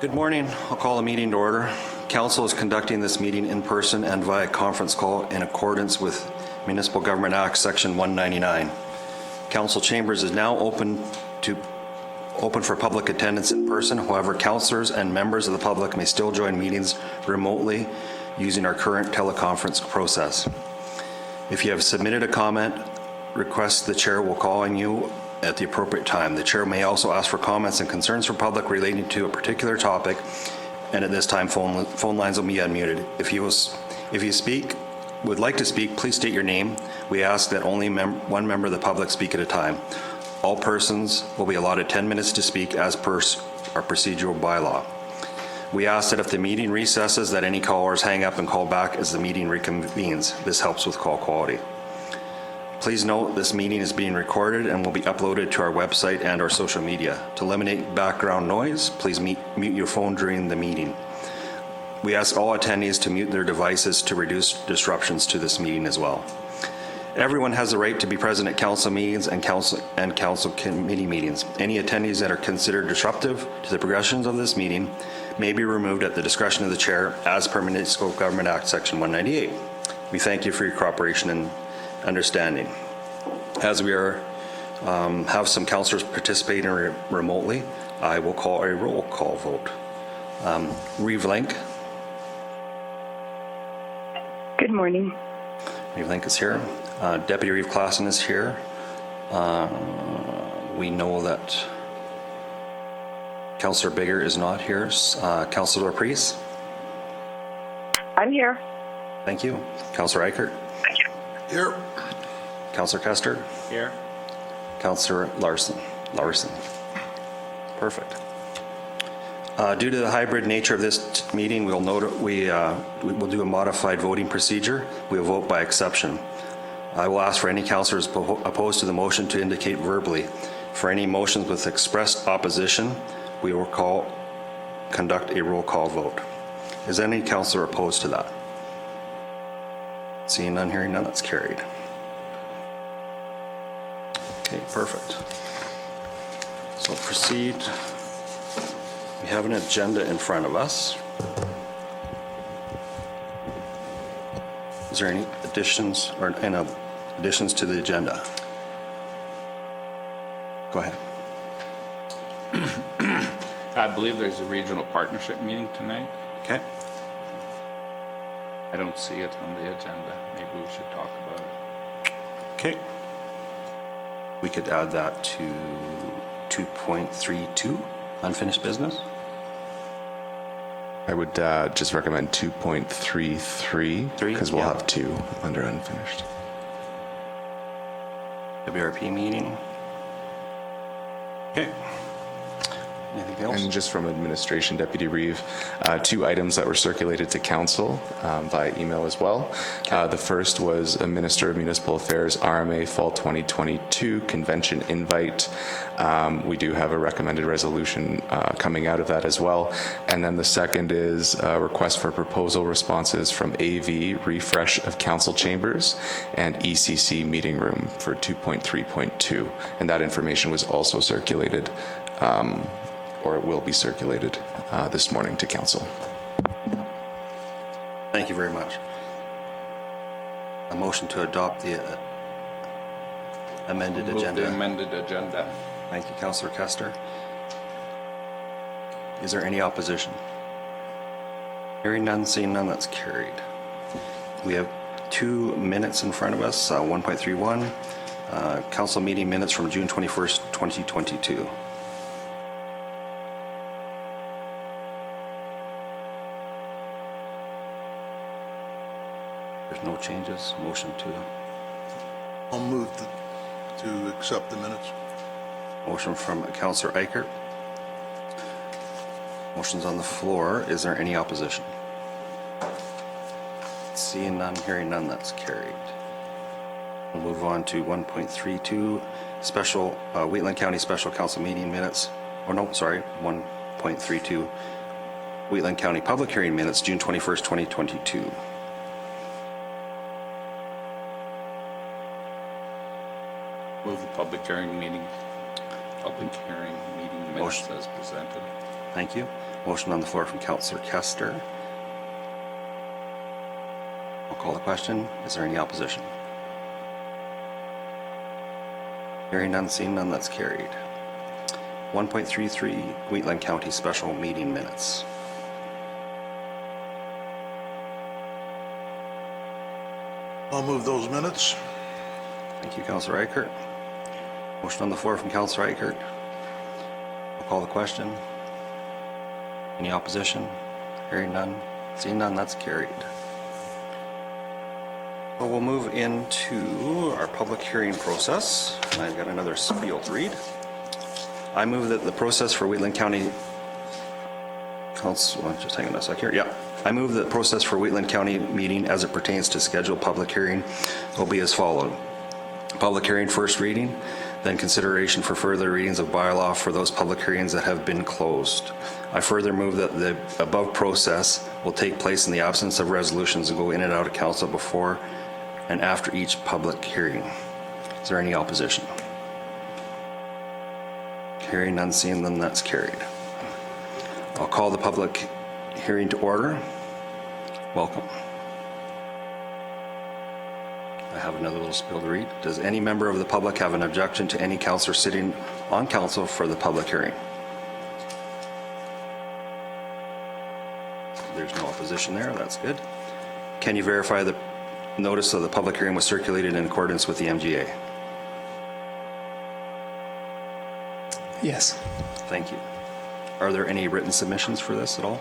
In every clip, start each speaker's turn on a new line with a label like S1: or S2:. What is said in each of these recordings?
S1: Good morning. I'll call the meeting to order. Council is conducting this meeting in person and via conference call in accordance with Municipal Government Act Section 199. Council chambers is now open for public attendance in person. However, councillors and members of the public may still join meetings remotely using our current teleconference process. If you have submitted a comment, request the chair will call on you at the appropriate time. The chair may also ask for comments and concerns from public relating to a particular topic, and at this time phone lines will be unmuted. If you would like to speak, please state your name. We ask that only one member of the public speak at a time. All persons will be allotted 10 minutes to speak as per our procedural bylaw. We ask that if the meeting recesses, that any callers hang up and call back as the meeting reconvenes. This helps with call quality. Please note this meeting is being recorded and will be uploaded to our website and our social media. To eliminate background noise, please mute your phone during the meeting. We ask all attendees to mute their devices to reduce disruptions to this meeting as well. Everyone has the right to be present at council meetings and council committee meetings. Any attendees that are considered disruptive to the progressions of this meeting may be removed at the discretion of the chair as per Municipal Government Act Section 198. We thank you for your cooperation and understanding. As we have some councillors participating remotely, I will call a roll call vote. Reeve Link.
S2: Good morning.
S1: Reeve Link is here. Deputy Reeve Klassen is here. We know that Councillor Bigger is not here. Councillor Priest.
S2: I'm here.
S1: Thank you. Councillor Eichert.
S2: Thank you.
S3: Here.
S1: Councillor Kester.
S3: Here.
S1: Councillor Larson. Perfect. Due to the hybrid nature of this meeting, we will do a modified voting procedure. We will vote by exception. I will ask for any councillors opposed to the motion to indicate verbally. For any motions with expressed opposition, we will conduct a roll call vote. Is any councillor opposed to that? Seeing none, hearing none, that's carried. Okay, perfect. So proceed. We have an agenda in front of us. Is there any additions to the agenda? Go ahead.
S4: I believe there's a regional partnership meeting tonight.
S1: Okay.
S4: I don't see it on the agenda. Maybe we should talk about it.
S1: Okay. We could add that to 2.32, unfinished business.
S5: I would just recommend 2.33 because we'll have two under unfinished.
S1: WRP meeting. Okay. Anything else?
S5: And just from administration, Deputy Reeve, two items that were circulated to council via email as well. The first was a Minister of Municipal Affairs RMA Fall 2022 convention invite. We do have a recommended resolution coming out of that as well. And then the second is a request for proposal responses from AV refresh of council chambers and ECC meeting room for 2.3.2. And that information was also circulated or it will be circulated this morning to council.
S1: Thank you very much. A motion to adopt the amended
S4: Move
S1: agenda.
S4: the amended agenda.
S1: Thank you, Councillor Kester. Is there any opposition? Hearing none, seeing none, that's carried. We have 2 minutes in front of us, 1.31, council meeting minutes from June 21st, 2022. There's no changes. Motion to.
S3: I'll move to accept the minutes.
S1: Motion from Councillor Eichert. Motion's on the floor. Is there any opposition? Seeing none, hearing none, that's carried. We'll move on to 1.32, special Wheatland County Special Council meeting minutes. 1.32, Wheatland County Public Hearing minutes, June 21st, 2022.
S4: Move the public hearing meeting minutes
S1: Motion.
S4: as presented.
S1: Thank you. Motion on the floor from Councillor Kester. I'll call the question. Is there any opposition? Hearing none, seeing none, that's carried. 1.33 Wheatland County Special Meeting Minutes.
S3: I'll move those minutes.
S1: Thank you, Councillor Reichert. Motion on the floor from Councillor Reichert. I'll call the question. Any opposition? Hearing none, seeing none, that's carried. Well, we'll move into our public hearing process. And I've got another spiel to read. I move that the process for Wheatland County Council, just hang on a sec here. Yeah. I move that the process for Wheatland County meeting as it pertains to scheduled public hearing will be as followed. Public hearing, first reading, then consideration for further readings of bylaw for those public hearings that have been closed. I further move that the above process will take place in the absence of resolutions and go in and out of council before and after each public hearing. Is there any opposition? Hearing none, seeing none, that's carried. I'll call the public hearing to order. Welcome. I have another little spiel to read. Does any member of the public have an objection to any councillor sitting on council for the public hearing? There's no opposition there. That's good. Can you verify the notice of the public hearing was circulated in accordance with the MGA?
S6: Yes.
S1: Thank you. Are there any written submissions for this at all?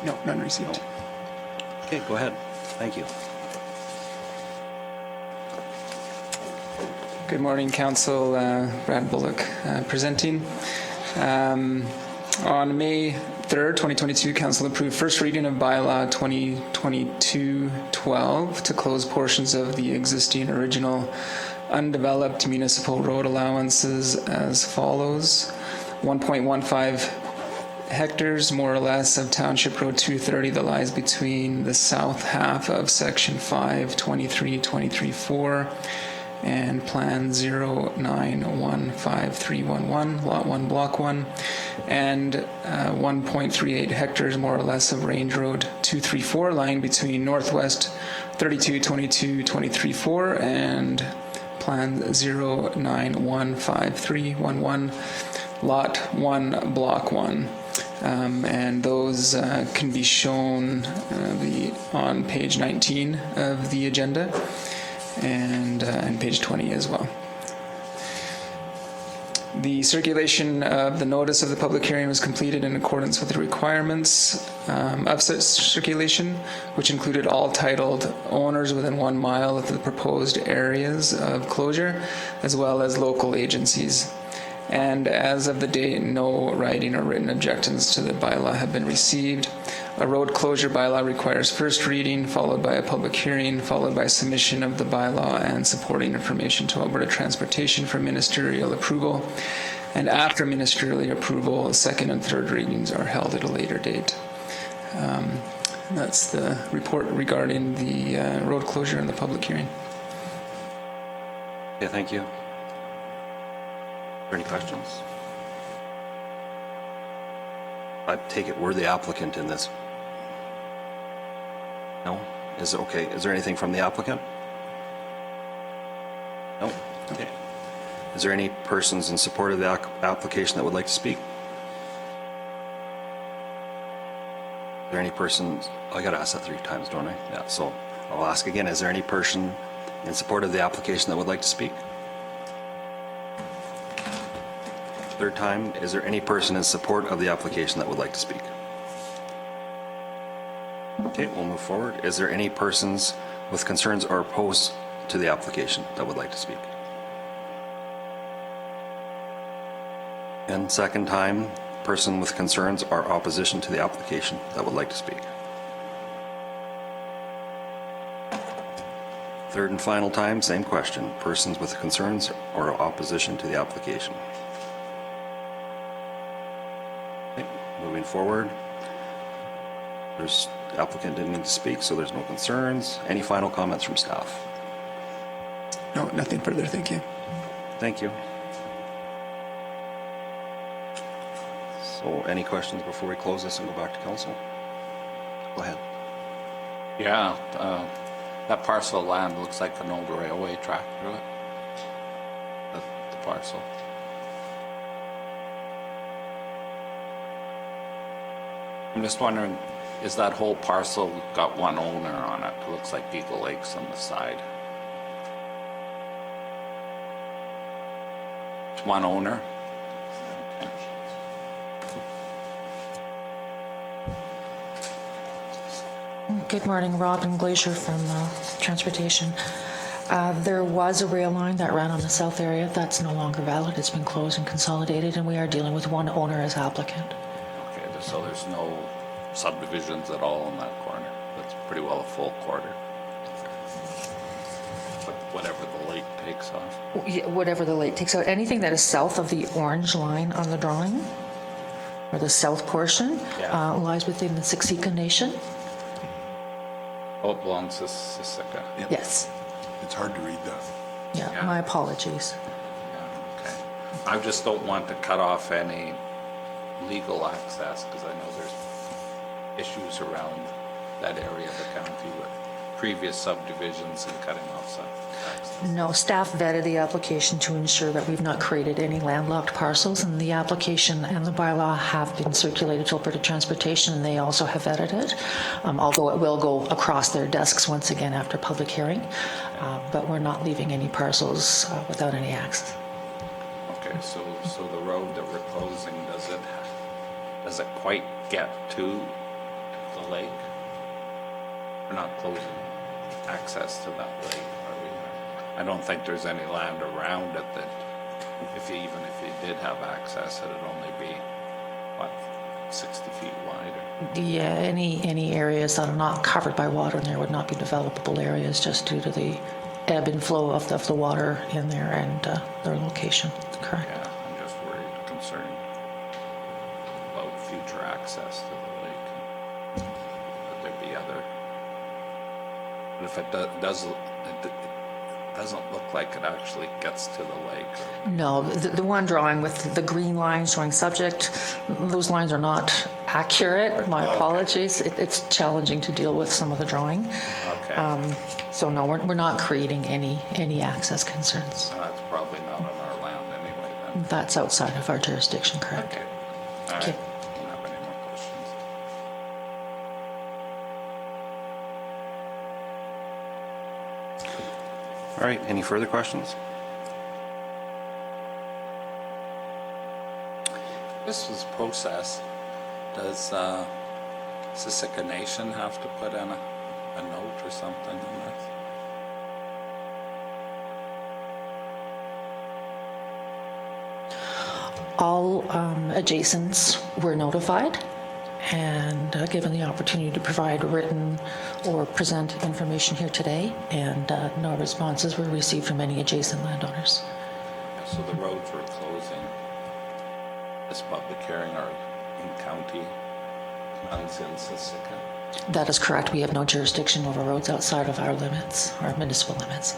S6: No, none received.
S1: Okay, go ahead. Thank you.
S6: Good morning, Council. Brad Bullock presenting. On May 3rd, 2022, Council approved first reading of bylaw 2022-12 to close portions of the existing original undeveloped municipal road allowances as follows. 1.15 hectares, more or less, of Township Road 230 that lies between the south half of Section 523-23-4 and Plan 09153111, Lot 1, Block 1, and 1.38 hectares, more or less, of Range Road 234 lying between Northwest 3222-23-4 and Plan 09153111, Lot 1, Block 1. And those can be shown on page 19 of the agenda and page 20 as well. The circulation of the notice of the public hearing was completed in accordance with the requirements of such circulation, which included all titled owners within 1 mile of the proposed areas of closure, as well as local agencies. And as of the date, no writing or written objections to the bylaw have been received. A road closure bylaw requires first reading, followed by a public hearing, followed by submission of the bylaw and supporting information to Alberta Transportation for ministerial approval. And after ministerial approval, second and third readings are held at a later date. That's the report regarding the road closure and the public hearing.
S1: Okay, thank you. Are there any questions? I take it we're the applicant in this. No? Is it okay? Is there anything from the applicant? No? Okay. Is there any persons in support of the application that would like to speak? Is there any persons? I got to ask that 3 times, don't I? Yeah, so I'll ask again. Is there any person in support of the application that would like to speak? 3rd time, is there any person in support of the application that would like to speak? Okay, we'll move forward. Is there any persons with concerns or opposed to the application that would like to speak? And 2nd time, person with concerns or opposition to the application that would like to speak? 3rd and final time, same question. Persons with concerns or opposition to the application? Moving forward, the applicant didn't need to speak, so there's no concerns. Any final comments from staff?
S6: No, nothing further. Thank you.
S1: Thank you. So any questions before we close this and go back to council? Go ahead.
S4: Yeah, that parcel of land looks like an old railway track through it. The parcel. I'm just wondering, is that whole parcel got one owner on it? It looks like Eagle Lakes on the side. It's one owner?
S7: Good morning, Robin Glacier from Transportation. There was a rail line that ran on the south area. That's no longer valid. It's been closed and consolidated, and we are dealing with one owner as applicant.
S4: Okay, so there's no subdivisions at all in that corner. That's pretty well a full quarter. But whatever the lake takes off.
S7: Whatever the lake takes out, anything that is south of the orange line on the drawing, or the south portion,
S4: Yeah.
S7: lies within the Siksika Nation.
S4: Oh, it belongs to Siksika.
S7: Yes.
S3: It's hard to read that.
S7: Yeah,
S4: Yeah.
S7: my apologies.
S4: Yeah, okay. I just don't want to cut off any legal access because I know there's issues around that area of the county with previous subdivisions and cutting off some access.
S7: No, staff vetted the application to ensure that we've not created any landlocked parcels, and the application and the bylaw have been circulated to Alberta Transportation, and they also have vetted it, although it will go across their desks once again after public hearing, but we're not leaving any parcels without any access.
S4: Okay, so the road that we're closing, does it quite get to the lake? We're not closing access to that lake, are we? I don't think there's any land around it that, even if you did have access, it'd only be, what, 60 feet wide?
S7: Yeah, any areas that are not covered by water in there would not be developable areas just due to the ebb and flow of the water in there and their location, correct?
S4: Yeah, I'm just concerned about future access to the lake. Would there be other? But if it doesn't look like it actually gets to the lake.
S7: No, the one drawing with the green lines showing subject, those lines are not accurate. My apologies. It's challenging to deal with some of the drawing.
S4: Okay.
S7: So no, we're not creating any access concerns.
S4: That's probably not on our land anyway then.
S7: That's outside of our jurisdiction, correct?
S4: Okay. All right.
S7: Okay.
S4: Don't have any more questions.
S1: All right, any further questions?
S4: This was process. Does Siksika Nation have to put in a note or something on this?
S7: All adjacents were notified and given the opportunity to provide written or present information here today, and no responses were received from any adjacent landowners.
S4: So the roads we're closing, this public hearing are in county, runs in Siksika.
S7: That is correct. We have no jurisdiction over roads outside of our limits, our municipal limits.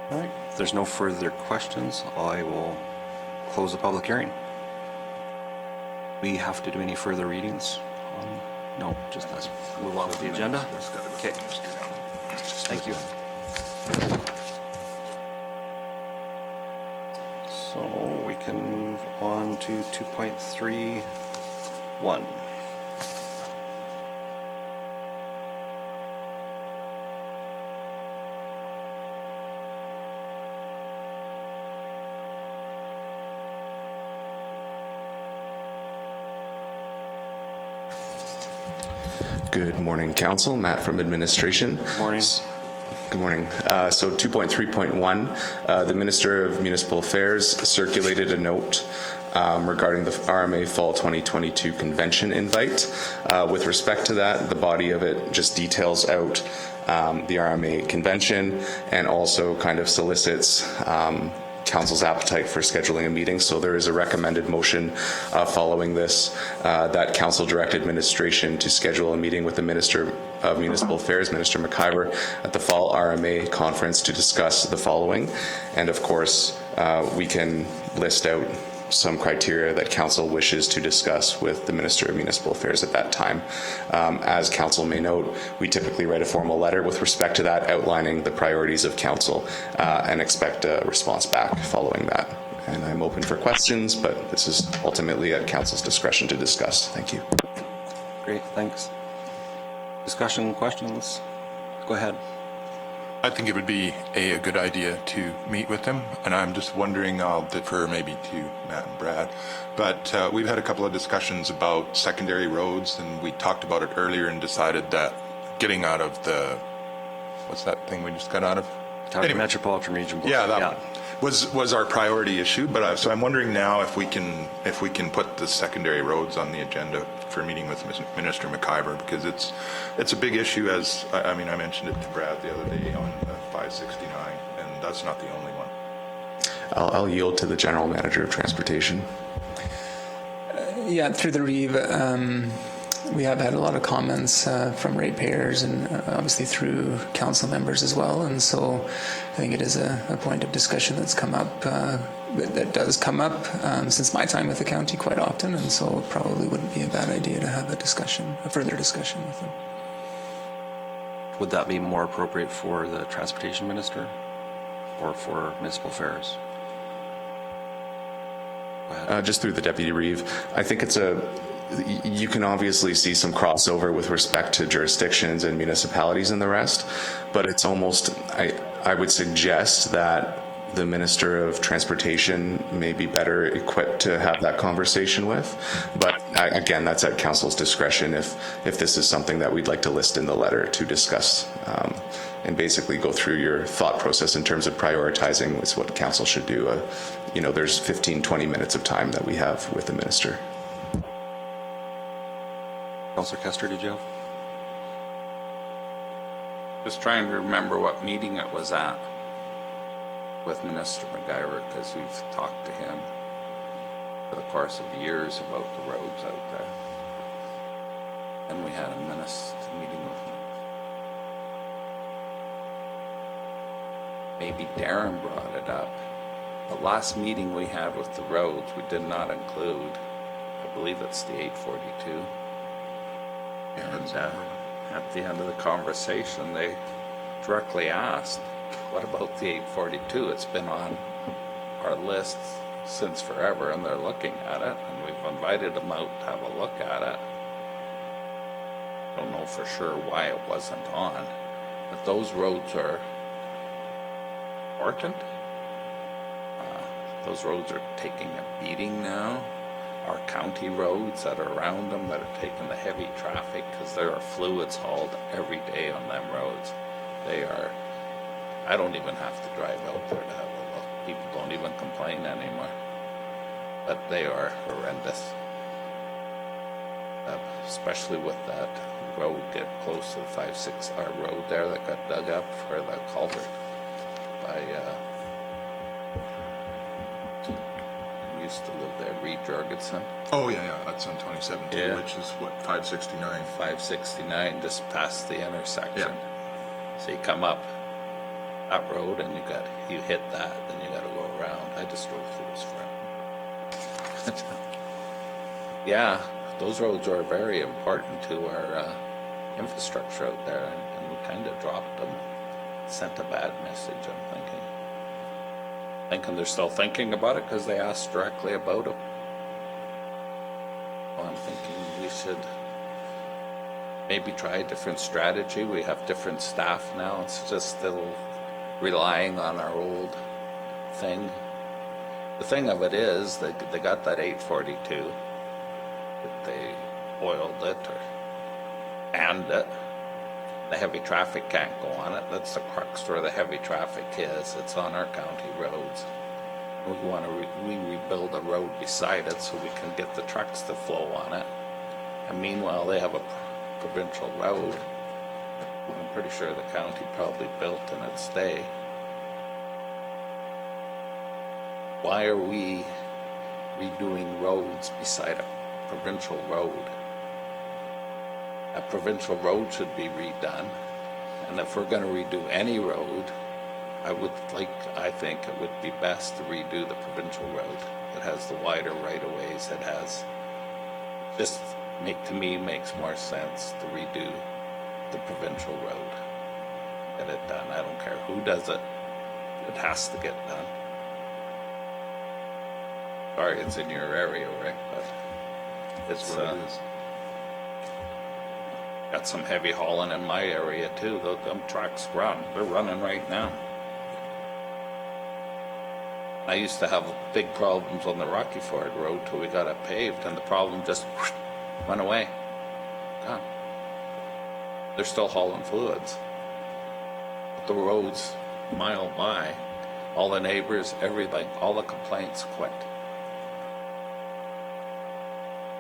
S1: All right, if there's no further questions, I will close the public hearing. We have to do any further readings? No, just let's move on with the agenda. Okay. Thank you. So we can move on to 2.31.
S5: Good morning, Council. Matt from Administration.
S1: Morning.
S5: Good morning. So 2.3.1, the Minister of Municipal Affairs circulated a note regarding the RMA Fall 2022 convention invite. With respect to that, the body of it just details out the RMA convention and also kind of solicits Council's appetite for scheduling a meeting. So there is a recommended motion following this that Council direct administration to schedule a meeting with the Minister of Municipal Affairs, Minister McIver, at the Fall RMA conference to discuss the following. And of course, we can list out some criteria that council wishes to discuss with the Minister of Municipal Affairs at that time. As council may note, we typically write a formal letter with respect to that, outlining the priorities of council, and expect a response back following that. And I'm open for questions, but this is ultimately at council's discretion to discuss. Thank you.
S1: Great, thanks. Discussion, questions? Go ahead.
S8: I think it would be a good idea to meet with them, and I'm just wondering, I'll defer maybe to Matt and Brad, but we've had a couple of discussions about secondary roads, and we talked about it earlier and decided that getting out of the, what's that thing we just got out of? Anyway.
S1: Metropolitan Region Board.
S8: Yeah, that was our priority issue, but so I'm wondering now if we can put the secondary roads on the agenda for a meeting with Minister McIver, because it's a big issue. As I mean, I mentioned it to Brad the other day on 569, and that's not the only one.
S5: I'll yield to the General Manager of Transportation.
S6: Yeah, through the REIV, we have had a lot of comments from ratepayers and obviously through council members as well. And so I think it is a point of discussion that's come up, that does come up since my time with the county quite often. And so it probably wouldn't be a bad idea to have a further discussion with them.
S1: Would that be more appropriate for the Transportation Minister or for Municipal Affairs? Go ahead.
S5: Just through the Deputy Reeve, I think you can obviously see some crossover with respect to jurisdictions and municipalities and the rest, but it's almost, I would suggest that the Minister of Transportation may be better equipped to have that conversation with. But again, that's at council's discretion if this is something that we'd like to list in the letter to discuss and basically go through your thought process in terms of prioritizing is what council should do. There's 15-20 minutes of time that we have with the minister.
S1: Councillor Kester, did you have?
S4: Just trying to remember what meeting it was at with Minister McIver, because we've talked to him for the course of years about the roads out there. And we had a meeting with him. Maybe Darren brought it up. The last meeting we had with the roads, we did not include, I believe it's the 842. And at the end of the conversation, they directly asked, what about the 842? It's been on our list since forever, and they're looking at it, and we've invited them out to have a look at it. Don't know for sure why it wasn't on, but those roads are important. Those roads are taking a beating now. Our county roads that are around them that are taking the heavy traffic, because there are fluids hauled every day on them roads. I don't even have to drive out there to have a look. People don't even complain anymore. But they are horrendous. Especially with that road get close to the 5-6 road there that got dug up for the culvert by used to live there, Reed Jorgensen.
S8: Oh yeah, that's on 27
S4: Yeah.
S8: which is what 569.
S4: 569 just past the intersection.
S8: Yeah.
S4: So you come up that road and you hit that, then you got to go around. I just drove through his front. Yeah, those roads are very important to our infrastructure out there, and we kind of dropped them, sent a bad message. I'm thinking they're still thinking about it because they asked directly about it. Well, I'm thinking we should maybe try a different strategy. We have different staff now. It's just still relying on our old thing. The thing of it is they got that 842. They oiled it or ammed it. The heavy traffic can't go on it. That's the crux where the heavy traffic is. It's on our county roads. We want to rebuild a road beside it so we can get the trucks to flow on it. And meanwhile, they have a provincial road. I'm pretty sure the county probably built in its day. Why are we redoing roads beside a provincial road? A provincial road should be redone, and if we're going to redo any road, I think it would be best to redo the provincial road. It has the wider right-of-ways. It has, to me, makes more sense to redo the provincial road. Get it done. I don't care who does it. It has to get done. Sorry, it's in your area, Rick, but it's got some heavy hauling in my area too. Them trucks run. They're running right now. I used to have big problems on the Rocky Ford Road till we got it paved, and the problem just went away. Gone. They're still hauling fluids. But the roads, mile by, all the neighbors, everything, all the complaints quit.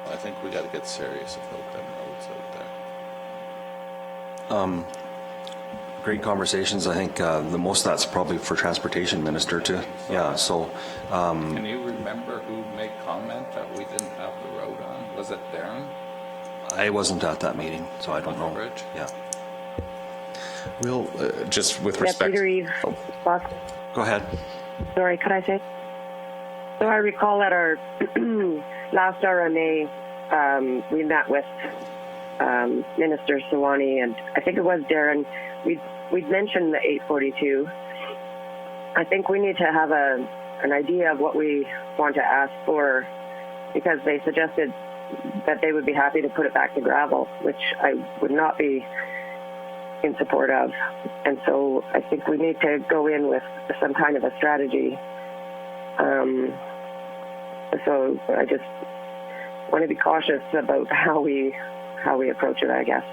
S4: I think we got to get serious about them roads out there.
S1: Great conversations. I think the most of that's probably for Transportation Minister too. Yeah, so
S4: Can you remember who made comment that we didn't have the road on? Was it Darren?
S1: I wasn't at that meeting, so I don't know.
S4: Bridge?
S1: Yeah.
S5: We'll, just with respect...
S2: Deputy Reeve, boss.
S1: Go ahead.
S2: Sorry, could I say? So I recall at our last RMA, we met with Minister Sawani, and I think it was Darren. We'd mentioned the 842. I think we need to have an idea of what we want to ask for, because they suggested that they would be happy to put it back to gravel, which I would not be in support of. And so I think we need to go in with some kind of a strategy. So I just want to be cautious about how we approach it, I guess.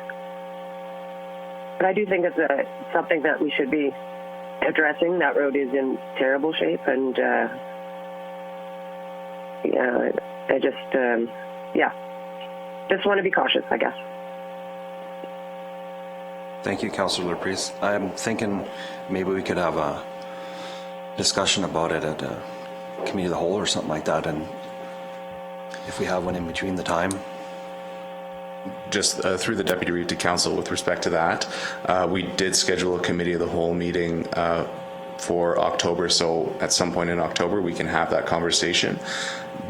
S2: But I do think it's something that we should be addressing. That road is in terrible shape, and I just want to be cautious, I guess.
S1: Thank you, Councillor Priest. I'm thinking maybe we could have a discussion about it at a committee of the whole or something like that, and if we have one in between the time.
S5: Just through the Deputy Reeve to Council with respect to that, we did schedule a committee of the whole meeting for October, so at some point in October we can have that conversation.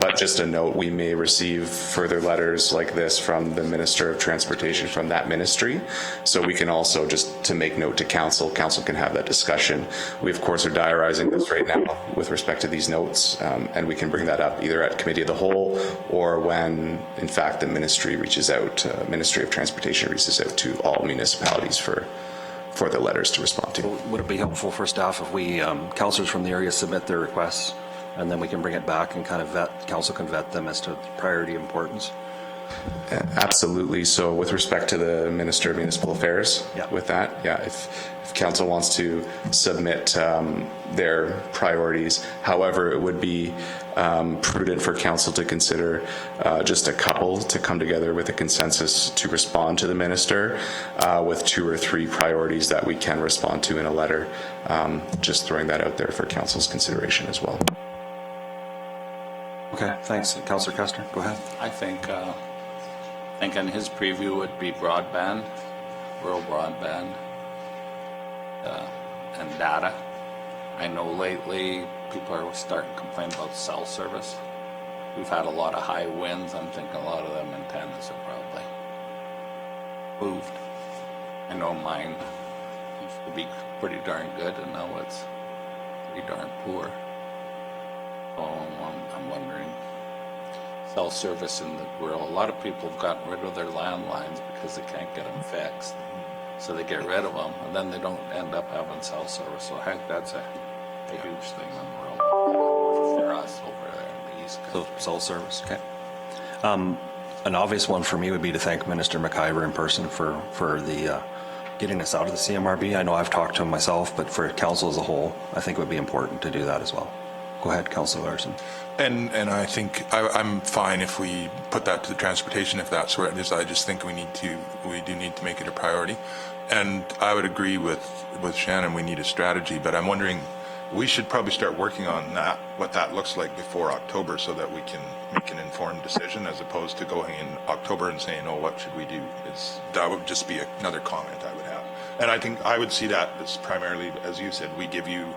S5: But just a note, we may receive further letters like this from the Minister of Transportation from that ministry. So we can also, just to make note to Council can have that discussion. We of course are diarizing this right now with respect to these notes, and we can bring that up either at Committee of the Whole or when in fact the ministry reaches out, Ministry of Transportation reaches out to all municipalities for the letters to respond to.
S1: Would it be helpful for staff if we, councillors from the area submit their requests, and then we can bring it back and kind of council can vet them as to priority importance?
S5: Absolutely. So with respect to the Minister of Municipal Affairs,
S1: Yeah.
S5: with that, if council wants to submit their priorities, however, it would be prudent for council to consider just a couple to come together with a consensus to respond to the minister with 2 or 3 priorities that we can respond to in a letter. Just throwing that out there for council's consideration as well.
S1: Okay, thanks. Councillor Kester, go ahead.
S4: I think in his preview would be broadband, rural broadband, and data. I know lately people are starting to complain about cell service. We've had a lot of high winds. I'm thinking a lot of them antennas are probably moved. I know mine used to be pretty darn good, and now it's pretty darn poor. So I'm wondering, cell service in the rural, a lot of people have gotten rid of their landlines because they can't get them fixed. So they get rid of them, and then they don't end up having cell service. So heck, that's a huge thing in the world for us over there in the East Coast.
S1: So, cell service, okay. An obvious one for me would be to thank Minister McIver in person for the getting us out of the CMRB. I know I've talked to him myself, but for council as a whole, I think it would be important to do that as well. Go ahead, Councillor Larson.
S8: And I think I'm fine if we put that to the transportation, if that's where it is. I just think we do need to make it a priority. And I would agree with Shannon, we need a strategy, but I'm wondering, we should probably start working on that, what that looks like before October, so that we can make an informed decision, as opposed to going in October and saying, oh, what should we do? That would just be another comment I would have. And I think I would see that as primarily, as you said, we give you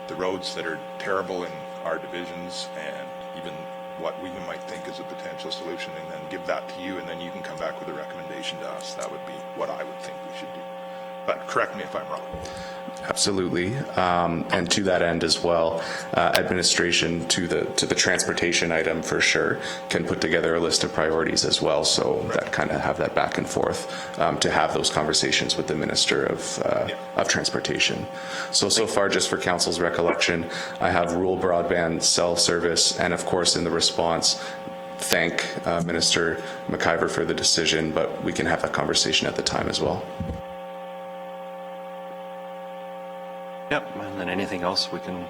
S8: the roads that are terrible in our divisions and even what we might think is a potential solution, and then give that to you, and then you can come back with a recommendation to us. That would be what I would think we should do. But correct me if I'm wrong.
S5: Absolutely. And to that end as well, administration to the transportation item for sure can put together a list of priorities as well. So that kind of have that back and forth to have those conversations with the Minister of Transportation. So far, just for Council's recollection, I have rural broadband cell service, and of course in the response, thank Minister McIver for the decision, but we can have that conversation at the time as well.
S1: Yep, and then anything else we can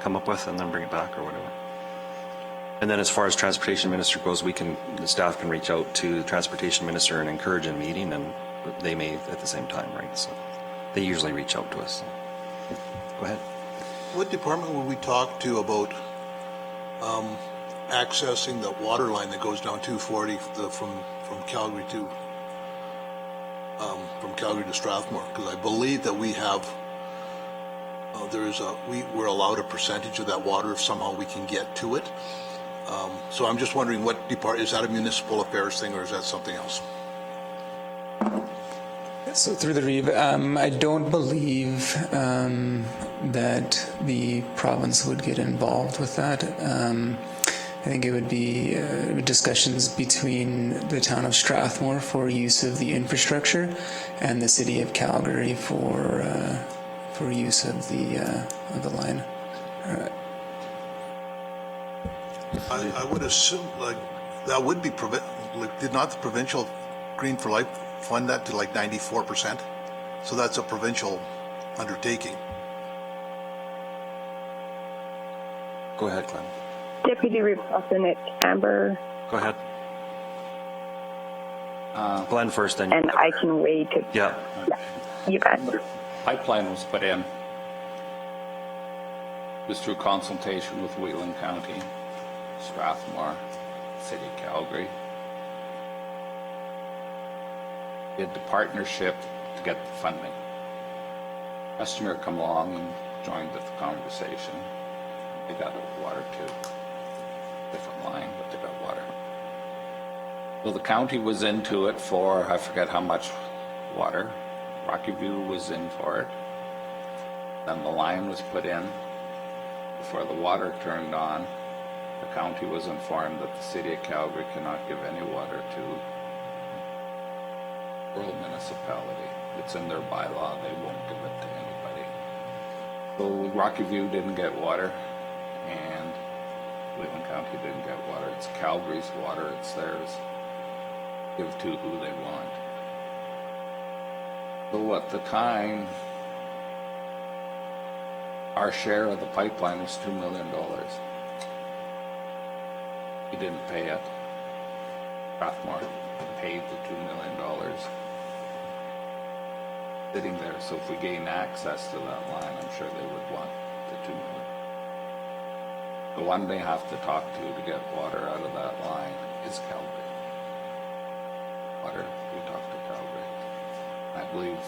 S1: come up with and then bring it back or whatever. And then as far as Transportation Minister goes, the staff can reach out to the Transportation Minister and encourage a meeting, and they may at the same time, right? So they usually reach out to us. So. Go ahead.
S3: What department would we talk to about accessing the water line that goes down 240 from Calgary to Strathmore? Because I believe that we have we're allowed a percentage of that water if somehow we can get to it. So I'm just wondering, what department is that, a municipal affairs thing or is that something else?
S6: So through the Reeve, I don't believe that the province would get involved with that. I think it would be discussions between the town of Strathmore for use of the infrastructure and the city of Calgary for use of the line.
S3: I would assume that would be did not the provincial Green for Life fund that to 94%? So that's a provincial undertaking.
S1: Go ahead, Glenn.
S9: Deputy Representative Amber.
S1: Go ahead. Glenn first, then.
S9: And I can wait.
S1: Yeah.
S9: You bet.
S4: Pipeline was put in. It was through consultation with Whelan County, Strathmore, City of Calgary. We had the partnership to get the funding. Customer come along and joined the conversation. They got water too. Different line, but they got water. So the county was into it for, I forget how much water. Rocky View was in for it. Then the line was put in. Before the water turned on, the county was informed that the City of Calgary cannot give any water to rural municipality. It's in their bylaw, they won't give it to anybody. So Rocky View didn't get water, and Whelan County didn't get water. It's Calgary's water, it's theirs. Give to who they want. So at the time, our share of the pipeline was $2 million. We didn't pay it. Strathmore paid the $2 million. Sitting there, so if we gain access to that line, I'm sure they would want the $2 million. The one they have to talk to get water out of that line is Calgary. Water, we talk to Calgary. I believe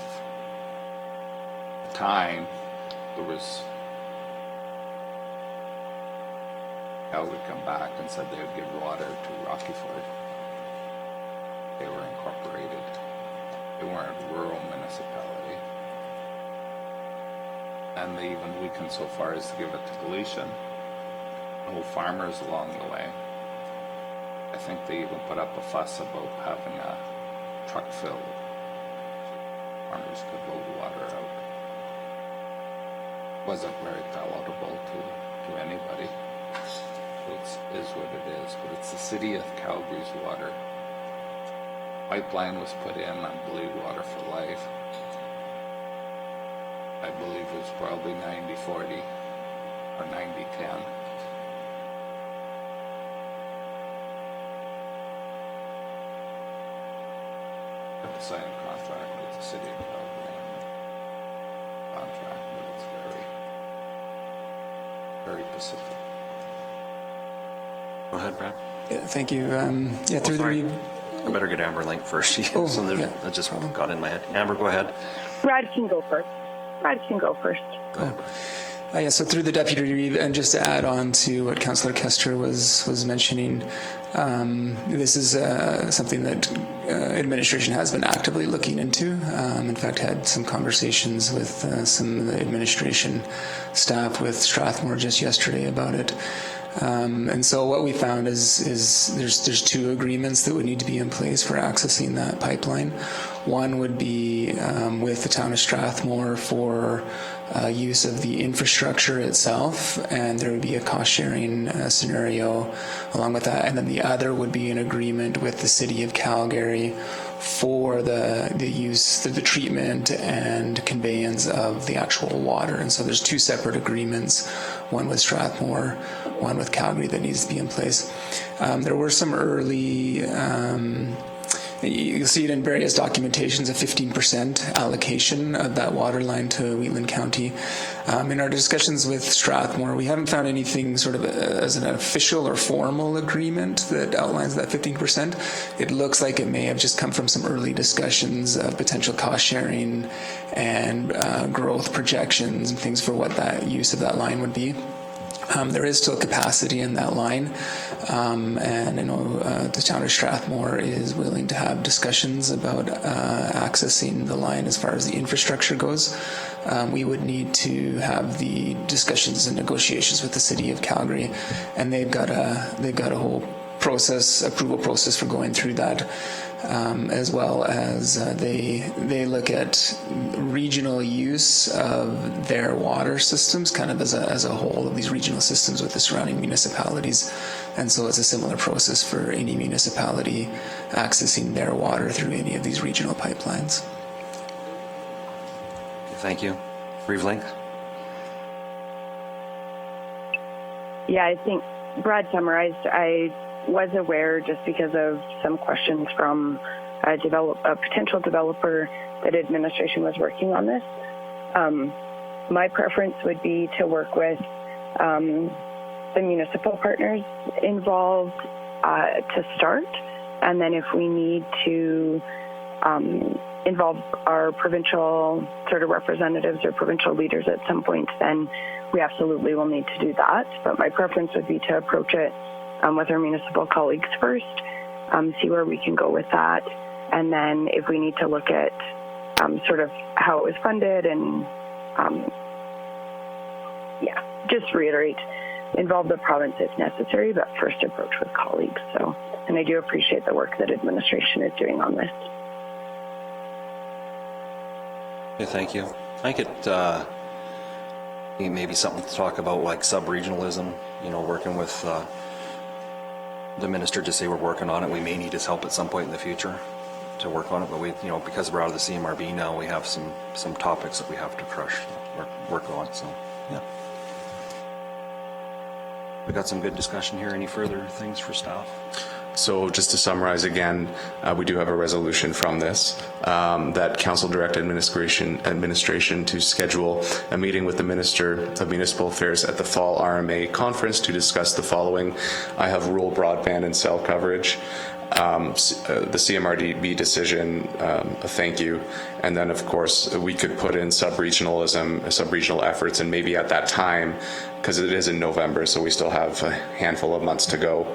S4: at the time there was Calgary come back and said they would give water to Rockyford. They were incorporated. They weren't a rural municipality. And they even weakened so far as to give it to Galician. No farmers along the way. I think they even put up a fuss about having a truck filled. Farmers could load water out. Wasn't very palatable to anybody. It is what it is, but it's the City of Calgary's water. Pipeline was put in, I believe, Water for Life. I believe it was probably 90-40 or 90-10. Have to sign a contract with the City of Calgary. Contract, but it's very Pacific.
S1: Go ahead, Brad.
S6: Yeah, thank you. Through the
S1: sorry.
S6: Reeve.
S1: I better get Amber Link first.
S6: Oh,
S1: So there's-
S6: yeah.
S1: that just got in my head. Amber, go ahead.
S9: Brad can go first. Brad can go first.
S6: Yeah, so through the Deputy Reeve, and just to add on to what Councillor Kester was mentioning, this is something that administration has been actively looking into. In fact, had some conversations with some of the administration staff with Strathmore just yesterday about it. And so what we found is there's two agreements that would need to be in place for accessing that pipeline. One would be with the town of Strathmore for use of the infrastructure itself, and there would be a cost-sharing scenario along with that. And then the other would be an agreement with the City of Calgary for the use, the treatment and conveyance of the actual water. And so there's two separate agreements, one with Strathmore, one with Calgary, that needs to be in place. There were some early you'll see it in various documentations, a 15% allocation of that water line to Wheatland County. In our discussions with Strathmore, we haven't found anything sort of as an official or formal agreement that outlines that 15%. It looks like it may have just come from some early discussions of potential cost sharing and growth projections and things for what that use of that line would be. There is still capacity in that line, and I know the town of Strathmore is willing to have discussions about accessing the line as far as the infrastructure goes. We would need to have the discussions and negotiations with the City of Calgary, and they've got a whole approval process for going through that. As well as they look at regional use of their water systems kind of as a whole of these regional systems with the surrounding municipalities. And so it's a similar process for any municipality accessing their water through any of these regional pipelines.
S1: Thank you. Reeve Link?
S9: Yeah, I think Brad summarized. I was aware, just because of some questions from a potential developer, that administration was working on this. My preference would be to work with the municipal partners involved to start, and then if we need to involve our provincial sort of representatives or provincial leaders at some point, then we absolutely will need to do that. But my preference would be to approach it with our municipal colleagues first, see where we can go with that, and then if we need to look at sort of how it was funded and just reiterate, involve the province if necessary, but first approach with colleagues. So, and I do appreciate the work that administration is doing on this.
S1: Okay, thank you. I think it may be something to talk about, like sub-regionalism, working with the minister to say we're working on it. We may need his help at some point in the future to work on it, but we, because we're out of the CMRB now, we have some topics that we have to crush or work on. So, yeah. We got some good discussion here. Any further things for staff?
S5: So just to summarize again, we do have a resolution from this that council direct administration to schedule a meeting with the Minister of Municipal Affairs at the Fall RMA conference to discuss the following. I have rural broadband and cell coverage, the CMRDB decision, a thank you, and then of course we could put in sub-regional efforts, and maybe at that time, because it is in November, so we still have a handful of months to go,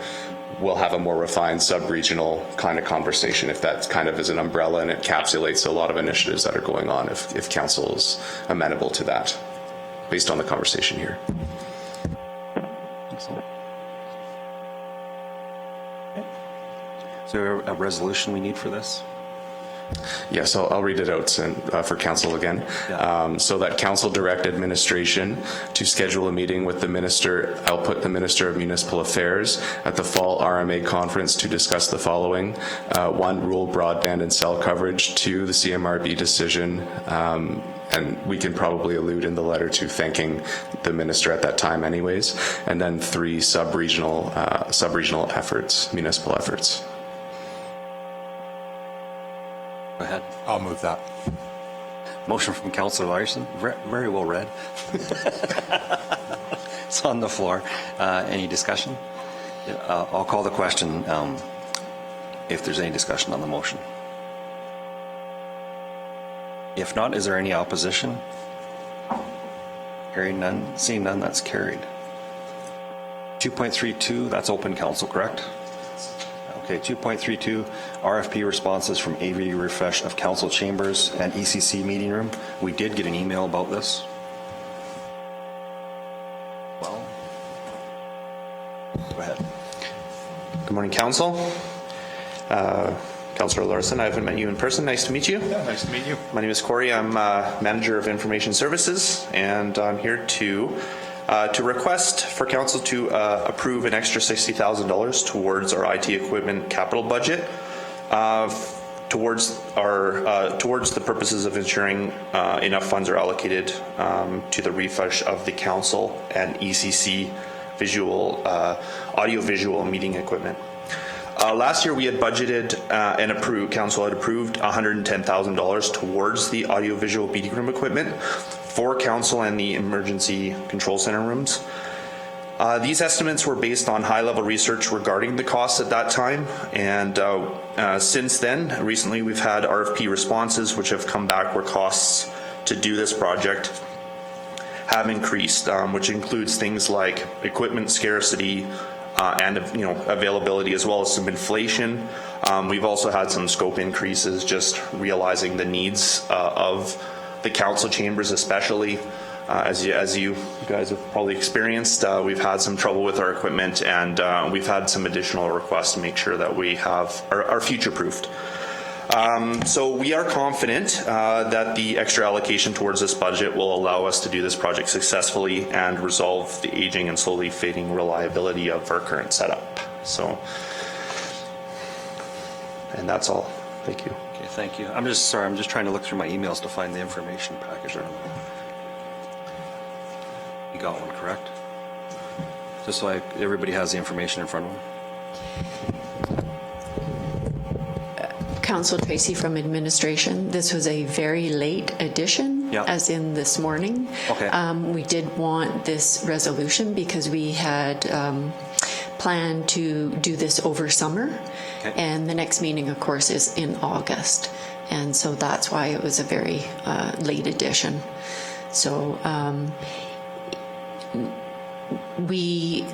S5: we'll have a more refined sub-regional kind of conversation, if that kind of is an umbrella and it encapsulates a lot of initiatives that are going on, if council is amenable to that, based on the conversation here.
S1: Excellent. Is there a resolution we need for this?
S5: Yes, I'll read it out for council again.
S1: Yeah.
S5: So that council direct administration to schedule a meeting with the minister, I'll put the Minister of Municipal Affairs at the Fall RMA conference to discuss the following. 1, rural broadband and cell coverage. 2, the CMRB decision. And we can probably allude in the letter to thanking the minister at that time anyways. And then 3, sub-regional efforts, municipal efforts.
S1: Go ahead.
S8: I'll move that.
S1: Motion from Councillor Larson. Very well read. It's on the floor. Any discussion? I'll call the question. if there's any discussion on the motion. If not, is there any opposition? Hearing none, seeing none, that's carried. 2.32, that's open council, correct? Okay, 2.32, RFP responses from AV Refresh of council chambers and ECC meeting room. We did get an email about this. Well, go ahead.
S10: Good morning, Council. Councillor Larson, I haven't met you in person. Nice to meet you.
S8: Yeah, nice to meet you.
S10: My name is Corey. I'm Manager of Information Services, and I'm here to request for Council to approve an extra $60,000 towards our IT equipment capital budget, towards the purposes of ensuring enough funds are allocated to the refresh of the Council and ECC audio-visual meeting equipment. Last year we had budgeted and approved, Council had approved $110,000 towards the audio-visual meeting room equipment for Council and the emergency control center rooms. These estimates were based on high-level research regarding the costs at that time, and since then, recently we've had RFP responses which have come back where costs to do this project have increased, which includes things like equipment scarcity, and availability, as well as some inflation. We've also had some scope increases, just realizing the needs of the council chambers, especially as you guys have probably experienced. We've had some trouble with our equipment, and we've had some additional requests to make sure that we are future-proofed. So we are confident that the extra allocation towards this budget will allow us to do this project successfully and resolve the aging and slowly fading reliability of our current setup. So, and that's all. Thank you.
S1: Okay, thank you. I'm just trying to look through my emails to find the information package. You got one, correct? Just so everybody has the information in front of them.
S11: Council Tracy from administration. This was a very late addition, as in this morning.
S1: Okay.
S11: We did want this resolution because we had planned to do this over summer.
S1: Okay.
S11: And the next meeting, of course, is in August. And so that's why it was a very late addition. So we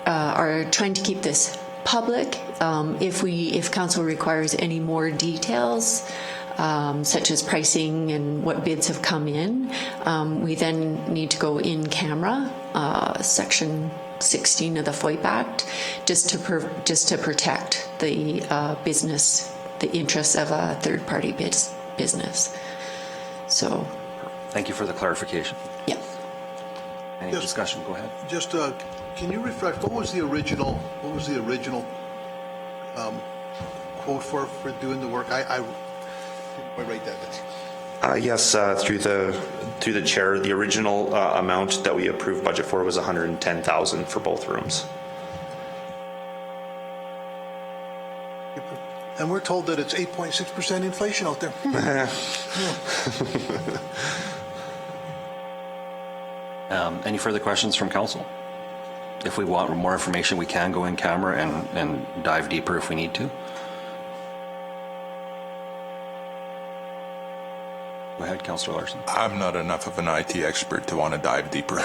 S11: are trying to keep this public. If council requires any more details, such as pricing and what bids have come in, we then need to go in camera, section 16 of the FOIP Act, just to protect the business, the interests of a third-party business. So,
S1: Thank you for the clarification.
S11: yeah.
S1: Any discussion? Go ahead.
S3: Just, can you refresh, what was the original quote for doing the work? I didn't quite write that down.
S10: Yes, through the chair, the original amount that we approved budget for was $110,000 for both rooms.
S3: And we're told that it's 8.6% inflation out there.
S1: Any further questions from council? If we want more information, we can go in camera and dive deeper if we need to. Go ahead, Councillor Larson.
S8: I'm not enough of an IT expert to want to dive deeper.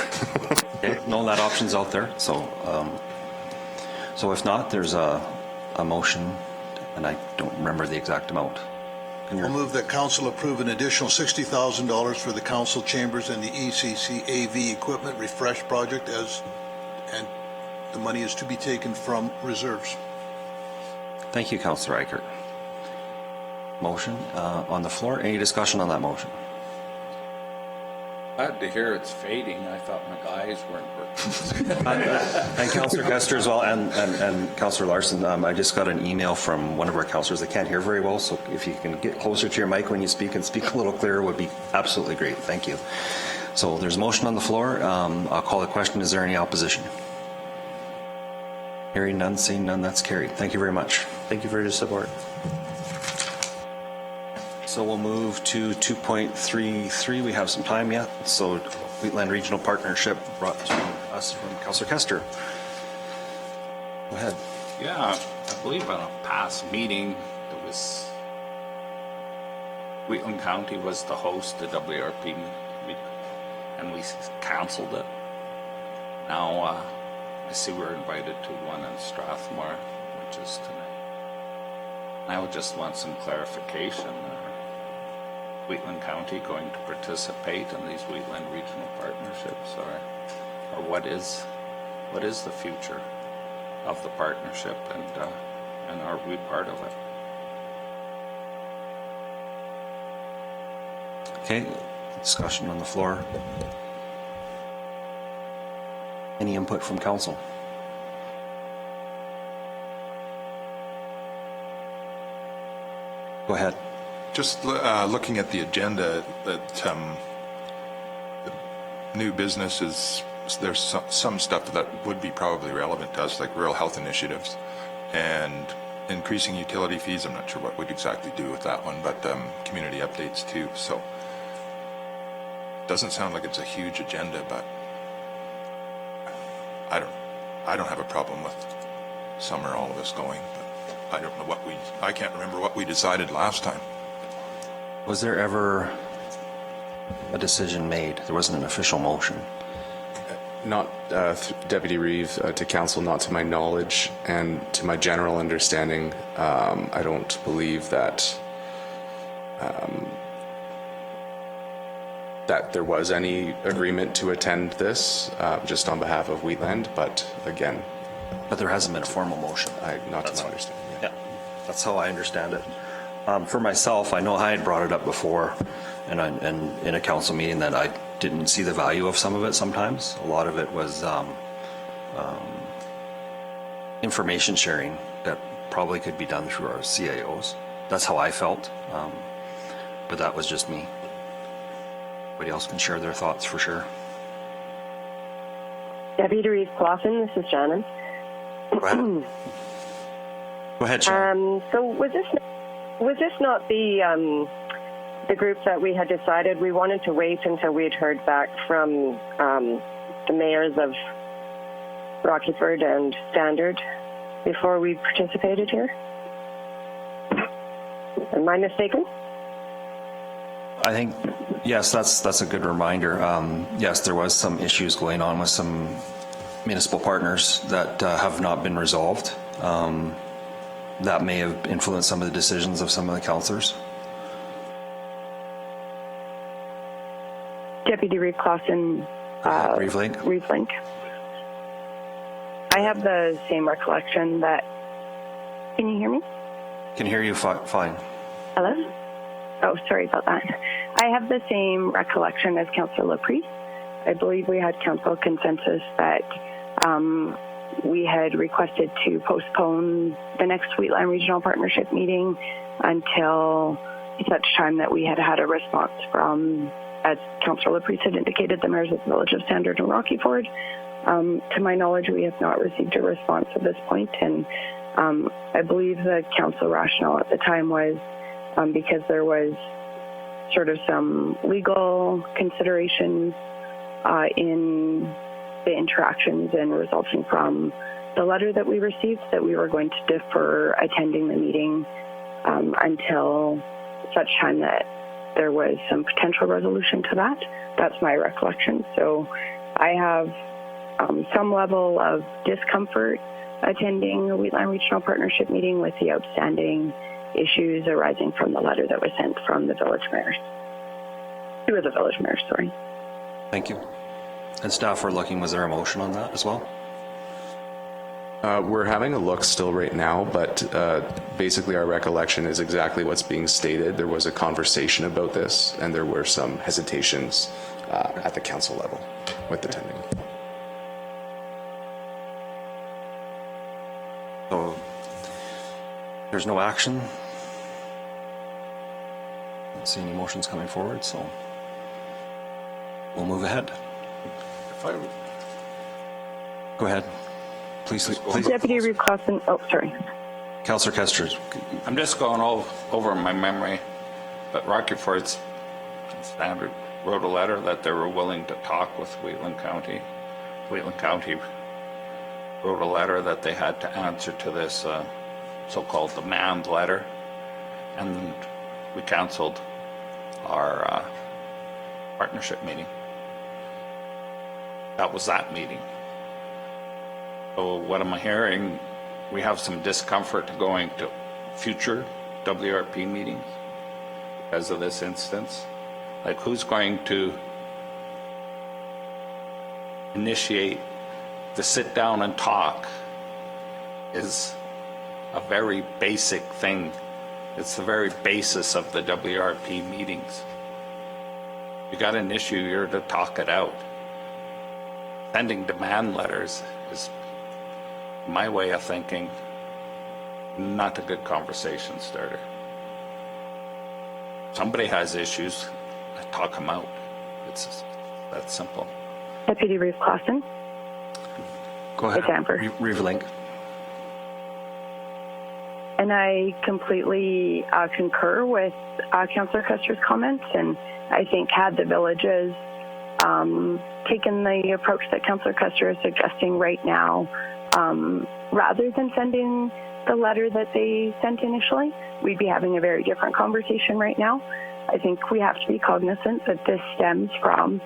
S1: Okay, no, that option's out there. So, if not, there's a motion, and I don't remember the exact amount.
S3: I'll move that council approve an additional $60,000 for the council chambers and the ECC AV equipment refresh project, and the money is to be taken from reserves.
S1: Thank you, Councillor Eichert. Motion on the floor. Any discussion on that motion?
S4: Glad to hear it's fading. I thought my eyes weren't working.
S1: And Councillor Kester as well, and Councillor Larson, I just got an email from one of our councillors that can't hear very well, so if you can get closer to your mic when you speak and speak a little clearer would be absolutely great. Thank you. So there's a motion on the floor. I'll call the question. Is there any opposition? Hearing none, seeing none, that's carried. Thank you very much.
S10: Thank you for your support.
S1: So we'll move to 2.33. We have some time yet. So Wheatland Regional Partnership brought to us from Councillor Kester. Go ahead.
S4: Yeah, I believe on a past meeting, it was, Wheatland County was the host of WRP, and we canceled it. Now, I see we're invited to one in Strathmore, which is tonight. I would just want some clarification. Are Wheatland County going to participate in these Wheatland regional partnerships, or what is the future of the partnership, and are we part of it?
S1: Okay, discussion on the floor. Any input from council? Go ahead.
S8: Just looking at the agenda, that the new business is, there's some stuff that would be probably relevant to us, like rural health initiatives and increasing utility fees. I'm not sure what we'd exactly do with that one, but community updates too. So doesn't sound like it's a huge agenda, but I don't have a problem with some or all of us going, but I don't know what I can't remember what we decided last time.
S1: Was there ever a decision made? There wasn't an official motion.
S5: Not Deputy Reeve, to council, not to my knowledge, and to my general understanding, I don't believe that that there was any agreement to attend this, just on behalf of Wheatland. But again,
S1: But there hasn't been a formal motion.
S5: not to my understanding.
S1: Yeah, that's how I understand it. For myself, I know I had brought it up before, and in a council meeting, that I didn't see the value of some of it sometimes. A lot of it was information sharing that probably could be done through our CAOs. That's how I felt, but that was just me. Everybody else can share their thoughts for sure.
S2: Deputy Reeve Clausen, this is Shannon.
S1: Go ahead. Go ahead, Shannon.
S2: So was this not the group that we had decided we wanted to wait until we had heard back from the mayors of Rockyford and Standard before we participated here? Am I mistaken?
S1: I think, yes, that's a good reminder. Yes, there was some issues going on with some municipal partners that have not been resolved. That may have influenced some of the decisions of some of the councillors.
S9: Deputy Reeve Clausen,
S1: Reeve-Link?
S9: Reeve-Link. I have the same recollection that. Can you hear me?
S1: Can hear you fine.
S9: Hello? Oh, sorry about that. I have the same recollection as Councillor Laprie. I believe we had council consensus that we had requested to postpone the next Wheatland Regional Partnership meeting until such time that we had had a response from, as Councillor Laprie had indicated, the mayors of the Village of Standard and Rockyford. To my knowledge, we have not received a response at this point, and I believe the council rationale at the time was because there was sort of some legal considerations in the interactions and resulting from the letter that we received, that we were going to defer attending the meeting until such time that there was some potential resolution to that. That's my recollection. So I have some level of discomfort attending a Wheatland Regional Partnership meeting with the outstanding issues arising from the letter that was sent from the village mayors. Two of the village mayors, sorry.
S1: Thank you. And staff were looking, was there a motion on that as well?
S5: We're having a look still right now, but basically our recollection is exactly what's being stated. There was a conversation about this, and there were some hesitations at the council level with attending.
S1: So there's no action. Don't see any motions coming forward, so we'll move ahead. Go ahead. Please.
S9: Deputy Reeve Clausen, oh, sorry.
S1: Councillor Kester.
S4: I'm just going over my memory, but Rockyford's Standard wrote a letter that they were willing to talk with Wheatland County. Wheatland County wrote a letter that they had to answer to this so-called demand letter, and we canceled our partnership meeting. That was that meeting. So what am I hearing? We have some discomfort going to future WRP meetings because of this instance. Like, who's going to initiate the sit down and talk is a very basic thing. It's the very basis of the WRP meetings. You got an issue, you're to talk it out. Sending demand letters is, my way of thinking, not a good conversation starter. Somebody has issues, talk them out. It's that simple.
S9: Deputy Reeve Clausen.
S1: Go ahead.
S9: It's Amber.
S1: Reeve Link.
S9: And I completely concur with Councillor Custer's comments, and I think had the villages taken the approach that Councillor Custer is suggesting right now, rather than sending the letter that they sent initially, we'd be having a very different conversation right now. I think we have to be cognizant that this stems from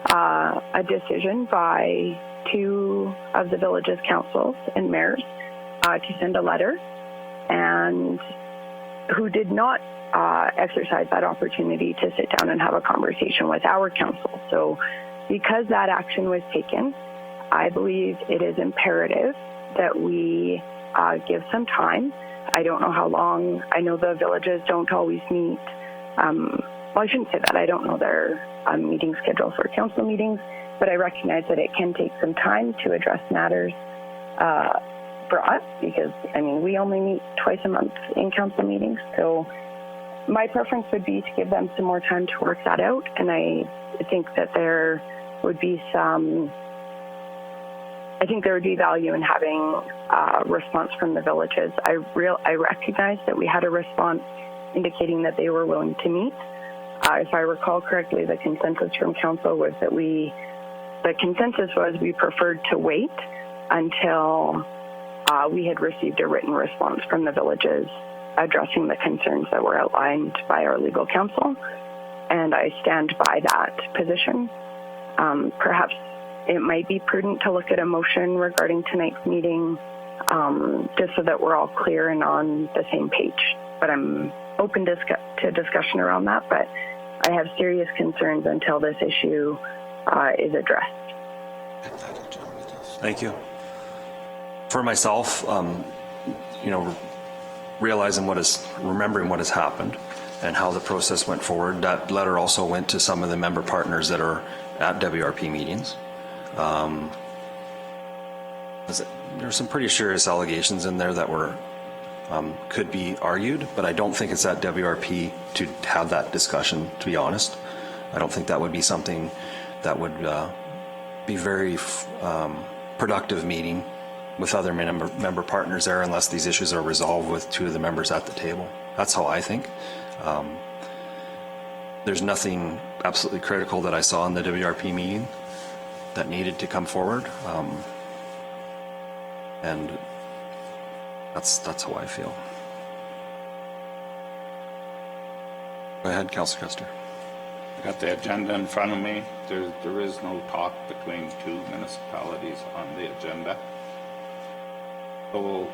S9: a decision by 2 of the village's councils and mayors to send a letter, and who did not exercise that opportunity to sit down and have a conversation with our council. So because that action was taken, I believe it is imperative that we give some time. I don't know how long. I know the villages don't always meet. Well, I shouldn't say that. I don't know their meeting schedule for council meetings, but I recognize that it can take some time to address matters for us, because, I mean, we only meet twice a month in council meetings. So my preference would be to give them some more time to work that out, and I think that there would be value in having a response from the villages. I recognize that we had a response indicating that they were willing to meet. If I recall correctly, the consensus from council was that we preferred to wait until we had received a written response from the villages addressing the concerns that were outlined by our legal counsel, and I stand by that position. Perhaps it might be prudent to look at a motion regarding tonight's meeting, just so that we're all clear and on the same page. But I'm open to discussion around that, but I have serious concerns until this issue is addressed.
S1: Thank you. For myself, remembering what has happened and how the process went forward, that letter also went to some of the member partners that are at WRP meetings. There were some pretty serious allegations in there that were could be argued, but I don't think it's at WRP to have that discussion, to be honest. I don't think that would be something that would be very productive meeting with other member partners there, unless these issues are resolved with 2 of the members at the table. That's how I think. There's nothing absolutely critical that I saw in the WRP meeting that needed to come forward, and that's how I feel. Go ahead, Councillor Custer.
S4: I got the agenda in front of me. There is no talk between 2 municipalities on the agenda. So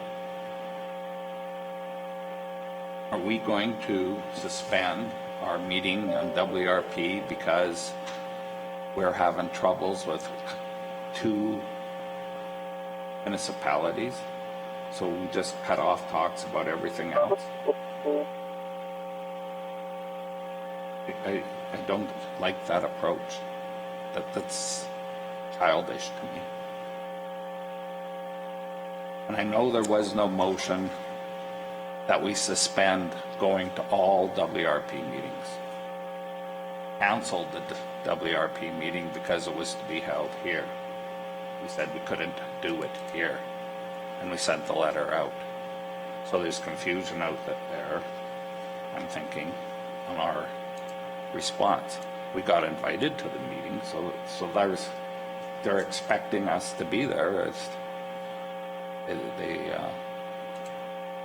S4: are we going to suspend our meeting on WRP because we're having troubles with 2 municipalities? So we just cut off talks about everything else? I don't like that approach. That's childish to me. And I know there was no motion that we suspend going to all WRP meetings. Canceled the WRP meeting because it was to be held here. We said we couldn't do it here, and we sent the letter out. So there's confusion out there, I'm thinking, on our response. We got invited to the meeting, so they're expecting us to be there.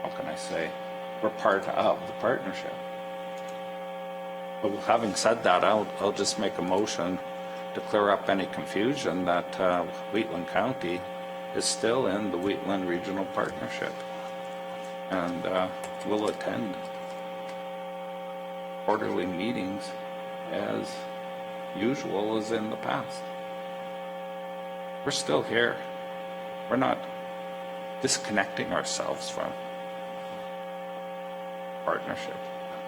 S4: how can I say, we're part of the partnership. But having said that, I'll just make a motion to clear up any confusion that Wheatland County is still in the Wheatland Regional Partnership, and will attend quarterly meetings as usual as in the past. We're still here. We're not disconnecting ourselves from partnership.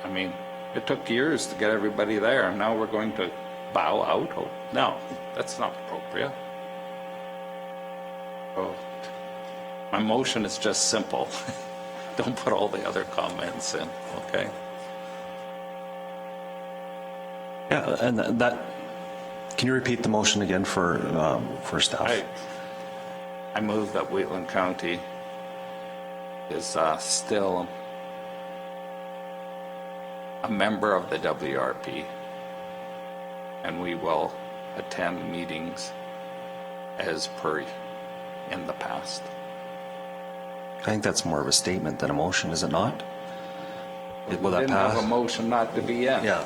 S4: I mean, it took years to get everybody there, and now we're going to bow out? Oh, no, that's not appropriate. Oh, my motion is just simple. Don't put all the other comments in, okay?
S1: Yeah, and that, can you repeat the motion again for staff?
S4: I move that Wheatland County is still a member of the WRP, and we will attend meetings as per in the past.
S1: I think that's more of a statement than a motion, is it not? Will that
S4: Didn't
S1: pass?
S4: have a motion not to be in.
S1: Yeah.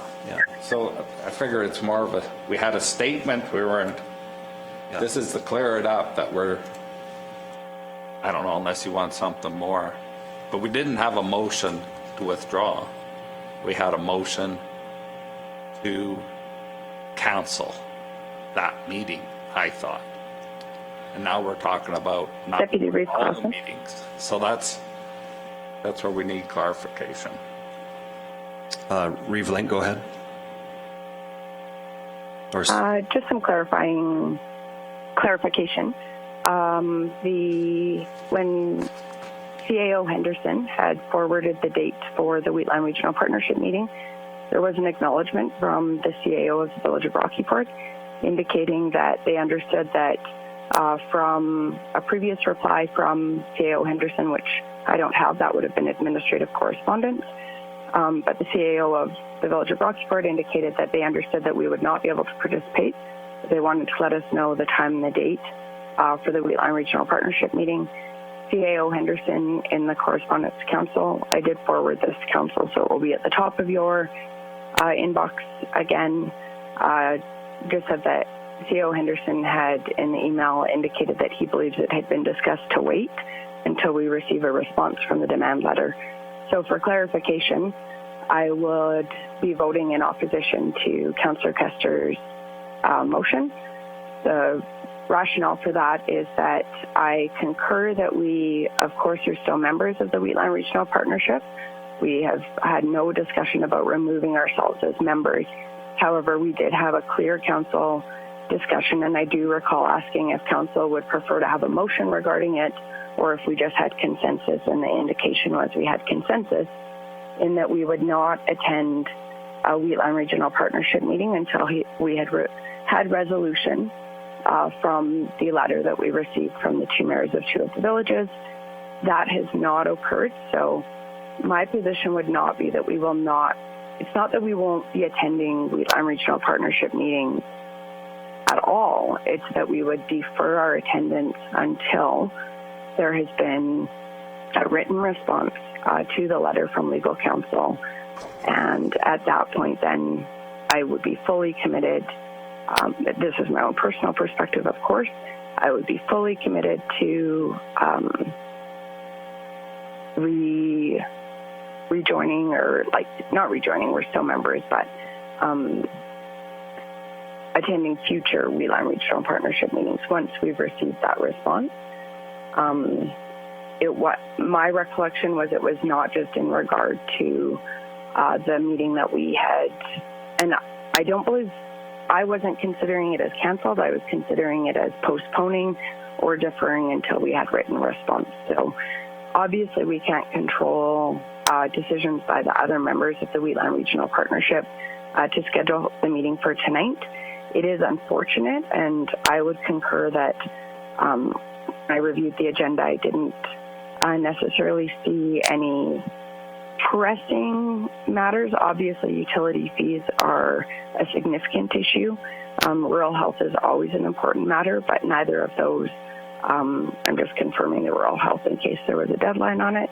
S4: So I figure it's more of we had a statement, we weren't,
S1: Yeah.
S4: this is to clear it up that we're, I don't know, unless you want something more, but we didn't have a motion to withdraw. We had a motion to cancel that meeting, I thought. And now we're talking about not
S9: Deputy Reeve
S4: all the
S9: Clausen.
S4: meetings. So that's where we need clarification.
S1: Reeve Link, go ahead. Or,
S9: Just some clarification. When CAO Henderson had forwarded the date for the Wheatland Regional Partnership meeting, there was an acknowledgement from the CAO of the Village of Rockyport indicating that they understood that from a previous reply from CAO Henderson, which I don't have, that would have been administrative correspondence. But the CAO of the Village of Rockyport indicated that they understood that we would not be able to participate. They wanted to let us know the time and the date for the Wheatland Regional Partnership meeting. CAO Henderson in the Correspondence Council, I did forward this to Council, so it will be at the top of your inbox again. Just said that CAO Henderson had in the email indicated that he believes it had been discussed to wait until we receive a response from the demand letter. So for clarification, I would be voting in opposition to Councillor Kester's motion. The rationale for that is that I concur that we, of course, are still members of the Wheatland Regional Partnership. We have had no discussion about removing ourselves as members. However, we did have a clear council discussion, and I do recall asking if council would prefer to have a motion regarding it or if we just had consensus, and the indication was we had consensus in that we would not attend a Wheatland Regional Partnership meeting until we had resolution from the letter that we received from the two mayors of two of the villages. That has not occurred, so my position would not be that we will not, it's not that we won't be attending Wheatland Regional Partnership meetings at all, it's that we would defer our attendance until there has been a written response to the letter from legal counsel, and at that point then I would be fully committed. This is my own personal perspective, of course. I would be fully committed to rejoining, or like not rejoining, we're still members, but attending future Wheatland Regional Partnership meetings once we've received that response. My recollection was it was not just in regard to the meeting that we had, and I don't believe, I wasn't considering it as canceled. I was considering it as postponing or deferring until we had written response. So obviously we can't control decisions by the other members of the Wheatland Regional Partnership to schedule the meeting for tonight. It is unfortunate, and I would concur that I reviewed the agenda. I didn't necessarily see any pressing matters. Obviously, utility fees are a significant issue. Rural health is always an important matter, but neither of those I'm just confirming they were all held in case there was a deadline on it.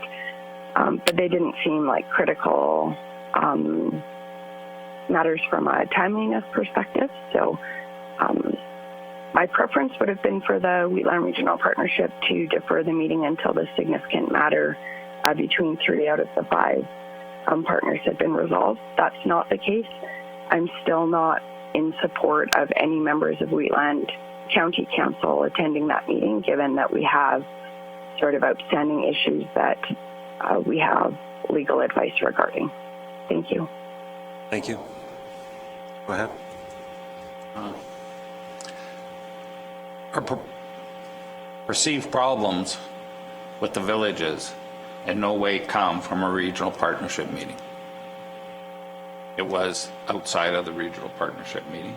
S9: But they didn't seem like critical matters from a timeliness perspective. So my preference would have been for the Wheatland Regional Partnership to defer the meeting until the significant matter between 3 out of the 5 partners had been resolved. That's not the case. I'm still not in support of any members of Wheatland County Council attending that meeting, given that we have sort of outstanding issues that we have legal advice regarding. Thank you.
S1: Thank you. Go ahead.
S4: Our perceived problems with the villages in no way come from a regional partnership meeting. It was outside of the regional partnership meeting.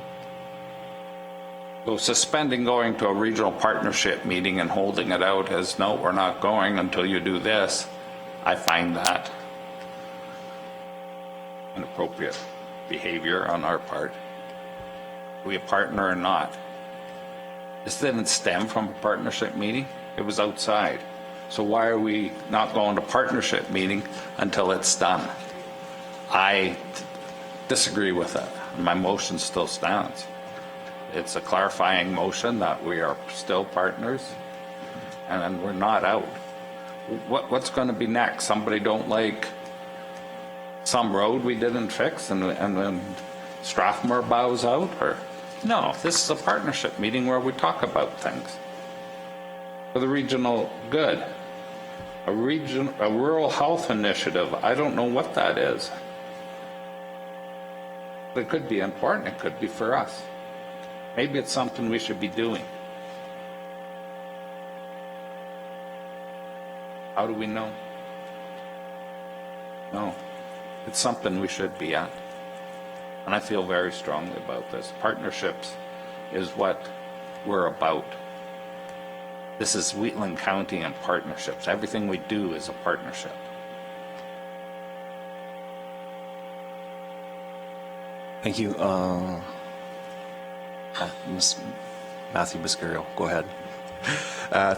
S4: So suspending going to a regional partnership meeting and holding it out as, no, we're not going until you do this, I find that inappropriate behavior on our part. Are we a partner or not? This didn't stem from a partnership meeting. It was outside. So why are we not going to partnership meeting until it's done? I disagree with it. My motion still stands. It's a clarifying motion that we are still partners and we're not out. What's going to be next? Somebody don't like some road we didn't fix and then Strathmore bows out? Or no, this is a partnership meeting where we talk about things for the regional good. A rural health initiative, I don't know what that is. It could be important, it could be for us. Maybe it's something we should be doing. How do we know? No, it's something we should be at. And I feel very strongly about this. Partnerships is what we're about. This is Wheatland County and partnerships. Everything we do is a partnership.
S1: Thank you. Matthew Biscario, go ahead.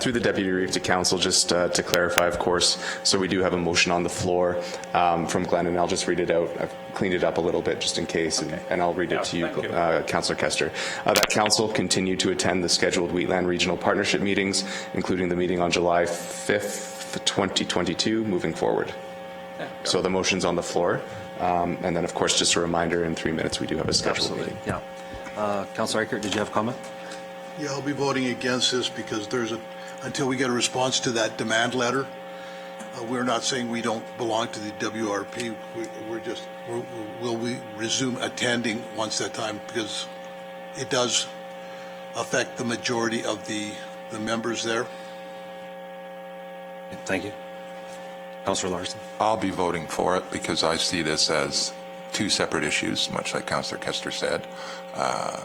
S5: Through the Deputy Reeve to Council, just to clarify, of course, so we do have a motion on the floor from Glenn, and I'll just read it out. I've cleaned it up a little bit just in case, okay. and I'll read it to you, Councillor Kester. That Council continue to attend the scheduled Wheatland Regional Partnership meetings, including the meeting on July 5th, 2022, moving forward. So the motion's on the floor. And then, of course, just a reminder, in 3 minutes, we do have a scheduled meeting.
S1: Yeah. Councillor Eichert, did you have a comment?
S3: Yeah, I'll be voting against this because until we get a response to that demand letter, we're not saying we don't belong to the WRP. Will we resume attending once that time, because it does affect the majority of the members there.
S1: Thank you. Councillor Larson.
S8: I'll be voting for it because I see this as 2 separate issues, much like Councillor Kester said.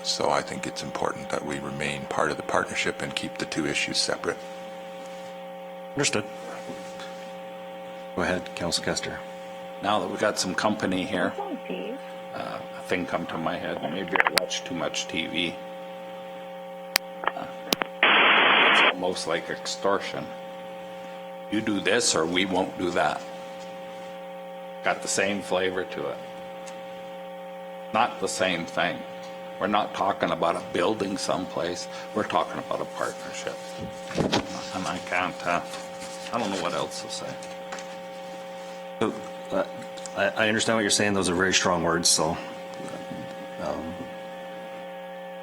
S8: So I think it's important that we remain part of the partnership and keep the 2 issues separate.
S1: Understood. Go ahead, Councillor Kester.
S4: Now that we got some company here, a thing come to my head. Maybe I watch too much TV. It's almost like extortion. You do this or we won't do that. Got the same flavor to it. Not the same thing. We're not talking about a building someplace. We're talking about a partnership. And I can't, I don't know what else to say.
S1: So, I understand what you're saying. Those are very strong words, so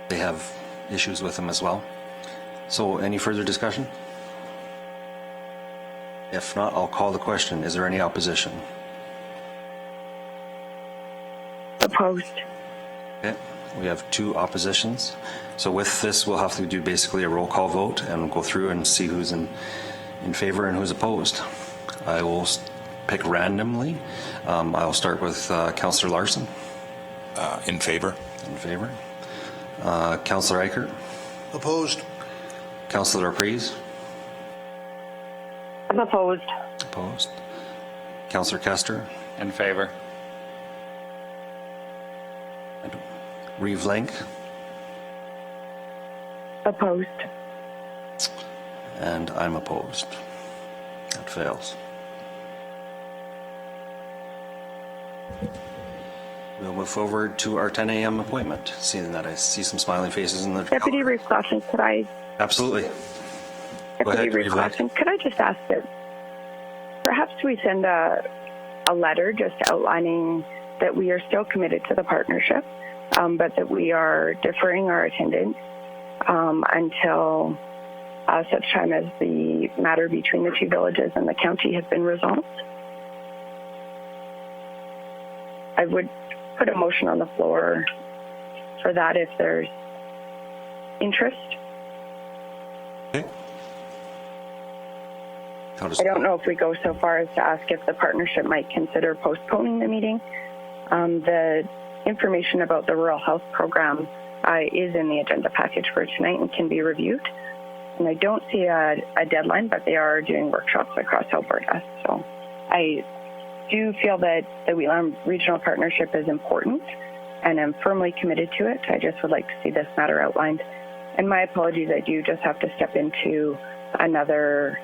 S1: they have issues with them as well. So any further discussion? If not, I'll call the question. Is there any opposition?
S9: Opposed.
S1: Okay, we have 2 oppositions. So with this, we'll have to do basically a roll call vote and go through and see who's in favor and who's opposed. I will pick randomly. I'll start with Councillor Larson.
S8: In favor.
S1: In favor. Councillor Eichert.
S3: Opposed.
S1: Councillor Laprise.
S2: I'm opposed.
S1: Opposed. Councillor Kester.
S4: In favor.
S1: Reeve Link.
S9: Opposed.
S1: And I'm opposed. That fails. We'll move forward to our 10 a.m. appointment, seeing that I see some smiling faces in the...
S9: Deputy Reeve Clausen, could I?
S1: Absolutely. Go
S9: Deputy
S1: ahead,
S9: Reeve
S1: Reeve Link.
S9: Clausen, could I just ask that perhaps we send a letter just outlining that we are still committed to the partnership, but that we are deferring our attendance until such time as the matter between the two villages and the county has been resolved. I would put a motion on the floor for that if there's interest.
S1: Okay.
S9: I don't know if we go so far as to ask if the partnership might consider postponing the meeting. The information about the rural health program is in the agenda package for tonight and can be reviewed. And I don't see a deadline, but they are doing workshops across Alberta. So I do feel that the Wheatland Regional Partnership is important and I'm firmly committed to it. I just would like to see this matter outlined. And my apologies, I do just have to step into another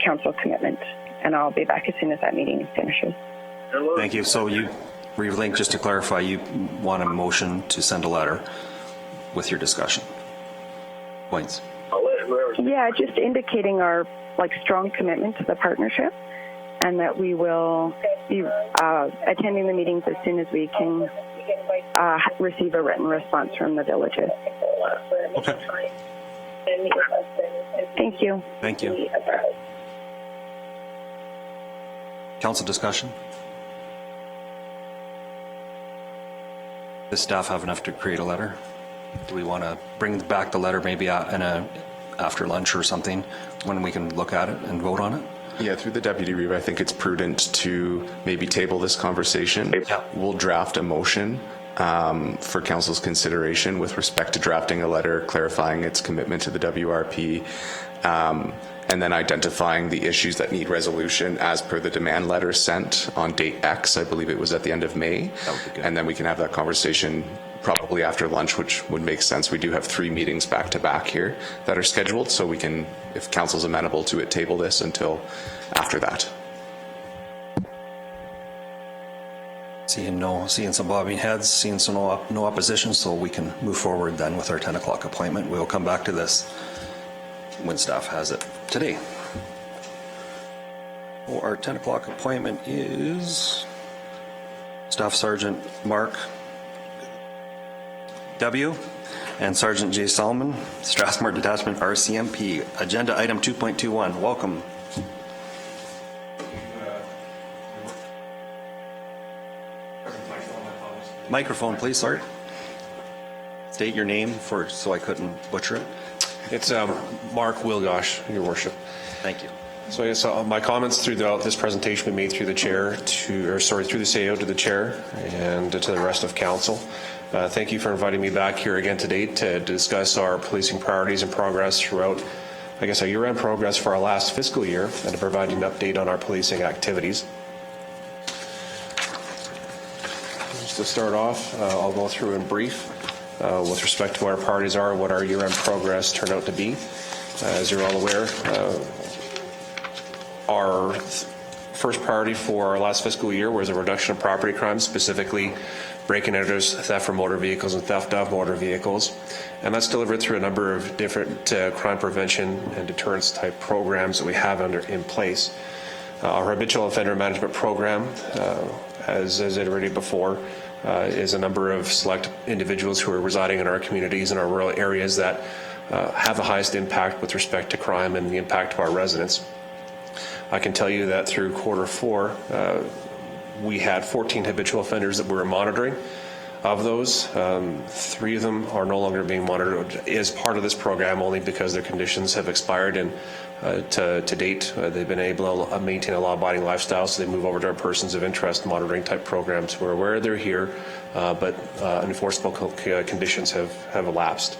S9: council commitment, and I'll be back as soon as that meeting finishes.
S1: Thank you. So you, Reeve Link, just to clarify, you want a motion to send a letter with your discussion points?
S9: Yeah, just indicating our strong commitment to the partnership, and that we will be attending the meetings as soon as we can receive a written response from the villages.
S1: Okay.
S9: Thank you.
S1: Thank you. Council discussion? Does staff have enough to create a letter? Do we want to bring back the letter maybe after lunch or something when we can look at it and vote on it?
S5: Yeah, through the Deputy Reeve, I think it's prudent to maybe table this conversation.
S1: Yeah.
S5: We'll draft a motion for council's consideration with respect to drafting a letter clarifying its commitment to the WRP, and then identifying the issues that need resolution as per the demand letter sent on date X. I believe it was at the end of May.
S1: That would be good.
S5: And then we can have that conversation probably after lunch, which would make sense. We do have 3 meetings back to back here that are scheduled, so we can, if council's amenable to it, table this until after that.
S1: Seeing some bobbing heads, seeing some no opposition, so we can move forward then with our 10 o'clock appointment. We'll come back to this when staff has it today. Well, our 10 o'clock appointment is Staff Sergeant Mark W. and Sergeant J. Solomon, Strathmore Detachment RCMP. Agenda item 2.21. Welcome. Microphone, please, sir. State your name so I couldn't butcher it.
S12: It's Mark Wilgosh, Your Worship.
S1: Thank you.
S12: So yes, my comments throughout this presentation will be made through the chair through the CAO to the chair and to the rest of council. Thank you for inviting me back here again today to discuss our policing priorities and progress throughout, our year-end progress for our last fiscal year and to provide an update on our policing activities. Just to start off, I'll go through in brief with respect to what our priorities are and what our year-end progress turned out to be. As you're all aware, our first priority for our last fiscal year was a reduction of property crimes, specifically break-in enters, theft from motor vehicles, and theft of motor vehicles. And that's delivered through a number of different crime prevention and deterrence type programs that we have in place. Our habitual offender management program, as iterated before, is a number of select individuals who are residing in our communities and our rural areas that have the highest impact with respect to crime and the impact to our residents. I can tell you that through Q4, we had 14 habitual offenders that we were monitoring. Of those, 3 of them are no longer being monitored as part of this program only because their conditions have expired, and to date, they've been able to maintain a law-abiding lifestyle, so they move over to our persons of interest monitoring type programs. We're aware they're here, but enforceable conditions have elapsed.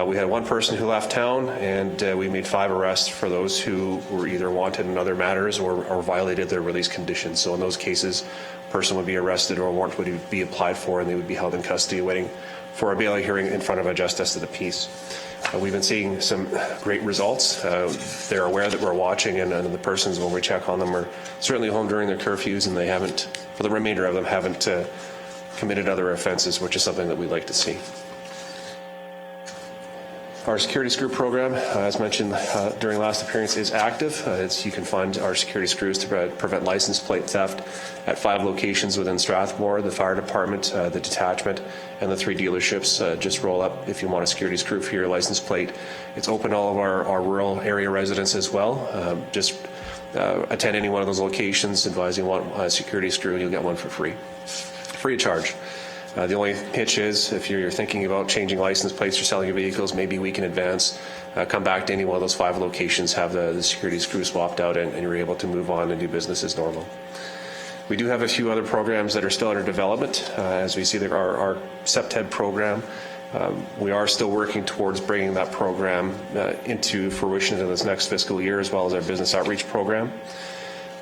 S12: We had 1 person who left town, and we made 5 arrests for those who were either wanted in other matters or violated their release conditions. So in those cases, a person would be arrested or a warrant would be applied for, and they would be held in custody waiting for a bail hearing in front of a justice of the peace. We've been seeing some great results. They're aware that we're watching, and the persons, when we check on them, are certainly home during their curfews, and they haven't, for the remainder of them, haven't committed other offenses, which is something that we'd like to see. Our security screw program, as mentioned during last appearance, is active. You can find our security screws to prevent license plate theft at 5 locations within Strathmore, the fire department, the detachment, and the 3 dealerships. Just roll up if you want a security screw for your license plate. It's open to all of our rural area residents as well. Just attend any one of those locations, advise you want a security screw, and you'll get one for free of charge. The only hitch is if you're thinking about changing license plates or selling your vehicles, maybe a week in advance, come back to any one of those 5 locations, have the security screw swapped out, and you're able to move on and do business as normal. We do have a few other programs that are still under development. As we see our CEPTED program, we are still working towards bringing that program into fruition in this next fiscal year, as well as our business outreach program.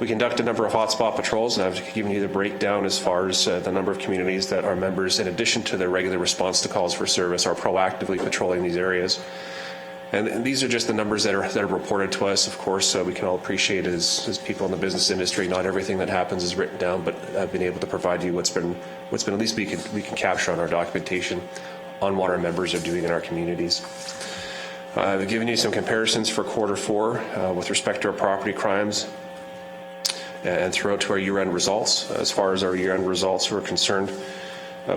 S12: We conduct a number of hotspot patrols, and I've given you the breakdown as far as the number of communities that our members, in addition to their regular response to calls for service, are proactively patrolling these areas. And these are just the numbers that are reported to us. Of course, we can all appreciate as people in the business industry, not everything that happens is written down, but I've been able to provide you what's been at least we can capture on our documentation on what our members are doing in our communities. I've given you some comparisons for Q4 with respect to our property crimes and throughout to our year-end results. As far as our year-end results were concerned,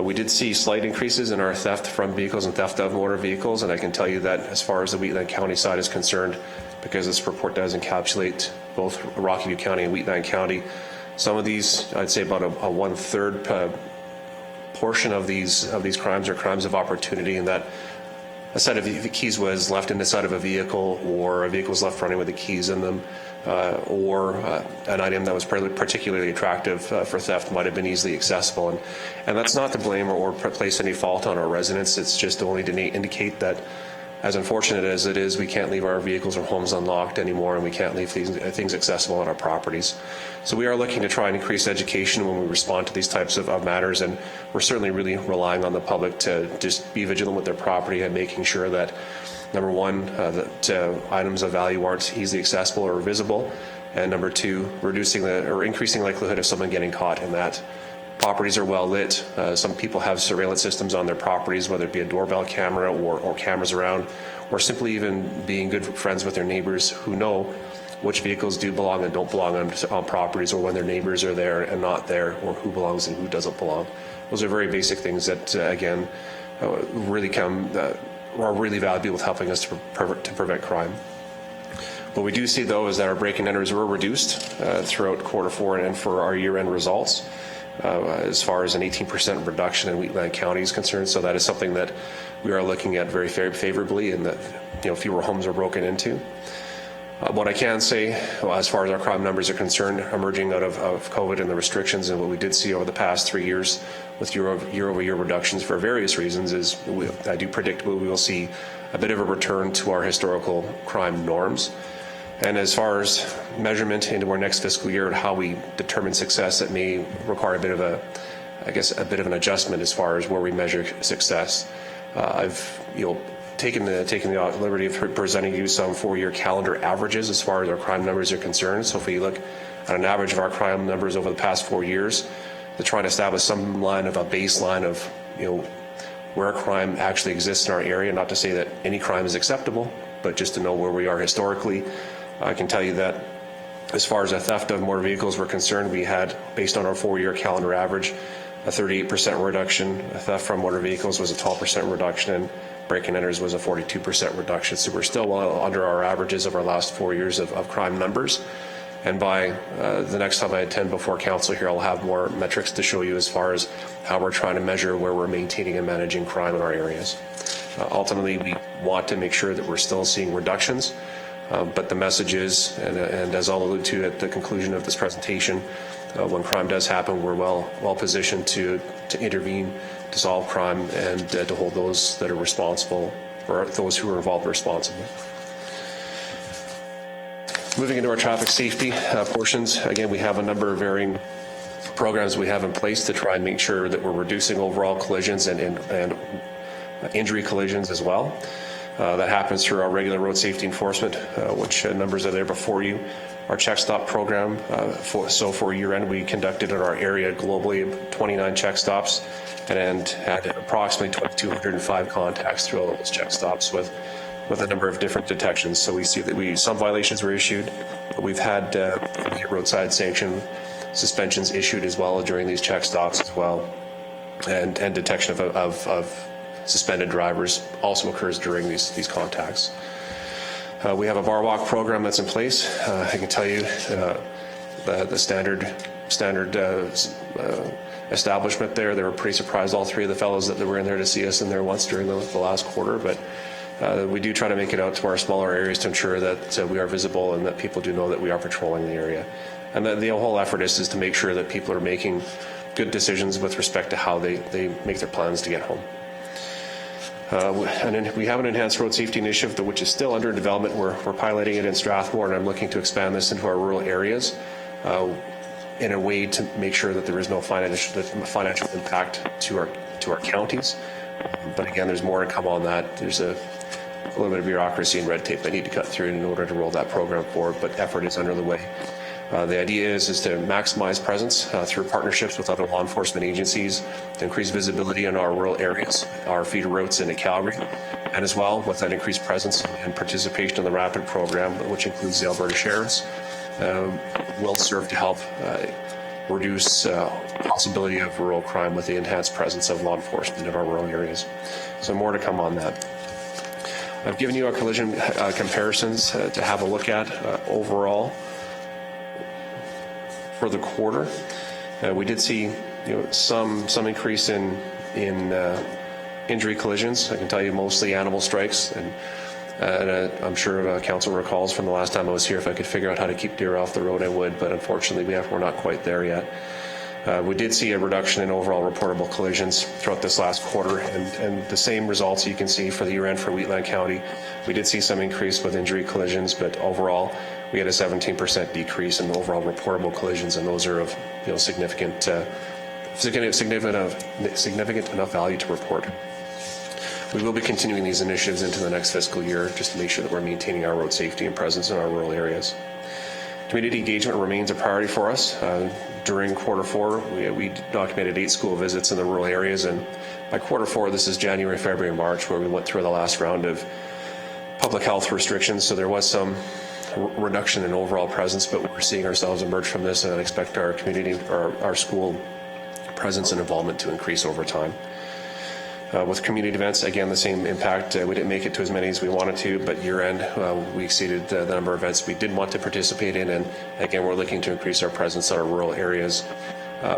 S12: we did see slight increases in our theft from vehicles and theft of motor vehicles, and I can tell you that as far as the Wheatland County side is concerned, because this report does encapsulate both Rocky View County and Wheatland County, some of these, I'd say about a 1/3 portion of these crimes are crimes of opportunity, in that a set of keys was left inside of a vehicle, or a vehicle was left running with the keys in them, or an item that was particularly attractive for theft might have been easily accessible. And that's not to blame or place any fault on our residents. It's just only to indicate that, as unfortunate as it is, we can't leave our vehicles or homes unlocked anymore, and we can't leave things accessible on our properties. So we are looking to try and increase education when we respond to these types of matters, and we're certainly really relying on the public to just be vigilant with their property and making sure that, number one, that items of value aren't easily accessible or visible, and number two, increasing the likelihood of someone getting caught in that. Properties are well lit. Some people have surveillance systems on their properties, whether it be a doorbell camera or cameras around, or simply even being good friends with their neighbors who know which vehicles do belong and don't belong on properties, or when their neighbors are there and not there, or who belongs and who doesn't belong. Those are very basic things that, again, really are really valuable with helping us to prevent crime. What we do see, though, is that our break and enters were reduced throughout Q4 and for our year-end results, as far as an 18% reduction in Wheatland County is concerned. So that is something that we are looking at very favorably, and that fewer homes are broken into. What I can say, as far as our crime numbers are concerned, emerging out of COVID and the restrictions, and what we did see over the past 3 years with year-over-year reductions for various reasons, is I do predict we will see a bit of a return to our historical crime norms. And as far as measurement into our next fiscal year and how we determine success, it may require a bit of an adjustment as far as where we measure success. I've taken the liberty of presenting you some 4-year calendar averages as far as our crime numbers are concerned. So if we look at an average of our crime numbers over the past 4 years, to try and establish some line of a baseline of where crime actually exists in our area, not to say that any crime is acceptable, but just to know where we are historically. I can tell you that as far as the theft of motor vehicles were concerned, we had, based on our 4-year calendar average, a 38% reduction. Theft from motor vehicles was a 12% reduction, and break and enters was a 42% reduction. So we're still well under our averages of our last 4 years of crime numbers. And by the next time I attend before council here, I'll have more metrics to show you as far as how we're trying to measure where we're maintaining and managing crime in our areas. Ultimately, we want to make sure that we're still seeing reductions. But the message is, and as I'll allude to at the conclusion of this presentation, when crime does happen, we're well positioned to intervene, to solve crime, and to hold those that are responsible, or those who are involved, responsible. Moving into our traffic safety portions, again, we have a number of varying programs we have in place to try and make sure that we're reducing overall collisions and injury collisions as well. That happens through our regular road safety enforcement, which numbers are there before you. Our check stop program, for year end, we conducted in our area globally 29 check stops and had approximately 2,205 contacts through all those check stops with a number of different detections. So we see that some violations were issued, but we've had roadside sanction suspensions issued as well during these check stops as well, and detection of suspended drivers also occurs during these contacts. We have a bar walk program that's in place. I can tell you the standard establishment there. They were pretty surprised, all three of the fellows that were in there, to see us in there once during the last quarter. But we do try to make it out to our smaller areas to ensure that we are visible and that people do know that we are patrolling the area. And the whole effort is to make sure that people are making good decisions with respect to how they make their plans to get home. And then we have an enhanced road safety initiative, which is still under development. We're piloting it in Strathmore, and I'm looking to expand this into our rural areas in a way to make sure that there is no financial impact to our counties. But again, there's more to come on that. There's a little bit of bureaucracy and red tape I need to cut through in order to roll that program forward, but effort is under the way. The idea is to maximize presence through partnerships with other law enforcement agencies, to increase visibility in our rural areas, our feeder routes into Calgary, and as well with that increased presence and participation in the RAPID program, which includes the Alberta Sheriffs, will serve to help reduce possibility of rural crime with the enhanced presence of law enforcement in our rural areas. So more to come on that. I've given you our collision comparisons to have a look at overall. For the quarter, we did see some increase in injury collisions. I can tell you mostly animal strikes, and I'm sure council recalls from the last time I was here, if I could figure out how to keep deer off the road, I would, but unfortunately we're not quite there yet. We did see a reduction in overall reportable collisions throughout this last quarter, and the same results you can see for the year end for Wheatland County. We did see some increase with injury collisions, but overall we had a 17% decrease in overall reportable collisions, and those are of significant enough value to report. We will be continuing these initiatives into the next fiscal year just to make sure that we're maintaining our road safety and presence in our rural areas. Community engagement remains a priority for us. During quarter four, we documented 8 school visits in the rural areas, and by quarter four, this is January, February, and March, where we went through the last round of public health restrictions. So there was some reduction in overall presence, but we're seeing ourselves emerge from this, and I expect our community, our school presence and involvement to increase over time. With community events, again, the same impact. We didn't make it to as many as we wanted to, but year end, we exceeded the number of events we did want to participate in, and again, we're looking to increase our presence in our rural areas.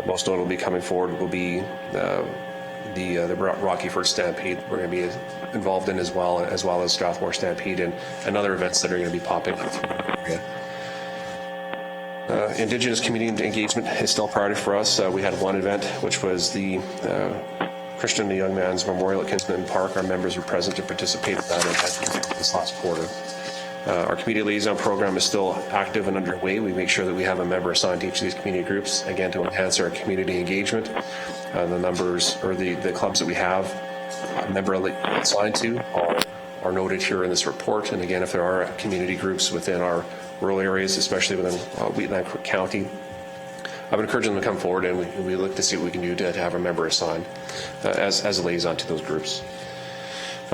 S12: Most notably coming forward will be the Rockyford Stampede. We're going to be involved in as well as Strathmore Stampede and other events that are going to be popping up through the area. Indigenous community engagement is still a priority for us. We had one event, which was the Christian the Young Man's Memorial at Kinsman Park. Our members were present to participate in that event this last quarter. Our community liaison program is still active and underway. We make sure that we have a member assigned to each of these community groups, again, to enhance our community engagement. The numbers, or the clubs that we have a member assigned to are noted here in this report. And again, if there are community groups within our rural areas, especially within Wheatland County, I would encourage them to come forward, and we look to see what we can do to have a member assigned as a liaison to those groups.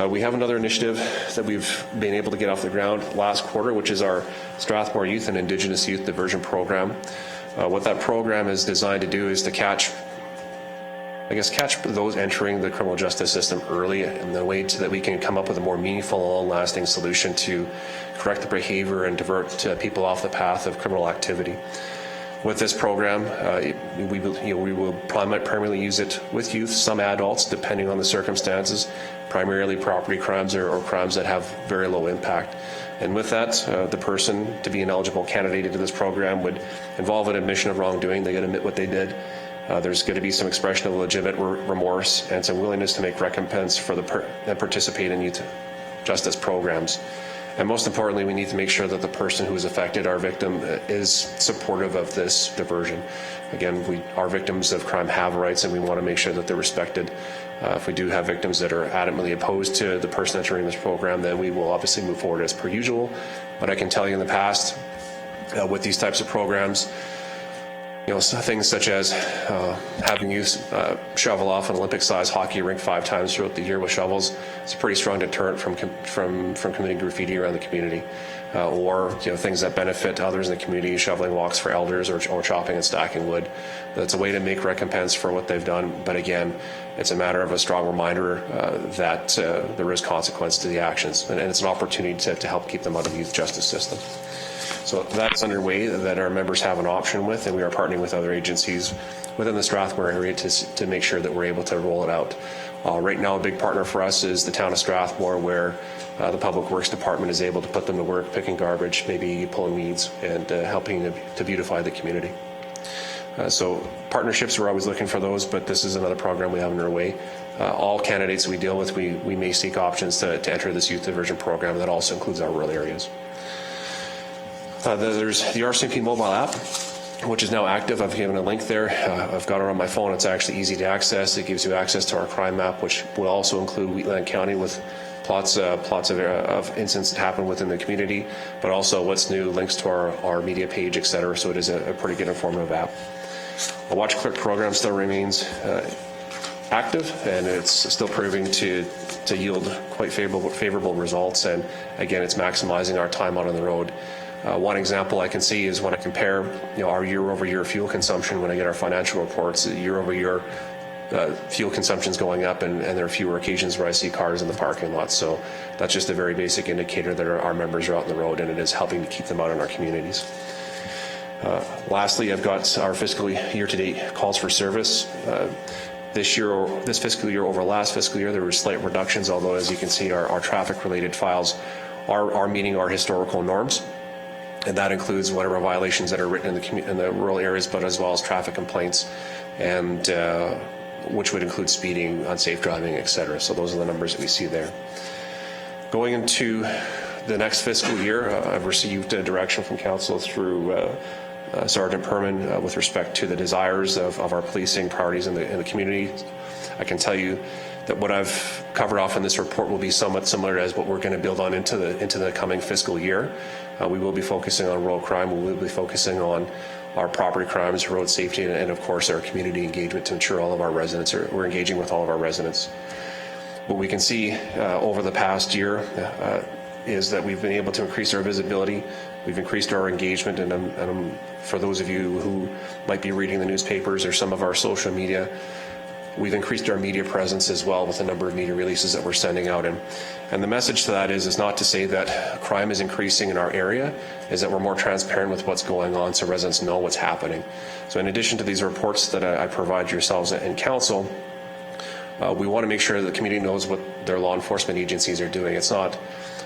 S12: We have another initiative that we've been able to get off the ground last quarter, which is our Strathmore Youth and Indigenous Youth Diversion Program. What that program is designed to do is to catch those entering the criminal justice system early in the way that we can come up with a more meaningful, long-lasting solution to correct the behavior and divert people off the path of criminal activity. With this program, we will primarily use it with youth, some adults, depending on the circumstances, primarily property crimes or crimes that have very low impact. And with that, the person to be an eligible candidate into this program would involve an admission of wrongdoing. They got to admit what they did. There's going to be some expression of legitimate remorse and some willingness to make recompense for and participate in youth justice programs. And most importantly, we need to make sure that the person who is affected, our victim, is supportive of this diversion. Again, our victims of crime have rights, and we want to make sure that they're respected If we do have victims that are adamantly opposed to the person entering this program, then we will obviously move forward as per usual. But I can tell you in the past, with these types of programs, things such as having youth shovel off an Olympic-sized hockey rink 5 times throughout the year with shovels, it's a pretty strong deterrent from committing graffiti around the community. Or things that benefit others in the community, shoveling walks for elders or chopping and stacking wood. That's a way to make recompense for what they've done. But again, it's a matter of a strong reminder that there is consequence to the actions, and it's an opportunity to help keep them out of the youth justice system. So that's underway that our members have an option with, and we are partnering with other agencies within the Strathmore area to make sure that we're able to roll it out. Right now, a big partner for us is the town of Strathmore, where the Public Works Department is able to put them to work picking garbage, maybe pulling weeds, and helping to beautify the community. So partnerships, we're always looking for those, but this is another program we have underway. All candidates we deal with, we may seek options to enter this youth diversion program. That also includes our rural areas. There's the RCMP mobile app, which is now active. I've given a link there. I've got it on my phone. It's actually easy to access. It gives you access to our crime map, which will also include Wheatland County with plots of incidents that happen within the community, but also what's new, links to our media page, etc. So it is a pretty good informative app. The Watch Click program still remains active, and it's still proving to yield quite favorable results. And again, it's maximizing our time out on the road. One example I can see is when I compare our year-over-year fuel consumption. When I get our financial reports, year-over-year fuel consumption's going up, and there are fewer occasions where I see cars in the parking lot. So that's just a very basic indicator that our members are out on the road, and it is helping to keep them out in our communities. Lastly, I've got our fiscal year-to-date calls for service. This fiscal year over last fiscal year, there were slight reductions, although as you can see, our traffic-related files are meeting our historical norms. And that includes whatever violations that are written in the rural areas, but as well as traffic complaints, and which would include speeding, unsafe driving, etc. So those are the numbers that we see there. Going into the next fiscal year, I've received direction from council through Sergeant Perman with respect to the desires of our policing priorities in the community. I can tell you that what I've covered off in this report will be somewhat similar as what we're going to build on into the coming fiscal year. We will be focusing on road crime. We will be focusing on our property crimes, road safety, and of course our community engagement to ensure all of our residents we're engaging with all of our residents. What we can see over the past year is that we've been able to increase our visibility. We've increased our engagement, and for those of you who might be reading the newspapers or some of our social media, we've increased our media presence as well with the number of media releases that we're sending out. And the message to that is not to say that crime is increasing in our area, is that we're more transparent with what's going on so residents know what's happening. So in addition to these reports that I provide yourselves and council, we want to make sure that the community knows what their law enforcement agencies are doing. It's not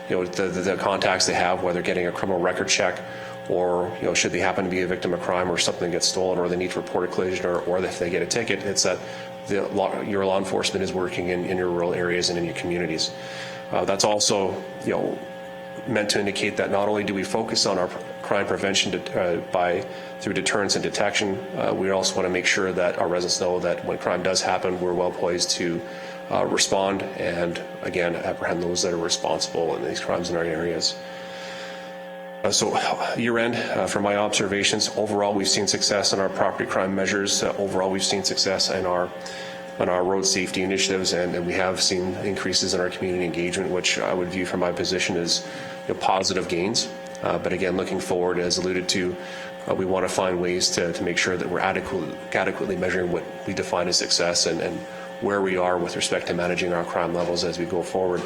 S12: the contacts they have, whether getting a criminal record check, or should they happen to be a victim of crime, or something gets stolen, or they need to report a collision, or if they get a ticket. It's that your law enforcement is working in your rural areas and in your communities. That's also meant to indicate that not only do we focus on our crime prevention through deterrence and detection, we also want to make sure that our residents know that when crime does happen, we're well poised to respond and again apprehend those that are responsible in these crimes in our areas. So year end, from my observations, overall we've seen success in our property crime measures. Overall we've seen success in our road safety initiatives, and we have seen increases in our community engagement, which I would view from my position as positive gains. But again, looking forward, as alluded to, we want to find ways to make sure that we're adequately measuring what we define as success and where we are with respect to managing our crime levels as we go forward.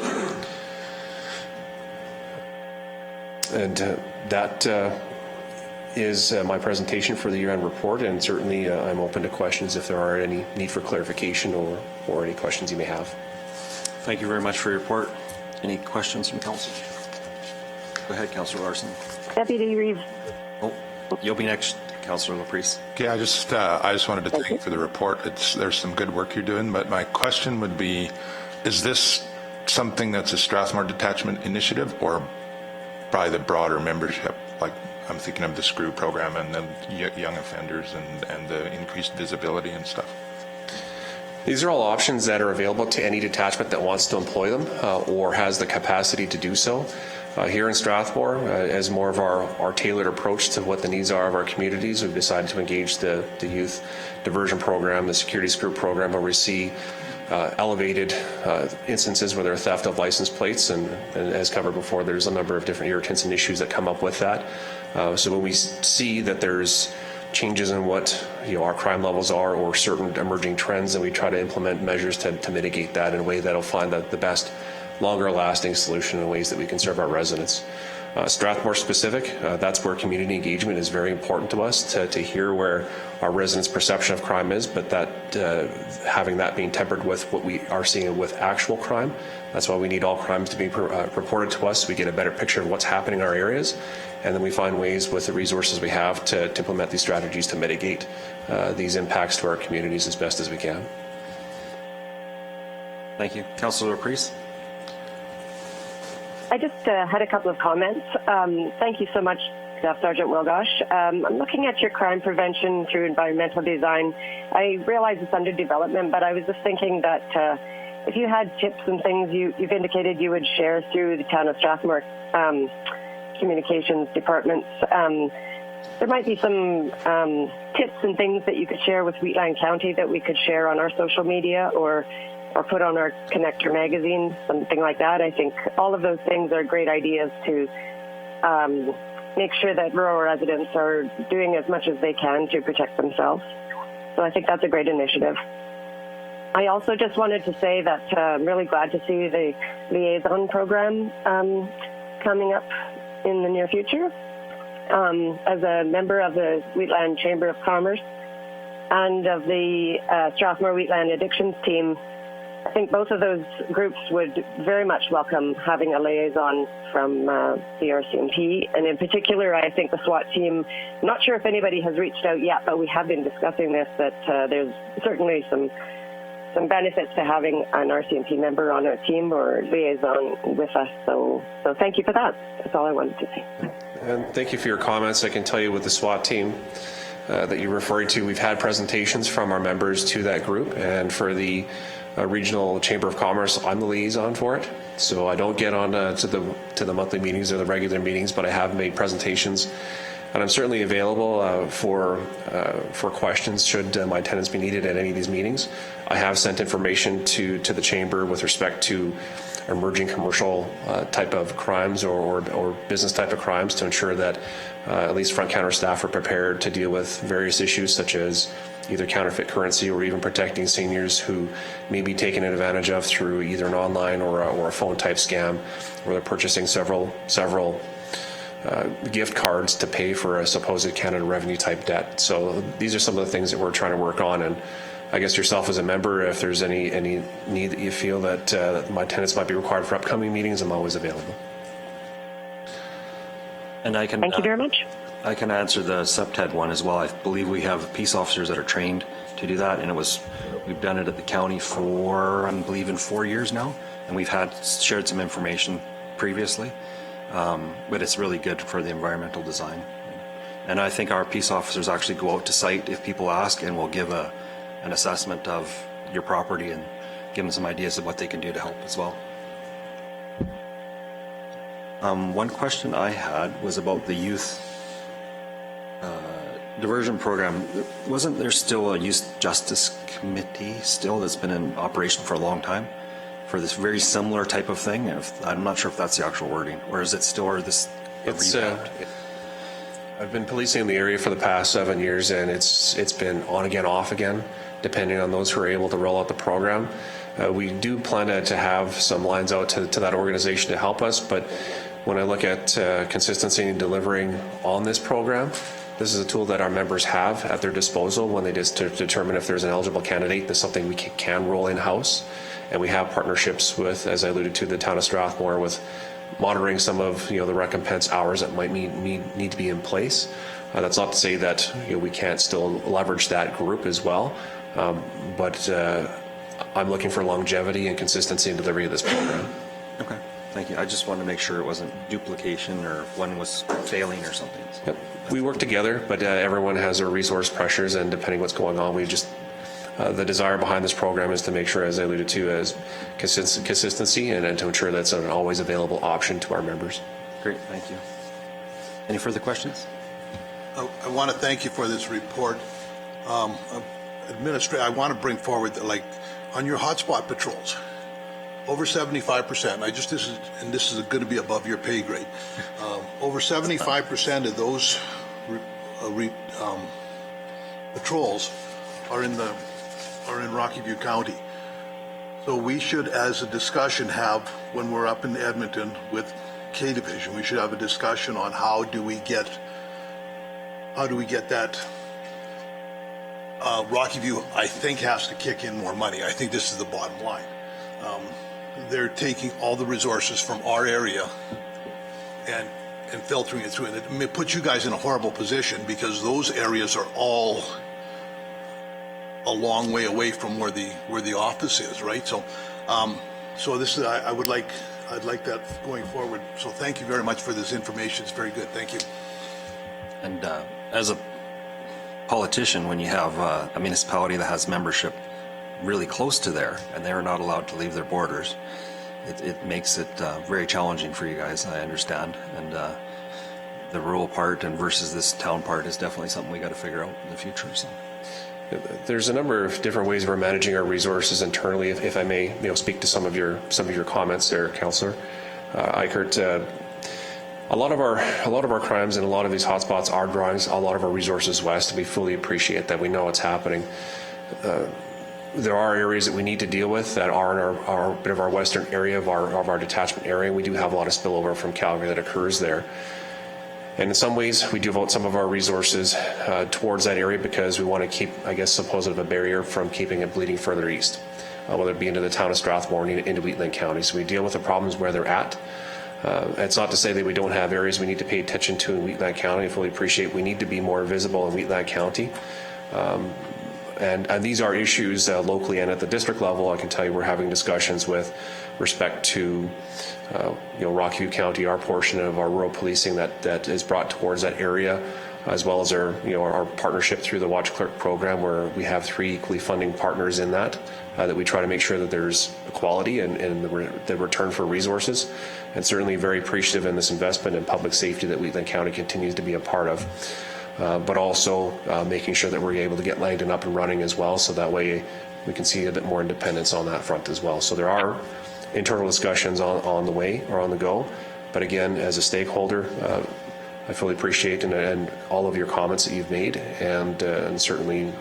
S12: And that is my presentation for the year-end report, and certainly I'm open to questions if there are any need for clarification or any questions you may have.
S1: Thank you very much for your report. Any questions from council? Go ahead, Councillor Larson.
S2: Deputy Reeves.
S1: Oh, you'll be next, Councillor LaPrice.
S8: Okay, I just wanted to thank you for the report. There's some good work you're doing, but my question would be, is this something that's a Strathmore Detachment initiative or by the broader membership? Like, I'm thinking of the SCREW program and the young offenders and the increased visibility and stuff.
S12: These are all options that are available to any detachment that wants to employ them or has the capacity to do so. Here in Strathmore, as more of our tailored approach to what the needs are of our communities, we've decided to engage the youth diversion program, the security group program, where we see elevated instances where there are theft of license plates, and as covered before, there's a number of different irritants and issues that come up with that. So when we see that there's changes in what our crime levels are or certain emerging trends, and we try to implement measures to mitigate that in a way that'll find the best longer lasting solution in ways that we can serve our residents. Strathmore specific, that's where community engagement is very important to us, to hear where our residents' perception of crime is, but that having that being tempered with what we are seeing with actual crime. That's why we need all crimes to be reported to us so we get a better picture of what's happening in our areas, and then we find ways with the resources we have to implement these strategies to mitigate these impacts to our communities as best as we can.
S1: Thank you. Councillor Priest?
S2: I just had a couple of comments. Thank you so much, Staff Sergeant Wilgosh. I'm looking at your crime prevention through environmental design. I realize it's under development, but I was just thinking that if you had tips and things you've indicated you would share through the Town of Strathmore communications departments, there might be some tips and things that you could share with Wheatland County that we could share on our social media or put on our Connector magazine, something like that. I think all of those things are great ideas to make sure that rural residents are doing as much as they can to protect themselves. So I think that's a great initiative. I also just wanted to say that I'm really glad to see the liaison program coming up in the near future. As a member of the Wheatland Chamber of Commerce and of the Strathmore Wheatland Addictions team, I think both of those groups would very much welcome having a liaison from the RCMP. And in particular, I think the SWAT team, I'm not sure if anybody has reached out yet, but we have been discussing this, that there's certainly some benefits to having an RCMP member on our team or liaison with us. So thank you for that. That's all I wanted to say.
S12: And thank you for your comments. I can tell you with the SWAT team that you're referring to, we've had presentations from our members to that group, and for the Regional Chamber of Commerce, I'm the liaison for it. So I don't get on to the monthly meetings or the regular meetings, but I have made presentations, and I'm certainly available for questions should my attendance be needed at any of these meetings. I have sent information to the Chamber with respect to emerging commercial type of crimes or business type of crimes to ensure that at least front counter staff are prepared to deal with various issues such as either counterfeit currency or even protecting seniors who may be taken advantage of through either an online or a phone type scam where they're purchasing several gift cards to pay for a supposed Canada Revenue type debt. So these are some of the things that we're trying to work on, and I guess yourself as a member, if there's any need that you feel that my attendance might be required for upcoming meetings, I'm always available.
S1: And I can.
S2: Thank you very much.
S1: I can answer the SEPTED one as well. I believe we have peace officers that are trained to do that, and we've done it at the county for, I believe, in 4 years now, and we've shared some information previously, but it's really good for the environmental design. And I think our peace officers actually go out to site if people ask, and will give an assessment of your property and give them some ideas of what they can do to help as well. One question I had was about the youth diversion program. Wasn't there still a youth justice committee still that's been in operation for a long time for this very similar type of thing? I'm not sure if that's the actual wording, or is it still, or this revamped?
S12: I've been policing the area for the past 7 years, and it's been on again, off again, depending on those who are able to roll out the program. We do plan to have some lines out to that organization to help us, but when I look at consistency in delivering on this program, this is a tool that our members have at their disposal when they just determine if there's an eligible candidate. That's something we can roll in-house, and we have partnerships with, as I alluded to, the Town of Strathmore with monitoring some of the recompense hours that might need to be in place. That's not to say that we can't still leverage that group as well, but I'm looking for longevity and consistency in delivery of this program.
S1: Okay, thank you. I just wanted to make sure it wasn't duplication or one was failing or something.
S12: Yep. We work together, but everyone has their resource pressures, and depending what's going on, we just The desire behind this program is to make sure, as I alluded to, as consistency and to ensure that's an always available option to our members.
S1: Great, thank you. Any further questions?
S3: I want to thank you for this report. Administrator, I want to bring forward that, like, on your hotspot patrols, over 75%. This is going to be above your pay grade. Over 75% of those patrols are in Rocky View County. So we should, as a discussion, have, when we're up in Edmonton with K Division, we should have a discussion on how do we get that. Rocky View, I think, has to kick in more money. I think this is the bottom line. They're taking all the resources from our area and filtering it through, and it puts you guys in a horrible position because those areas are all a long way away from where the office is, right? So, this is I'd like that going forward. So thank you very much for this information. It's very good. Thank you.
S1: And as a politician, when you have a municipality that has membership really close to there and they're not allowed to leave their borders, it makes it very challenging for you guys, I understand. And the rural part and versus this town part is definitely something we got to figure out in the future. So.
S12: There's a number of different ways we're managing our resources internally. If I may, speak to some of your comments there, Councillor Eichert. A lot of our crimes and a lot of these hotspots are drawing a lot of our resources west. We fully appreciate that. We know it's happening. There are areas that we need to deal with that are in our bit of our western area of our detachment area. We do have a lot of spillover from Calgary that occurs there. And in some ways, we devote some of our resources towards that area because we want to keep, I guess, supposedly a barrier from keeping it bleeding further east, whether it be into the town of Strathmore and into Wheatland County. So we deal with the problems where they're at. It's not to say that we don't have areas we need to pay attention to in Wheatland County. I fully appreciate we need to be more visible in Wheatland County. And these are issues locally and at the district level. I can tell you we're having discussions with respect to Rocky View County, our portion of our rural policing that is brought towards that area, as well as our partnership through the Watch Clerk program, where we have 3 equally funding partners in that we try to make sure that there's equality and the return for resources. And certainly very appreciative in this investment in public safety that Wheatland County continues to be a part of. But also making sure that we're able to get Langdon up and running as well, so that way we can see a bit more independence on that front as well. So there are internal discussions on the way or on the go, but again, as a stakeholder, I fully appreciate and all of your comments that you've made, and certainly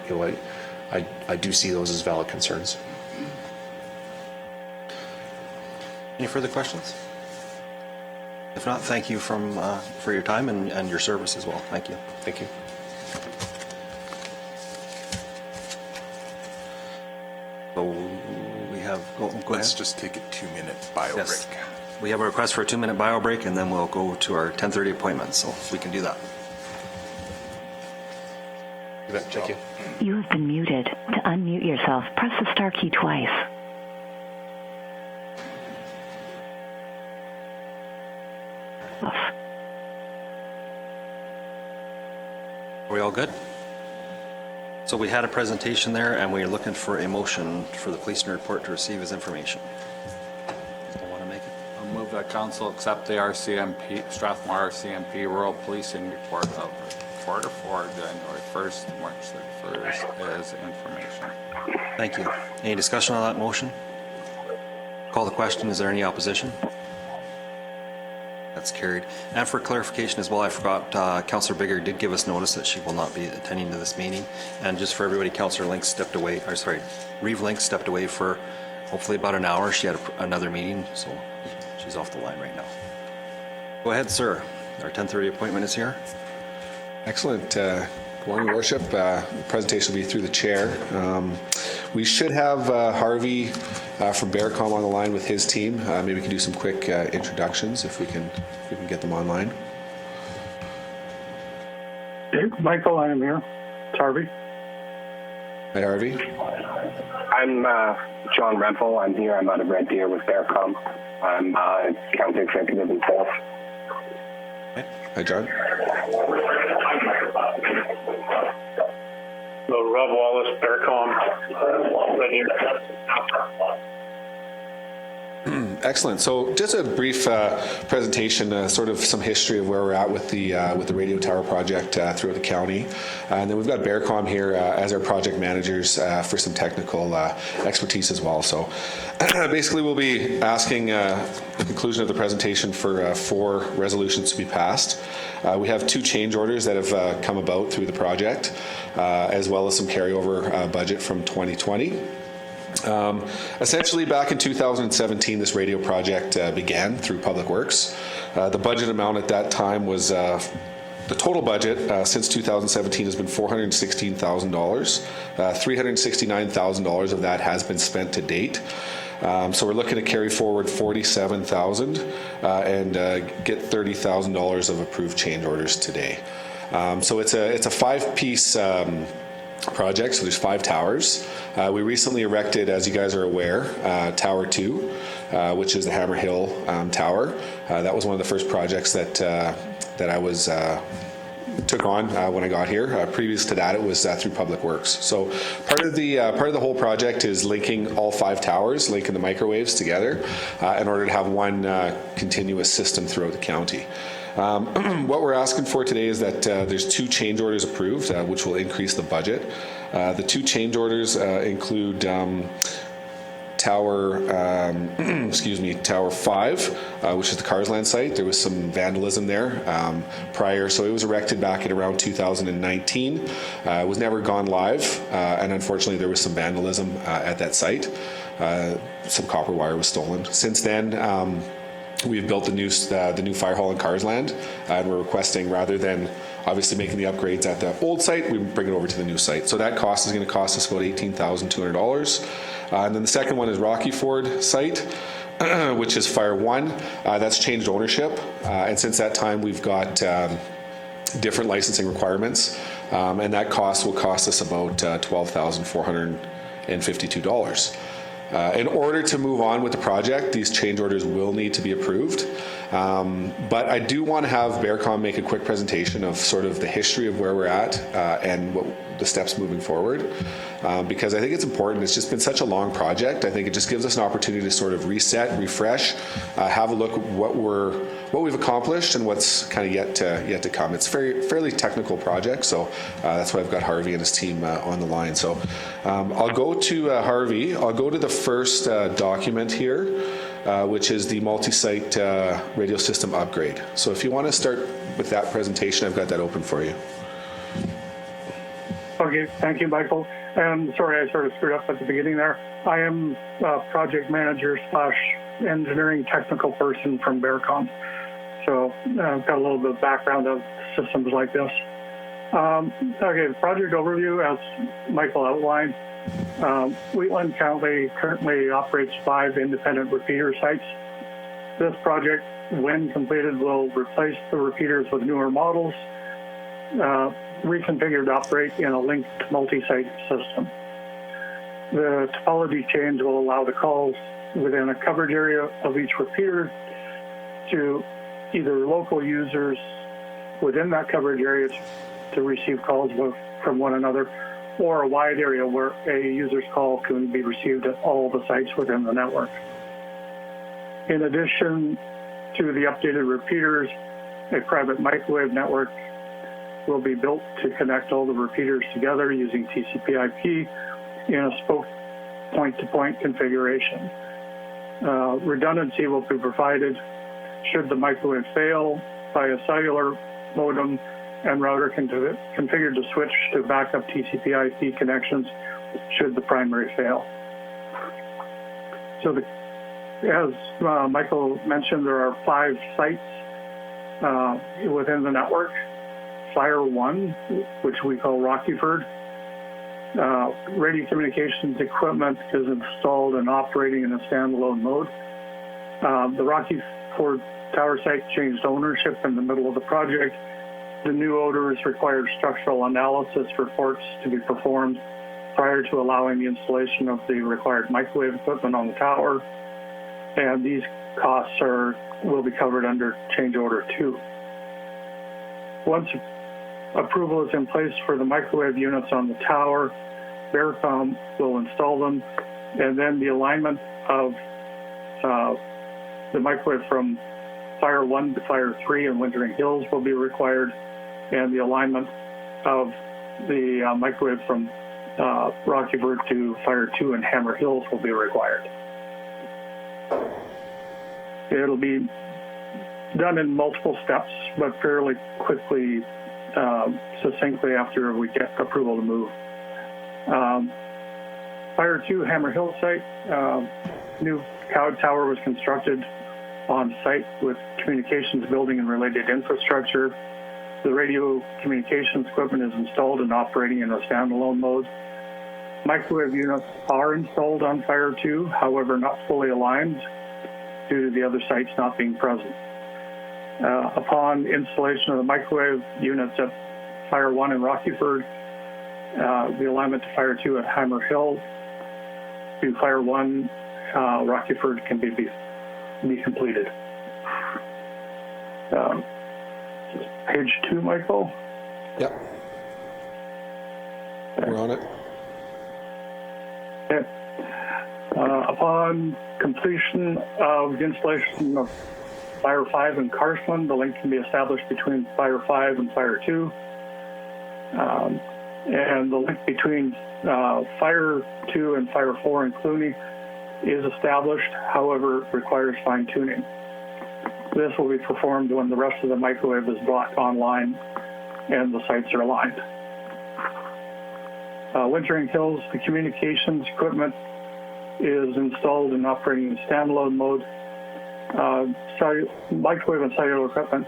S12: I do see those as valid concerns.
S1: Any further questions? If not, thank you for your time and your service as well. Thank you.
S12: Thank you.
S1: So we have, go
S8: Let's
S1: ahead.
S8: just take a 2-minute bio
S1: Yes.
S8: break.
S1: We have a request for a 2-minute bio break, and then we'll go to our 10:30 appointment, so we can do that.
S12: Thank you.
S13: You have been muted. To unmute yourself, press the star key twice.
S1: Are we all good? So we had a presentation there, and we're looking for a motion for the police report to receive as information. Don't want to make it?
S4: I'll move that council accept the Strathmore RCMP Rural Policing Report of quarter for January 1st, March 31st as information.
S1: Thank you. Any discussion on that motion? Call the question. Is there any opposition? That's carried. And for clarification as well, I forgot, Councillor Bigger did give us notice that she will not be attending to this meeting. And just for everybody, Councillor Link stepped away, or sorry, Reeve Link stepped away for hopefully about an hour. She had another meeting, so she's off the line right now. Go ahead, sir. Our 10:30 appointment is here.
S14: Excellent. Good morning, Your Worship. The presentation will be through the chair. We should have Harvey from Bearcom on the line with his team. Maybe we can do some quick introductions if we can get them online.
S15: Hey, Michael, I am here. It's Harvey.
S14: Hi, Harvey.
S16: I'm John Rempel. I'm here. I'm out of Red Deer with Bearcom. I'm county executive in Falls.
S14: Hi, John.
S15: Rob Wallace, Bearcom, right here.
S14: Excellent. So just a brief presentation, sort of some history of where we're at with the radio tower project throughout the county. And then we've got Bearcom here as our project managers for some technical expertise as well. So basically we'll be asking at the conclusion of the presentation for 4 resolutions to be passed. We have 2 change orders that have come about through the project, as well as some carryover budget from 2020. Essentially, back in 2017, this radio project began through Public Works. The budget amount at that time was, the total budget since 2017 has been $416,000. $369,000 of that has been spent to date. So we're looking to carry forward $47,000 and get $30,000 of approved change orders today. So it's a 5-piece project, so there's 5 towers. We recently erected, as you guys are aware, Tower 2, which is the Hammer Hill Tower. That was one of the first projects that I was took on when I got here. Previous to that, it was through Public Works. So part of the whole project is linking all 5 towers, linking the microwaves together in order to have one continuous system throughout the county. What we're asking for today is that there's 2 change orders approved, which will increase the budget. The 2 change orders include Tower 5, which is the Carsland site. There was some vandalism there prior, so it was erected back in around 2019. It was never gone live, and unfortunately there was some vandalism at that site. Some copper wire was stolen. Since then, we've built the new fire hall in Carsland, and we're requesting, rather than obviously making the upgrades at the old site, we bring it over to the new site. So that cost is going to cost us about $18,200. And then the second one is Rocky Ford site, which is Fire 1. That's changed ownership, and since that time we've got different licensing requirements, and that cost will cost us about $12,452. In order to move on with the project, these change orders will need to be approved. But I do want to have Bearcom make a quick presentation of sort of the history of where we're at and what the steps moving forward, because I think it's important. It's just been such a long project. I think it just gives us an opportunity to sort of reset, refresh, have a look at what we've accomplished and what's kind of yet to come. It's fairly technical project, so that's why I've got Harvey and his team on the line. So I'll go to Harvey. I'll go to the first document here, which is the multi-site radio system upgrade. So if you want to start with that presentation, I've got that open for you.
S15: Okay, thank you, Michael. And sorry, I sort of screwed up at the beginning there. I am a project manager / engineering technical person from Bearcom. So I've got a little bit of background of systems like this. Okay, the project overview, as Michael outlined, Wheatland County currently operates 5 independent repeater sites. This project, when completed, will replace the repeaters with newer models, reconfigured to operate in a linked multi-site system. The topology change will allow the calls within a coverage area of each repeater to either local users within that coverage area to receive calls from one another, or a wide area where a user's call can be received at all the sites within the network. In addition to the updated repeaters, a private microwave network will be built to connect all the repeaters together using TCP/IP in a spoke point-to-point configuration. Redundancy will be provided should the microwave fail by a cellular modem and router configured to switch to backup TCP/IP connections should the primary fail. So as Michael mentioned, there are 5 sites within the network. Fire 1, which we call Rockyford. Radio communications equipment is installed and operating in a standalone mode. The Rockyford tower site changed ownership in the middle of the project. The new owners required structural analysis reports to be performed prior to allowing the installation of the required microwave equipment on the tower, and these costs will be covered under change order 2. Once approval is in place for the microwave units on the tower. Bearcom will install them, and then the alignment of the microwave from Fire 1 to Fire 3 in Wintering Hills will be required, and the alignment of the microwave from Rockyford to Fire 2 in Hammer Hills will be required. It'll be done in multiple steps, but fairly quickly, succinctly after we get approval to move. Fire 2 Hammer Hill site, new tower was constructed on site with communications building and related infrastructure. The radio communications equipment is installed and operating in a standalone mode. Microwave units are installed on Fire 2, however not fully aligned due to the other sites not being present. Upon installation of the microwave units at Fire 1 in Rockyford, the alignment to Fire 2 at Hammer Hill to Fire 1 Rockyford can be completed. Page 2, Michael.
S14: Yep. We're on it.
S15: Okay. Upon completion of the installation of Fire 5 in Carsland, the link can be established between Fire 5 and Fire 2. And the link between Fire 2 and Fire 4 in Clooney is established, however, requires fine-tuning. This will be performed when the rest of the microwave is brought online and the sites are aligned. Wintering Hills, the communications equipment is installed and operating in standalone mode. Microwave and cellular equipment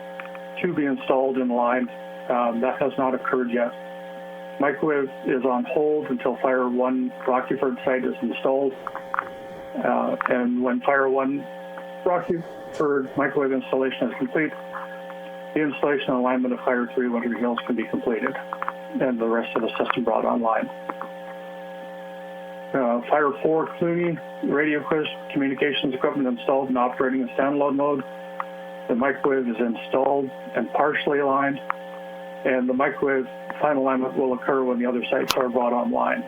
S15: to be installed and aligned. That has not occurred yet. Microwave is on hold until Fire 1 Rockyford site is installed. And when Fire 1 Rockyford microwave installation is complete, the installation and alignment of Fire 3 Wintering Hills can be completed and the rest of the system brought online. Fire 4 Clooney, radio communications equipment installed and operating in standalone mode. The microwave is installed and partially aligned, and the microwave final alignment will occur when the other sites are brought online.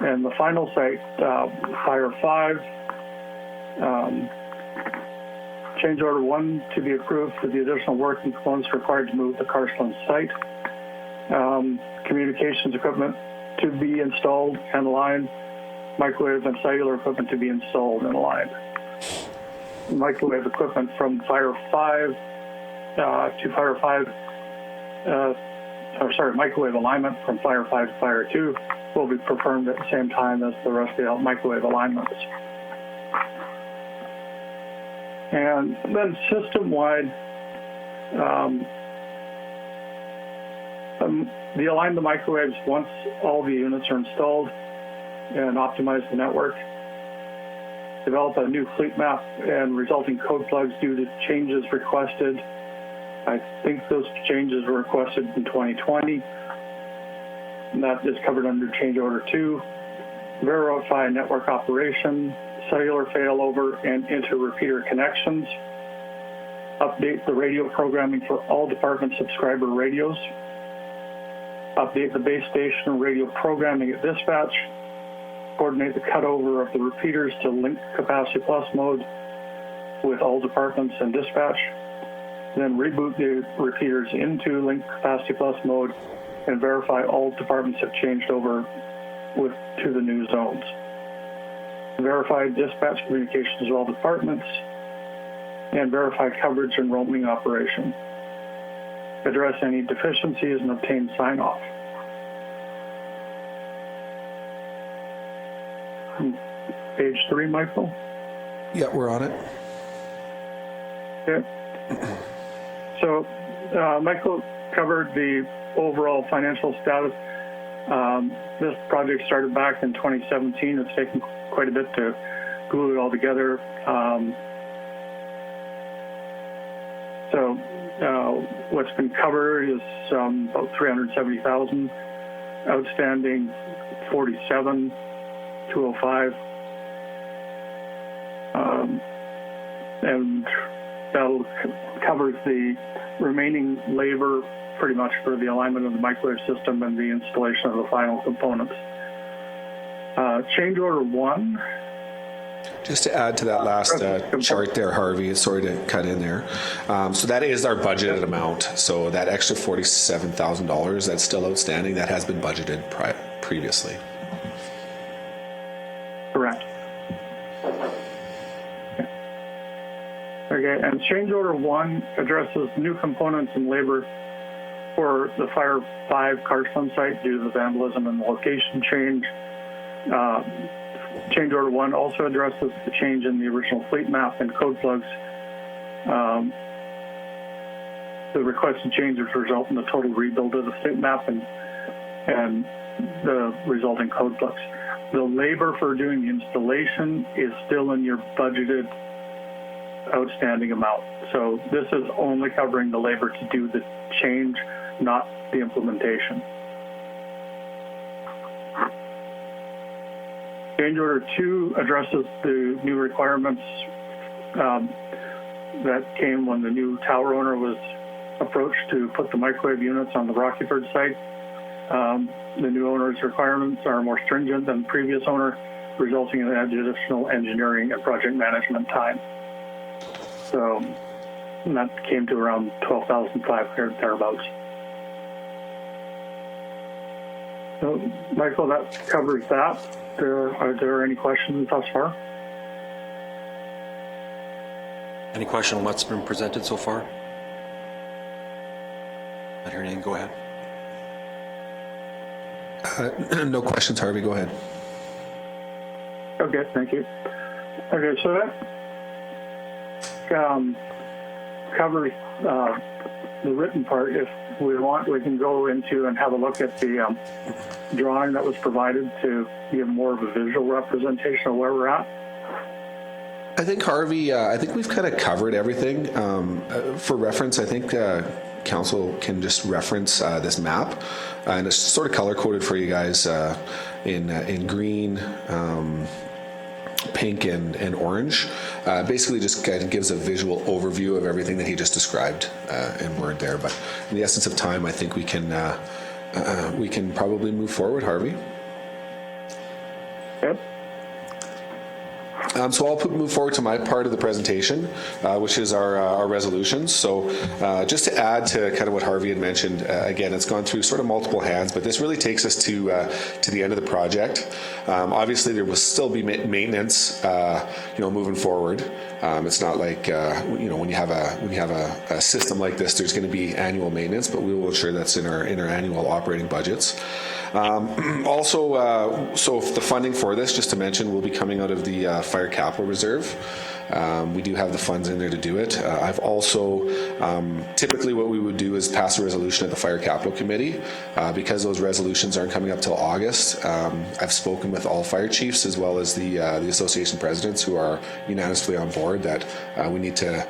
S15: And the final site, Fire 5, change order 1 to be approved for the additional work and components required to move the Carsland site. Communications equipment to be installed and aligned. Microwave and cellular equipment to be installed and aligned. Microwave equipment from Fire 5 to Fire 5, microwave alignment from Fire 5 to Fire 2 will be performed at the same time as the rest of the microwave alignments. And then system-wide, align the microwaves once all the units are installed and optimize the network. Develop a new fleet map and resulting code plugs due to changes requested. I think those changes were requested in 2020. And that is covered under change order 2. Verify network operation, cellular failover, and inter-repeater connections. Update the radio programming for all department subscriber radios. Update the base station radio programming at dispatch. Coordinate the cutover of the repeaters to Link Capacity Plus mode with all departments and dispatch. Then reboot the repeaters into Link Capacity Plus mode and verify all departments have changed over to the new zones. Verify dispatch communications with all departments and verify coverage and roaming operation. Address any deficiencies and obtain sign-off. Page 3, Michael.
S14: Yeah, we're on it.
S15: Okay. So, Michael covered the overall financial status. This project started back in 2017. It's taken quite a bit to glue it all together. What's been covered is about $370,000, outstanding $47,205, and that covers the remaining labor pretty much for the alignment of the microwave system and the installation of the final components. Change order 1.
S14: Just to add to that last chart there, Harvey, sorry to cut in there. So that is our budgeted amount. So that extra $47,000 that's still outstanding, that has been budgeted previously.
S15: Correct. Okay, and change order 1 addresses new components and labor for the Fire 5 Carson site due to the vandalism and the location change. Change order 1 also addresses the change in the original fleet map and code plugs. The requested changes result in the total rebuild of the fleet map and the resulting code plugs. The labor for doing the installation is still in your budgeted outstanding amount. So this is only covering the labor to do the change, not the implementation. Change order 2 addresses the new requirements that came when the new tower owner was approached to put the microwave units on the Rockyford site. The new owner's requirements are more stringent than the previous owner, resulting in additional engineering and project management time. So that came to around $12,500 thereabouts. So, Michael, that covers that. Are there any questions thus far?
S1: Any question on what's been presented so far? Not hearing anything, go ahead.
S14: No questions, Harvey, go ahead.
S15: Okay, thank you. Okay, so that covers the written part. If we want, we can go into and have a look at the drawing that was provided to give more of a visual representation of where we're at.
S14: I think, Harvey, I think we've kind of covered everything. For reference, I think council can just reference this map, and it's sort of color-coded for you guys in green, pink, and orange. Basically just kind of gives a visual overview of everything that he just described in word there. But in the essence of time, I think we can probably move forward, Harvey.
S15: Yep.
S14: So I'll move forward to my part of the presentation, which is our resolutions. So just to add to kind of what Harvey had mentioned, again, it's gone through sort of multiple hands, but this really takes us to the end of the project. Obviously, there will still be maintenance, moving forward. It's not like when you have a system like this, there's going to be annual maintenance, but we will ensure that's in our annual operating budgets. Also, so the funding for this, just to mention, will be coming out of the Fire Capital Reserve. We do have the funds in there to do it. I've also, typically what we would do is pass a resolution at the Fire Capital Committee. Because those resolutions aren't coming up till August, I've spoken with all fire chiefs as well as the association presidents who are unanimously on board that we need to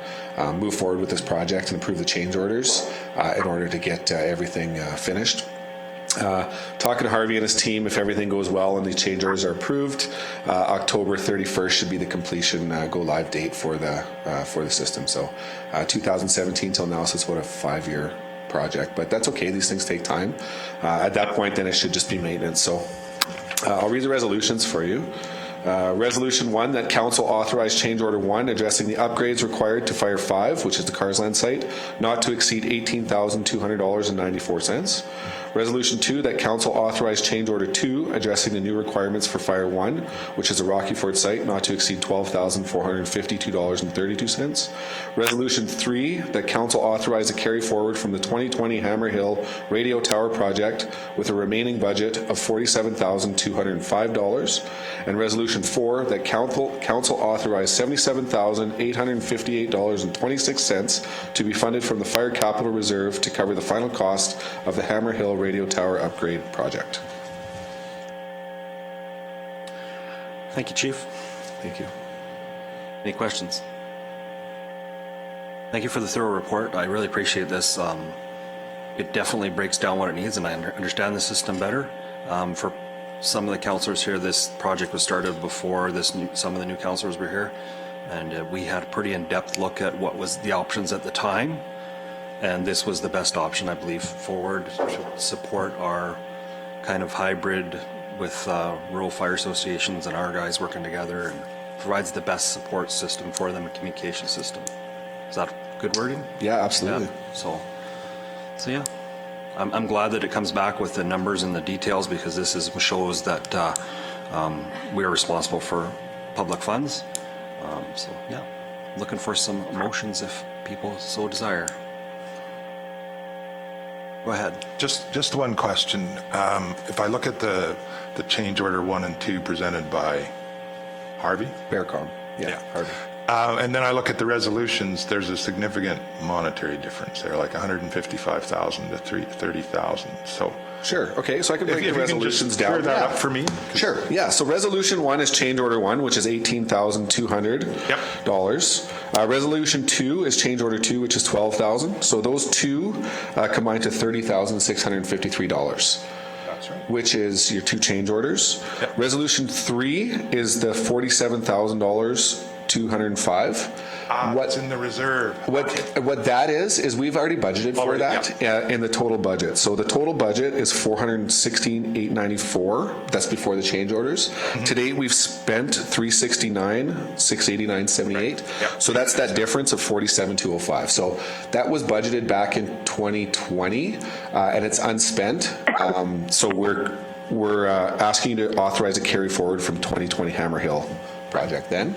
S14: move forward with this project and approve the change orders in order to get everything finished. Talking to Harvey and his team, if everything goes well and the change orders are approved, October 31st should be the completion go live date for the system. So 2017 till now, so it's about a 5-year project, but that's okay. These things take time. At that point, then it should just be maintenance. So I'll read the resolutions for you. Resolution 1, that council authorize change order 1 addressing the upgrades required to Fire 5, which is the Carsland site, not to exceed $18,200.94. Resolution 2, that council authorize change order 2 addressing the new requirements for Fire 1, which is the Rockyford site, not to exceed $12,452.32. Resolution 3, that council authorize a carry forward from the 2020 Hammer Hill Radio Tower project with a remaining budget of $47,205. And Resolution 4, that council authorize $77,858.26 to be funded from the Fire Capital Reserve to cover the final cost of the Hammer Hill Radio Tower upgrade project.
S1: Thank you, Chief.
S14: Thank you.
S1: Any questions? Thank you for the thorough report. I really appreciate this. It definitely breaks down what it needs, and I understand the system better. For some of the councillors here, this project was started before some of the new councillors were here. And we had a pretty in-depth look at what was the options at the time. And this was the best option, I believe, forward to support our kind of hybrid with rural fire associations and our guys working together, and provides the best support system for them, a communication system. Is that good wording?
S14: Yeah, absolutely.
S1: Yeah. So yeah, I'm glad that it comes back with the numbers and the details, because this shows that we are responsible for public funds. So yeah, looking for some motions if people so desire. Go ahead.
S8: Just one question. If I look at the change order 1 and 2 presented by Harvey?
S14: Bearcom. Yeah, Harvey.
S8: And then I look at the resolutions, there's a significant monetary difference there, like 155,000 to 30,000. So
S14: sure. Okay, so I can break
S8: if
S14: the resolutions down.
S8: Clear that up for me.
S14: Sure. Yeah. So resolution 1 is change order 1, which is $18,200.
S8: Yep.
S14: Resolution 2 is change order 2, which is $12,000. So those two combine to $30,653.
S8: That's right.
S14: Which is your two change orders.
S8: Yep.
S14: Resolution 3 is the $47,205.
S8: What's in the reserve?
S14: What that is we've already budgeted for that in the total budget. So the total budget is $416,894. That's before the change orders.
S8: Mm-hmm.
S14: To date, we've spent $369,689.78.
S8: Yep.
S14: So that's that difference of $47,205. So that was budgeted back in 2020, and it's unspent. So we're asking you to authorize a carry forward from 2020 Hammer Hill project then.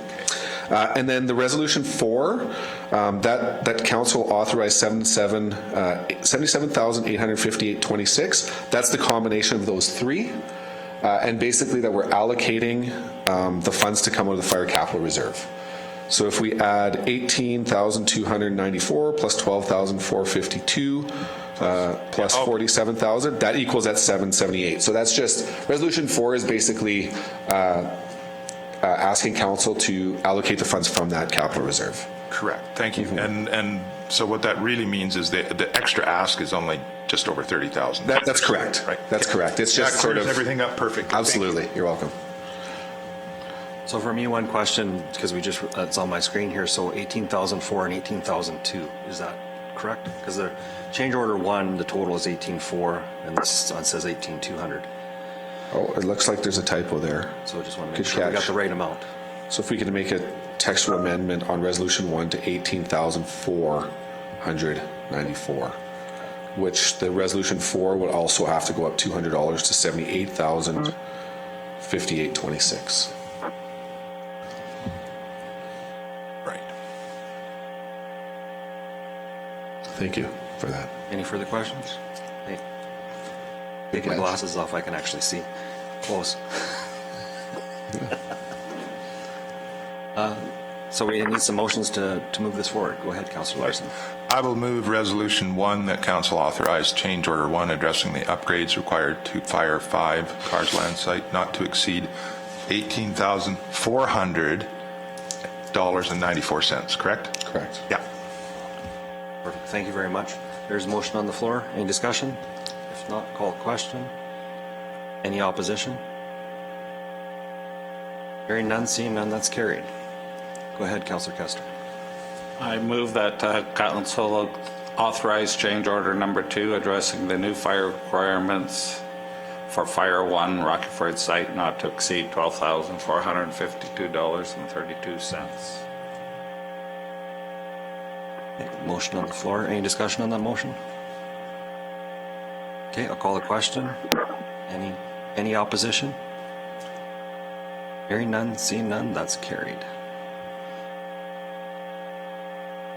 S14: And then the resolution 4, that council authorized $77,858.26. That's the combination of those three, and basically that we're allocating the funds to come out of the fire capital reserve. So if we add 18,294 plus 12,452 plus 47,000, that equals that 778. So that's just resolution 4 is basically asking council to allocate the funds from that capital reserve.
S8: Correct. Thank you. And so what that really means is the extra ask is only just over 30,000.
S14: That's correct.
S8: Right.
S14: That's correct. It's just
S8: that
S14: sort of
S8: everything up perfectly.
S14: Absolutely. You're welcome.
S1: So for me, one question, because it's on my screen here. So 18,004 and 18,002, is that correct? Because the change order 1, the total is 18,400, and this one says 18,200.
S14: Oh, it looks like there's a typo there.
S1: So I just want to make sure we got the right amount.
S14: So if we could make a textual amendment on resolution 1 to 18,494, which the resolution 4 would also have to go up $200 to $78,058.26.
S8: Right.
S14: Thank you for that.
S1: Any further questions? Hey, take my glasses off, I can actually see close. So we need some motions to move this forward. Go ahead, Councillor Larson.
S8: I will move resolution 1 that council authorized change order 1 addressing the upgrades required to Fire 5 Cars Land site not to exceed $18,400.94, correct?
S14: Correct.
S8: Yeah.
S1: Perfect. Thank you very much. There's a motion on the floor. Any discussion? If not, call a question. Any opposition? Hearing none, seeing none, that's carried. Go ahead, Councillor Kester.
S4: I move that council authorize change order number 2 addressing the new fire requirements for Fire 1 Rockeford site not to exceed $12,452.32.
S1: Motion on the floor. Any discussion on that motion? Okay, I'll call a question. Any opposition? Hearing none, seeing none, that's carried.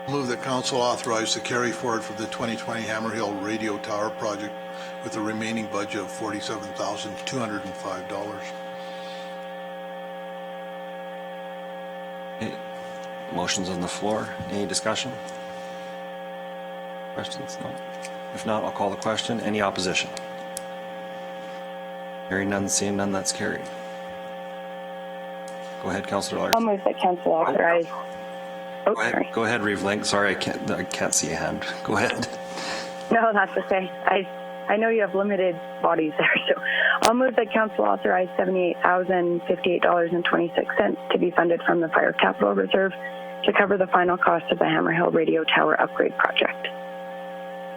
S3: Move that council authorize the carry forward for the 2020 Hammer Hill Radio Tower project with a remaining budget of $47,205.
S1: Okay. Motion's on the floor. Any discussion? Questions? No. If not, I'll call the question. Any opposition? Hearing none, seeing none, that's carried. Go ahead, Councillor Larson.
S9: I'll move that council authorize.
S1: Go ahead, Reeve Link. Sorry, I can't see a hand. Go ahead.
S9: No, that's okay. I know you have limited bodies there, so I'll move that council authorize $78,058.26 to be funded from the Fire Capital Reserve to cover the final cost of the Hammerhill Radio Tower upgrade project.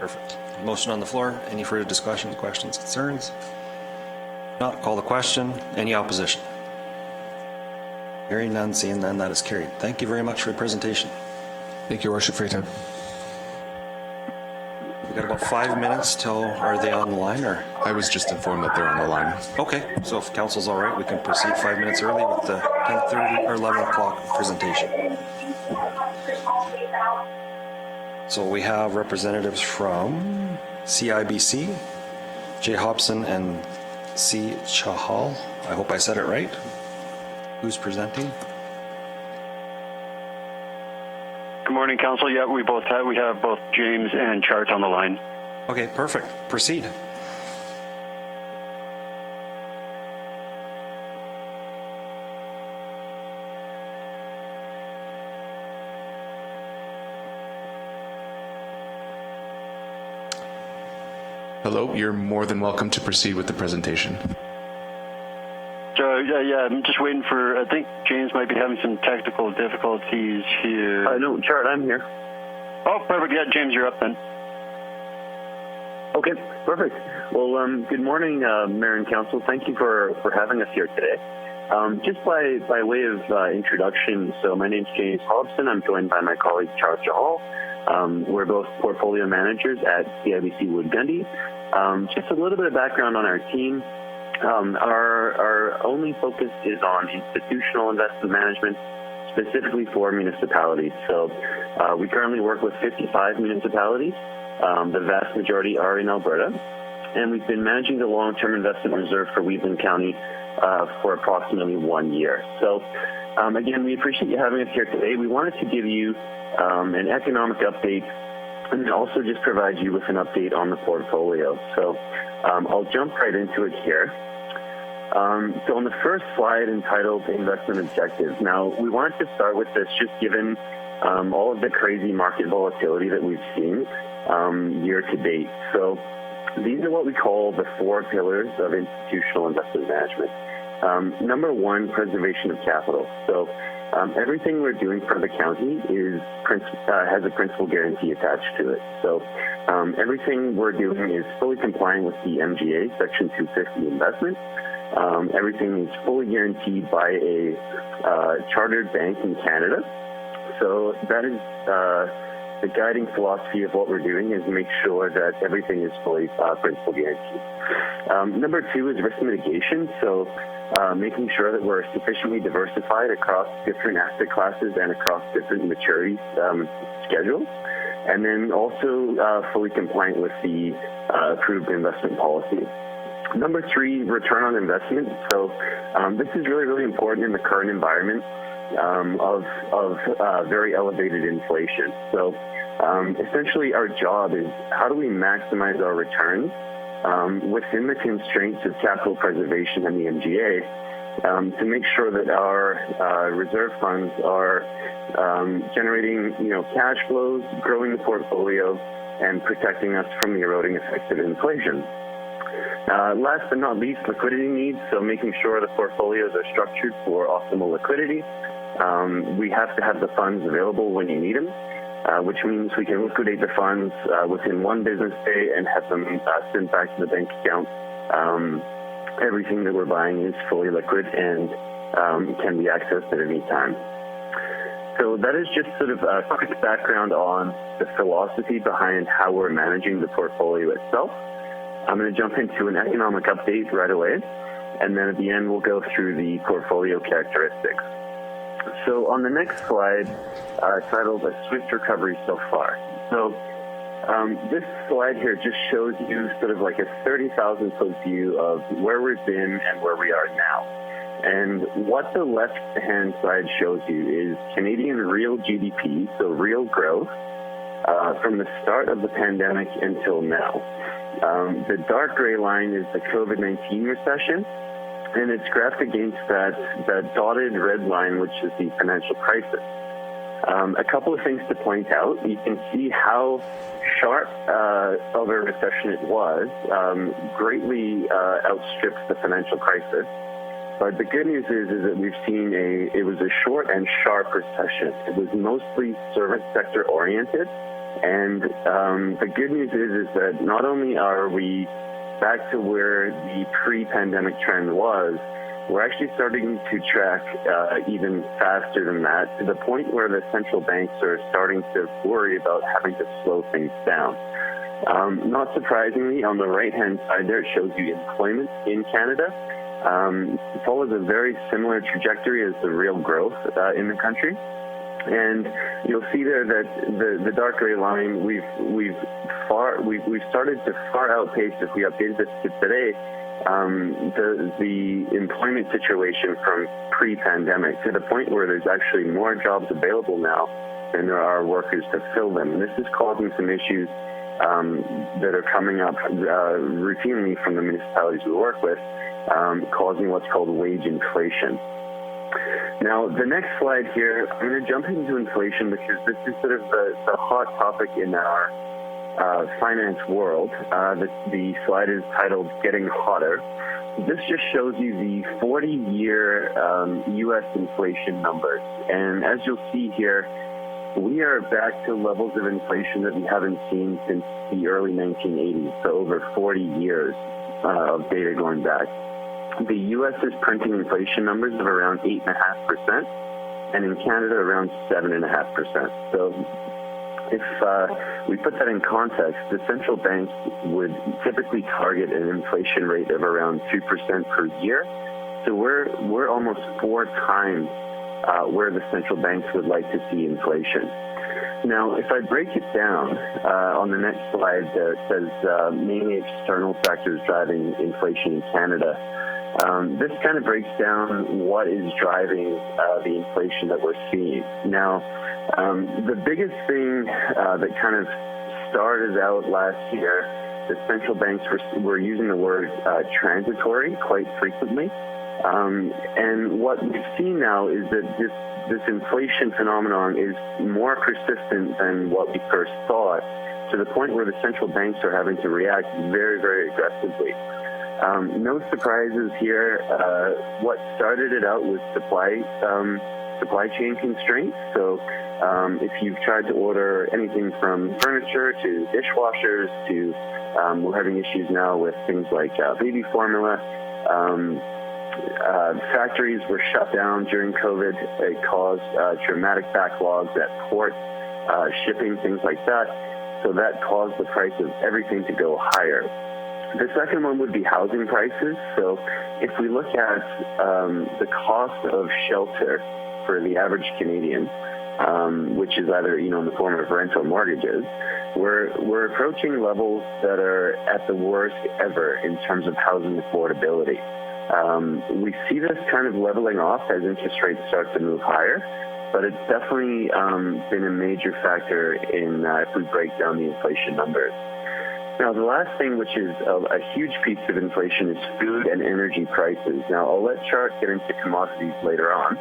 S1: Perfect. Motion on the floor. Any further discussion, questions, concerns? Not call the question. Any opposition? Hearing none, seeing none, that is carried. Thank you very much for your presentation.
S14: Thank you, Your Worship, for your time.
S1: We've got about 5 minutes till, are they on the line or?
S5: I was just informed that they're on the line.
S1: Okay, so if council's all right, we can proceed 5 minutes early with the 10:30 or 11 o'clock presentation. So we have representatives from CIBC, Jay Hobson and C. Chahal. I hope I said it right. Who's presenting?
S17: Good morning, Council. Yeah, we have both James and Chart on the line.
S1: Okay, perfect. Proceed.
S5: Hello, you're more than welcome to proceed with the presentation.
S17: Yeah, I'm just waiting for, I think James might be having some technical difficulties here.
S16: No, Chart, I'm here.
S17: Oh, perfect. Yeah, James, you're up then.
S16: Okay, perfect. Well, good morning, Mayor and Council. Thank you for having us here today. Just by way of introduction, so my name's James Hobson. I'm joined by my colleague Charles Jahal. We're both portfolio managers at CIBC Wood Gundy. Just a little bit of background on our team. Our only focus is on institutional investment management, specifically for municipalities. So we currently work with 55 municipalities. The vast majority are in Alberta. And we've been managing the long-term investment reserve for Wheatland County for approximately 1 year. So again, we appreciate you having us here today. We wanted to give you an economic update and also just provide you with an update on the portfolio. So I'll jump right into it here. So on the first slide entitled Investment Objectives, now we wanted to start with this just given all of the crazy market volatility that we've seen year to date. So these are what we call the 4 pillars of institutional investment management. Number 1, preservation of capital. So everything we're doing for the county has a principal guarantee attached to it. So everything we're doing is fully compliant with the MGA Section 250 investment. Everything is fully guaranteed by a chartered bank in Canada. So that is the guiding philosophy of what we're doing, is make sure that everything is fully principal guaranteed. Number 2 is risk mitigation. So making sure that we're sufficiently diversified across different asset classes and across different maturity schedules. And then also fully compliant with the approved investment policy. Number 3, return on investment. So this is really, really important in the current environment of very elevated inflation. So essentially our job is how do we maximize our returns within the constraints of capital preservation and the MGA to make sure that our reserve funds are generating cash flows, growing the portfolio, and protecting us from the eroding effects of inflation. Last but not least, liquidity needs. So making sure the portfolios are structured for optimal liquidity. We have to have the funds available when you need them, which means we can liquidate the funds within 1 business day and have them sent back to the bank account. Everything that we're buying is fully liquid and can be accessed at any time. So that is just sort of a quick background on the philosophy behind how we're managing the portfolio itself. I'm going to jump into an economic update right away, and then at the end we'll go through the portfolio characteristics. So on the next slide, titled A Swift Recovery So Far. So this slide here just shows you sort of like a 30,000-foot view of where we've been and where we are now. And what the left-hand side shows you is Canadian real GDP, so real growth, from the start of the pandemic until now. The dark gray line is the COVID-19 recession, and it's graphed against that dotted red line, which is the financial crisis. A couple of things to point out. You can see how sharp of a recession it was, greatly outstripped the financial crisis. But the good news is that we've seen it was a short and sharp recession. It was mostly service sector oriented. And the good news is that not only are we back to where the pre-pandemic trend was, we're actually starting to track even faster than that, to the point where the central banks are starting to worry about having to slow things down. Not surprisingly, on the right-hand side there, it shows you employment in Canada. It follows a very similar trajectory as the real growth in the country. And you'll see there that the dark gray line, we've started to far outpace, if we updated this to today, the employment situation from pre-pandemic, to the point where there's actually more jobs available now than there are workers to fill them. And this is causing some issues that are coming up routinely from the municipalities we work with, causing what's called wage inflation. Now, the next slide here, I'm going to jump into inflation because this is sort of the hot topic in our finance world. The slide is titled Getting Hotter. This just shows you the 40-year U.S. inflation numbers. And as you'll see here, we are back to levels of inflation that we haven't seen since the early 1980s, so over 40 years of data going back. The U.S. is printing inflation numbers of around 8.5%, and in Canada around 7.5%. So if we put that in context, the central banks would typically target an inflation rate of around 2% per year. So we're almost 4 times where the central banks would like to see inflation. Now, if I break it down on the next slide, it says mainly external factors driving inflation in Canada. This kind of breaks down what is driving the inflation that we're seeing. Now, the biggest thing that kind of started out last year, the central banks were using the word transitory quite frequently. And what we've seen now is that this inflation phenomenon is more persistent than what we first thought, to the point where the central banks are having to react very, very aggressively. No surprises here. What started it out was supply chain constraints. So if you've tried to order anything from furniture to dishwashers to we're having issues now with things like baby formula. Factories were shut down during COVID. It caused dramatic backlogs at ports, shipping, things like that. So that caused the price of everything to go higher. The second one would be housing prices. So if we look at the cost of shelter for the average Canadian, which is either in the form of rent or mortgages, we're approaching levels that are at the worst ever in terms of housing affordability. We see this kind of leveling off as interest rates start to move higher, but it's definitely been a major factor in if we break down the inflation numbers. Now, the last thing, which is a huge piece of inflation, is food and energy prices. Now, I'll let Chart get into commodities later on,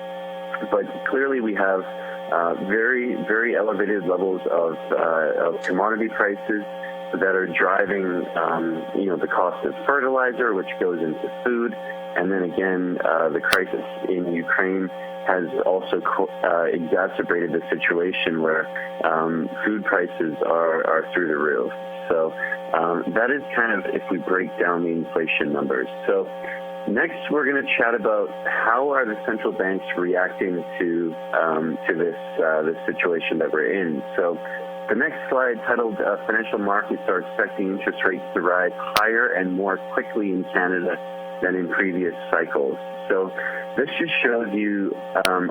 S16: but clearly we have very, very elevated levels of commodity prices that are driving, the cost of fertilizer, which goes into food. And then again, the crisis in Ukraine has also exacerbated the situation where food prices are through the roof. So that is kind of if we break down the inflation numbers. So next, we're going to chat about how are the central banks reacting to this situation that we're in. So the next slide, titled Financial Markets Are Expecting Interest Rates to Rise Higher and More Quickly in Canada Than in Previous Cycles. So this just shows you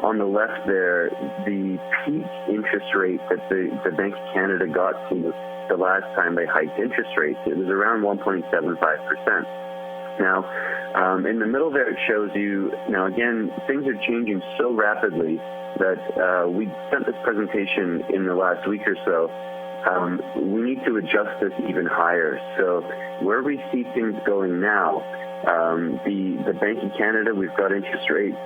S16: on the left there the peak interest rate that the Bank of Canada got to the last time they hiked interest rates. It was around 1.75%. Now, in the middle there, it shows you, now again, things are changing so rapidly that we sent this presentation in the last week or so. We need to adjust this even higher. So where we see things going now, the Bank of Canada, we've got interest rates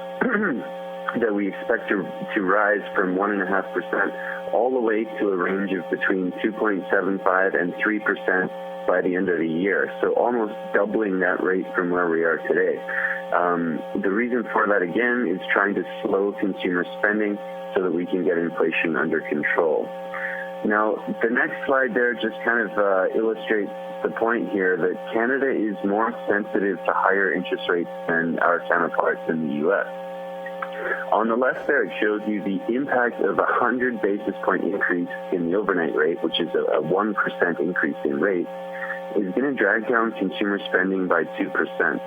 S16: that we expect to rise from 1.5% all the way to a range of between 2.75 and 3% by the end of the year. So almost doubling that rate from where we are today. The reason for that, again, is trying to slow consumer spending so that we can get inflation under control. Now, the next slide there just kind of illustrates the point here that Canada is more sensitive to higher interest rates than our counterparts in the U.S. On the left there, it shows you the impact of a 100 basis point increase in the overnight rate, which is a 1% increase in rate, is going to drag down consumer spending by 2%.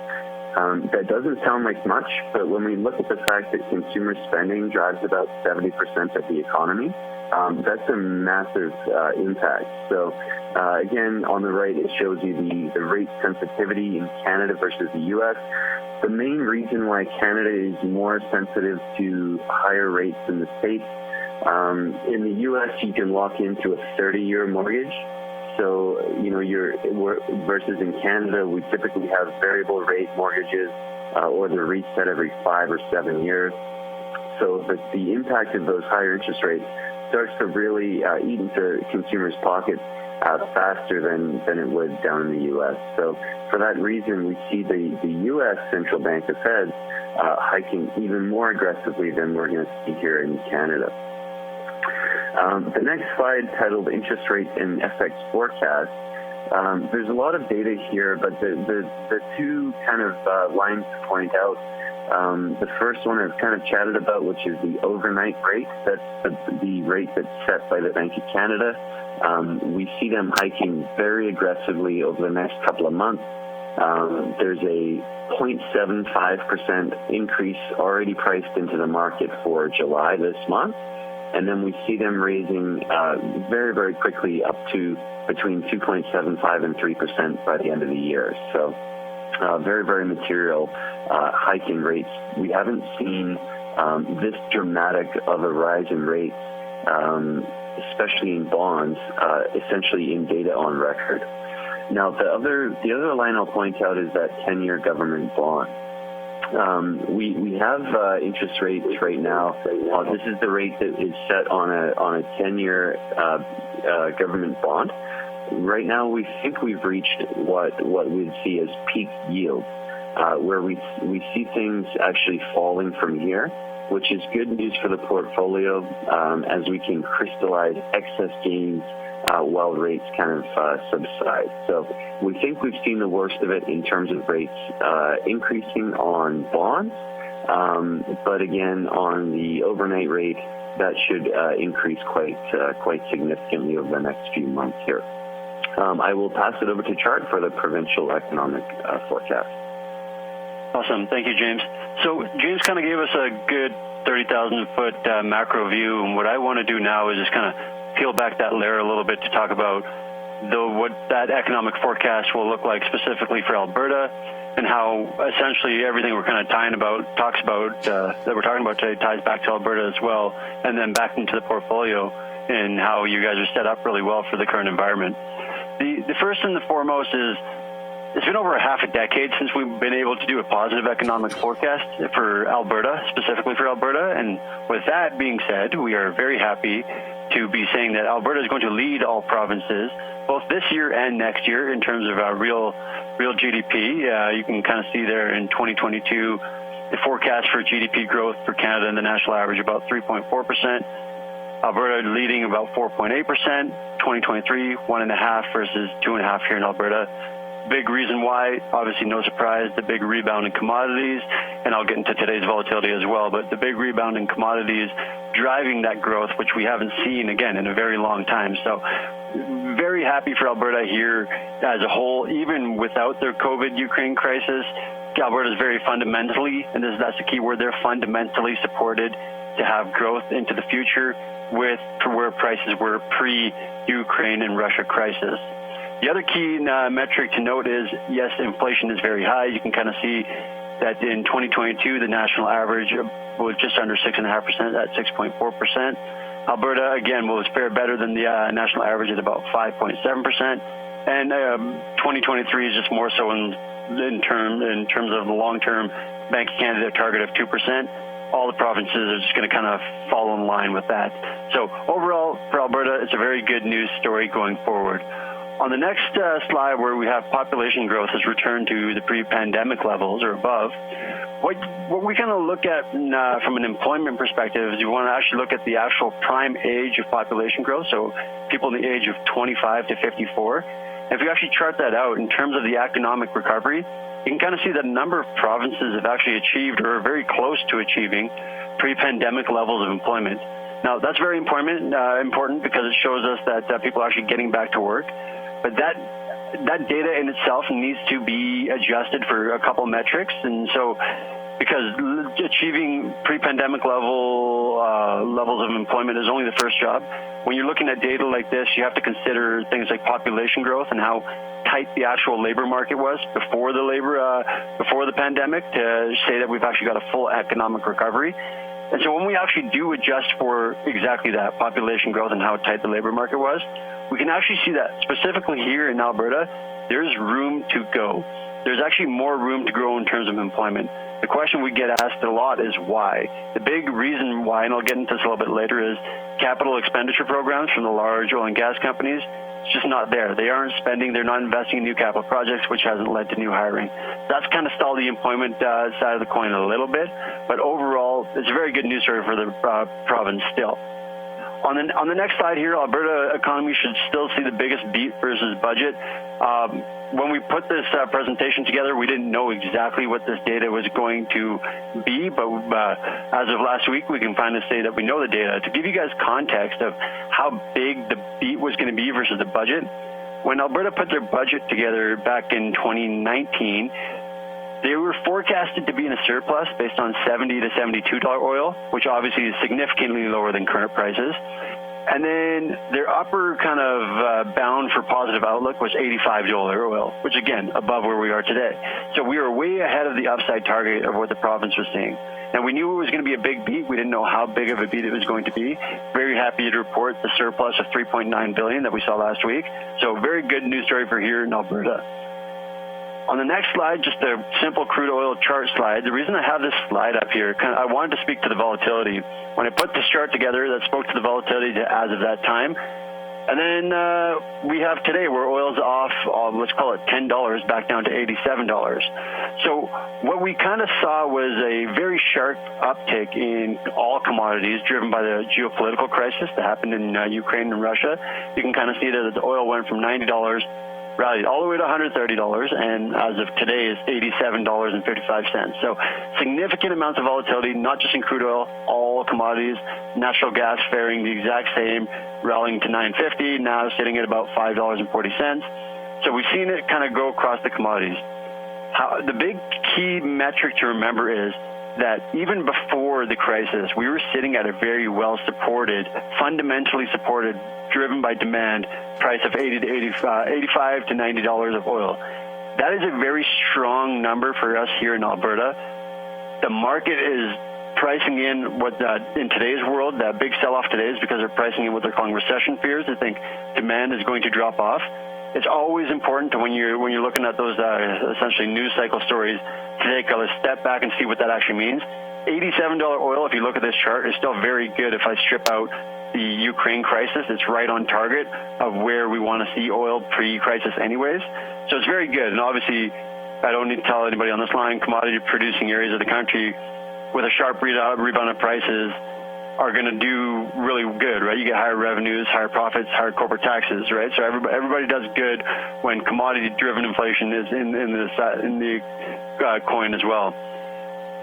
S16: That doesn't sound like much, but when we look at the fact that consumer spending drives about 70% of the economy, that's a massive impact. So again, on the right, it shows you the rate sensitivity in Canada versus the U.S. The main reason why Canada is more sensitive to higher rates than the States, in the U.S. you can lock into a 30-year mortgage. So, versus in Canada, we typically have variable rate mortgages or they're reset every 5 or 7 years. So the impact of those higher interest rates starts to really eat into consumers' pockets faster than it would down in the U.S. So for that reason, we see the U.S. central bank, the Fed, hiking even more aggressively than we're going to see here in Canada. The next slide, titled Interest Rates and FX Forecast, there's a lot of data here, but the two kind of lines to point out. The first one I've kind of chatted about, which is the overnight rate. That's the rate that's set by the Bank of Canada. We see them hiking very aggressively over the next couple of months. There's a 0.75% increase already priced into the market for July this month. And then we see them raising very, very quickly up to between 2.75 and 3% by the end of the year. So very, very material hike in rates. We haven't seen this dramatic of a rise in rates, especially in bonds, essentially in data on record. Now, the other line I'll point out is that 10-year government bond. We have interest rates right now. This is the rate that is set on a 10-year government bond. Right now, we think we've reached what we'd see as peak yield, where we see things actually falling from here, which is good news for the portfolio as we can crystallize excess gains while rates kind of subside. So we think we've seen the worst of it in terms of rates increasing on bonds, but again, on the overnight rate, that should increase quite significantly over the next few months here. I will pass it over to Chart for the provincial economic forecast.
S17: Awesome. Thank you, James. So James kind of gave us a good 30,000-foot macro view, and what I want to do now is just kind of peel back that layer a little bit to talk about what that economic forecast will look like specifically for Alberta, and how essentially everything we're kind of that we're talking about today ties back to Alberta as well, and then back into the portfolio and how you guys are set up really well for the current environment. The first and the foremost is it's been over a half a decade since we've been able to do a positive economic forecast for Alberta, specifically for Alberta. And with that being said, we are very happy to be saying that Alberta is going to lead all provinces, both this year and next year, in terms of real GDP. You can kind of see there in 2022, the forecast for GDP growth for Canada and the national average about 3.4%. Alberta leading about 4.8%. 2023, 1.5% versus 2.5% here in Alberta. Big reason why, obviously no surprise, the big rebound in commodities, and I'll get into today's volatility as well, but the big rebound in commodities driving that growth, which we haven't seen, again, in a very long time. So very happy for Alberta here as a whole, even without their COVID-Ukraine crisis. Alberta is very fundamentally, and that's the key word there, fundamentally supported to have growth into the future with where prices were pre-Ukraine and Russia crisis. The other key metric to note is, yes, inflation is very high. You can kind of see that in 2022, the national average was just under 6.5% at 6.4%. Alberta, again, will fare better than the national average at about 5.7%. And 2023 is just more so in terms of the long-term Bank of Canada target of 2%. all the provinces are just going to kind of fall in line with that. So overall, for Alberta, it's a very good news story going forward. On the next slide, where we have population growth has returned to the pre-pandemic levels or above, what we kind of look at from an employment perspective is you want to actually look at the actual prime age of population growth, so people in the age of 25 to 54. If you actually chart that out in terms of the economic recovery, you can kind of see that a number of provinces have actually achieved or are very close to achieving pre-pandemic levels of employment. Now, that's very important because it shows us that people are actually getting back to work. But that data in itself needs to be adjusted for a couple metrics. And so, because achieving pre-pandemic levels of employment is only the first job, when you're looking at data like this, you have to consider things like population growth and how tight the actual labor market was before the pandemic to say that we've actually got a full economic recovery. And so when we actually do adjust for exactly that, population growth and how tight the labor market was, we can actually see that specifically here in Alberta, there's room to go. There's actually more room to grow in terms of employment. The question we get asked a lot is why. The big reason why, and I'll get into this a little bit later, is capital expenditure programs from the large oil and gas companies. It's just not there. They aren't spending, they're not investing in new capital projects, which hasn't led to new hiring. That's kind of stalled the employment side of the coin a little bit, but overall, it's a very good news story for the province still. On the next slide here, Alberta economy should still see the biggest beat versus budget. When we put this presentation together, we didn't know exactly what this data was going to be, but as of last week, we can finally say that we know the data. To give you guys context of how big the beat was going to be versus the budget, when Alberta put their budget together back in 2019, they were forecasted to be in a surplus based on $70 to $72 oil, which obviously is significantly lower than current prices. And then their upper kind of bound for positive outlook was $85 oil, which again, above where we are today. So we were way ahead of the upside target of what the province was seeing. And we knew it was going to be a big beat. We didn't know how big of a beat it was going to be. Very happy to report the surplus of $3.9 billion that we saw last week. So very good news story for here in Alberta. On the next slide, just a simple crude oil chart slide. The reason I have this slide up here, I wanted to speak to the volatility. When I put this chart together, that spoke to the volatility as of that time. And then we have today where oil's off, let's call it $10, back down to $87. So what we kind of saw was a very sharp uptick in all commodities driven by the geopolitical crisis that happened in Ukraine and Russia. You can kind of see that the oil went from $90, rallied all the way to $130, and as of today is $87.55. So significant amounts of volatility, not just in crude oil, all commodities, natural gas faring the exact same, rallying to $9.50, now sitting at about $5.40. So we've seen it kind of go across the commodities. The big key metric to remember is that even before the crisis, we were sitting at a very well-supported, fundamentally supported, driven by demand, price of $85 to $90 of oil. That is a very strong number for us here in Alberta. The market is pricing in what in today's world, that big sell-off today is because they're pricing in what they're calling recession fears. They think demand is going to drop off. It's always important to when you're looking at those essentially news cycle stories to take a step back and see what that actually means. $87 oil, if you look at this chart, is still very good if I strip out the Ukraine crisis. It's right on target of where we want to see oil pre-crisis anyways. So it's very good. And obviously, I don't need to tell anybody on this line, commodity producing areas of the country with a sharp rebound of prices are going to do really good, right? You get higher revenues, higher profits, higher corporate taxes, right? So everybody does good when commodity-driven inflation is in the coin as well.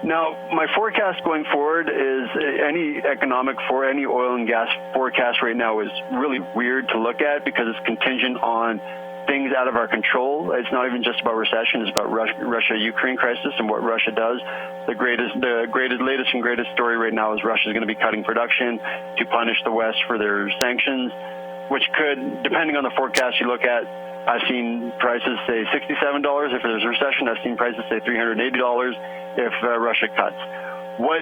S17: Now, my forecast going forward is any oil and gas forecast right now is really weird to look at because it's contingent on things out of our control. It's not even just about recession. It's about Russia-Ukraine crisis and what Russia does. The latest and greatest story right now is Russia's going to be cutting production to punish the West for their sanctions, which could, depending on the forecast you look at, I've seen prices say $67 if there's a recession. I've seen prices say $380 if Russia cuts. What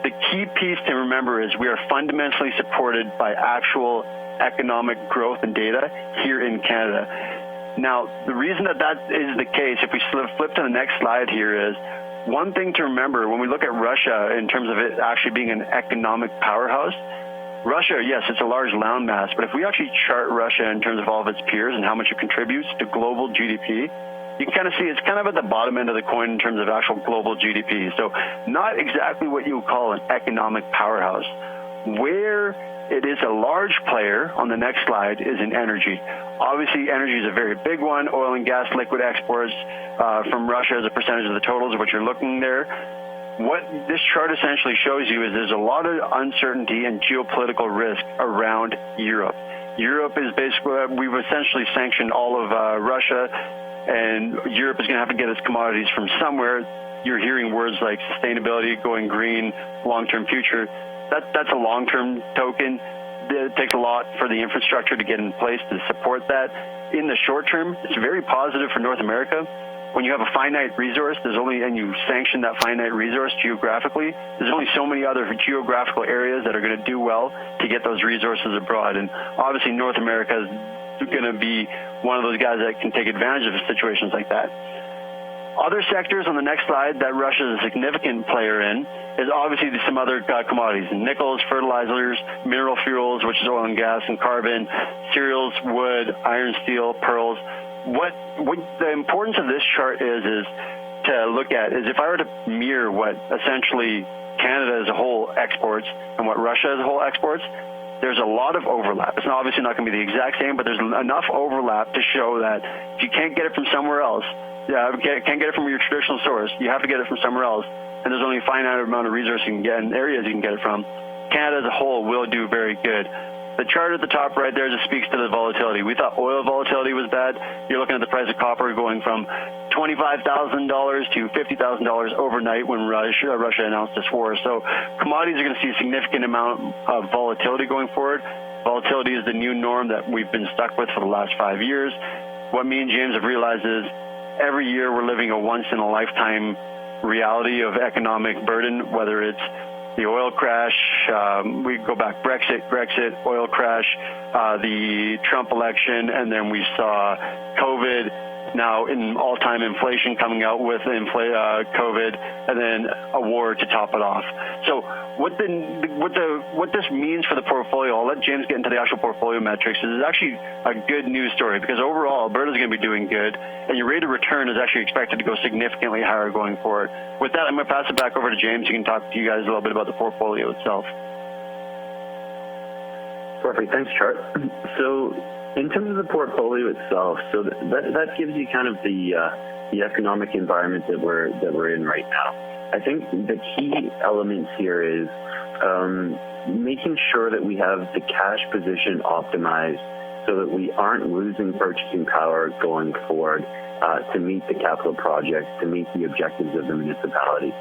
S17: the key piece to remember is we are fundamentally supported by actual economic growth and data here in Canada. Now, the reason that is the case, if we flip to the next slide here, is one thing to remember when we look at Russia in terms of it actually being an economic powerhouse, Russia, yes, it's a large landmass, but if we actually chart Russia in terms of all of its peers and how much it contributes to global GDP, you can kind of see it's kind of at the bottom end of the coin in terms of actual global GDP. So not exactly what you would call an economic powerhouse. Where it is a large player on the next slide is in energy. Obviously, energy is a very big one. Oil and gas liquid exports from Russia as a percentage of the totals of what you're looking there. What this chart essentially shows you is there's a lot of uncertainty and geopolitical risk around Europe. Europe is basically, we've essentially sanctioned all of Russia, and Europe is going to have to get its commodities from somewhere. You're hearing words like sustainability, going green, long-term future. That's a long-term token. It takes a lot for the infrastructure to get in place to support that. In the short term, it's very positive for North America. When you have a finite resource, and you sanction that finite resource geographically, there's only so many other geographical areas that are going to do well to get those resources abroad. And obviously North America is going to be one of those guys that can take advantage of situations like that. Other sectors on the next slide that Russia is a significant player in is obviously some other commodities: nickels, fertilizers, mineral fuels, which is oil and gas and carbon, cereals, wood, iron, steel, pearls. What the importance of this chart is to look at is if I were to mirror what essentially Canada as a whole exports and what Russia as a whole exports, there's a lot of overlap. It's obviously not going to be the exact same, but there's enough overlap to show that if you can't get it from somewhere else, can't get it from your traditional source, you have to get it from somewhere else, and there's only a finite amount of resources you can get and areas you can get it from. Canada as a whole will do very good. The chart at the top right there just speaks to the volatility. We thought oil volatility was bad. You're looking at the price of copper going from $25,000 to $50,000 overnight when Russia announced this war. So commodities are going to see a significant amount of volatility going forward. Volatility is the new norm that we've been stuck with for the last 5 years. What me and James have realized is every year we're living a once-in-a-lifetime reality of economic burden, whether it's the oil crash, we go back, Brexit, oil crash, the Trump election, and then we saw COVID, now in all-time inflation coming out with COVID, and then a war to top it off. So what this means for the portfolio, I'll let James get into the actual portfolio metrics, is actually a good news story because overall Alberta's going to be doing good, and your rate of return is actually expected to go significantly higher going forward. With that, I'm going to pass it back over to James. He can talk to you guys a little bit about the portfolio itself.
S16: Perfect. Thanks, Chart. So in terms of the portfolio itself, so that gives you kind of the economic environment that we're in right now. I think the key elements here is making sure that we have the cash position optimized so that we aren't losing purchasing power going forward to meet the capital projects, to meet the objectives of the municipality.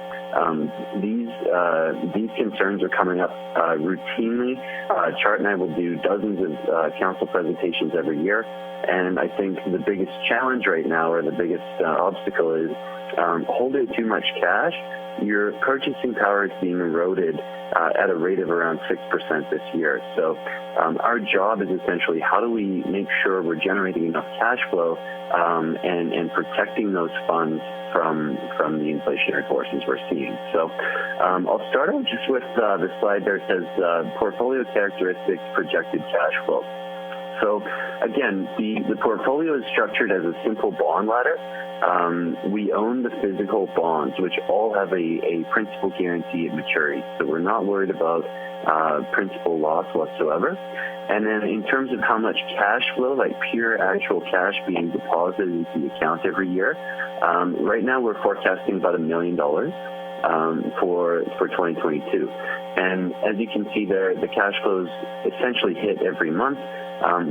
S16: These concerns are coming up routinely. Chart and I will do dozens of council presentations every year, and I think the biggest challenge right now, or the biggest obstacle, is holding too much cash. Your purchasing power is being eroded at a rate of around 6% this year. So our job is essentially how do we make sure we're generating enough cash flow and protecting those funds from the inflationary forces we're seeing. So I'll start out just with the slide there. It says portfolio characteristics, projected cash flow. So again, the portfolio is structured as a simple bond ladder. We own the physical bonds, which all have a principal guarantee at maturity. So we're not worried about principal loss whatsoever. And then in terms of how much cash flow, like pure actual cash being deposited into the account every year, right now we're forecasting about $1 million for 2022. And as you can see there, the cash flows essentially hit every month,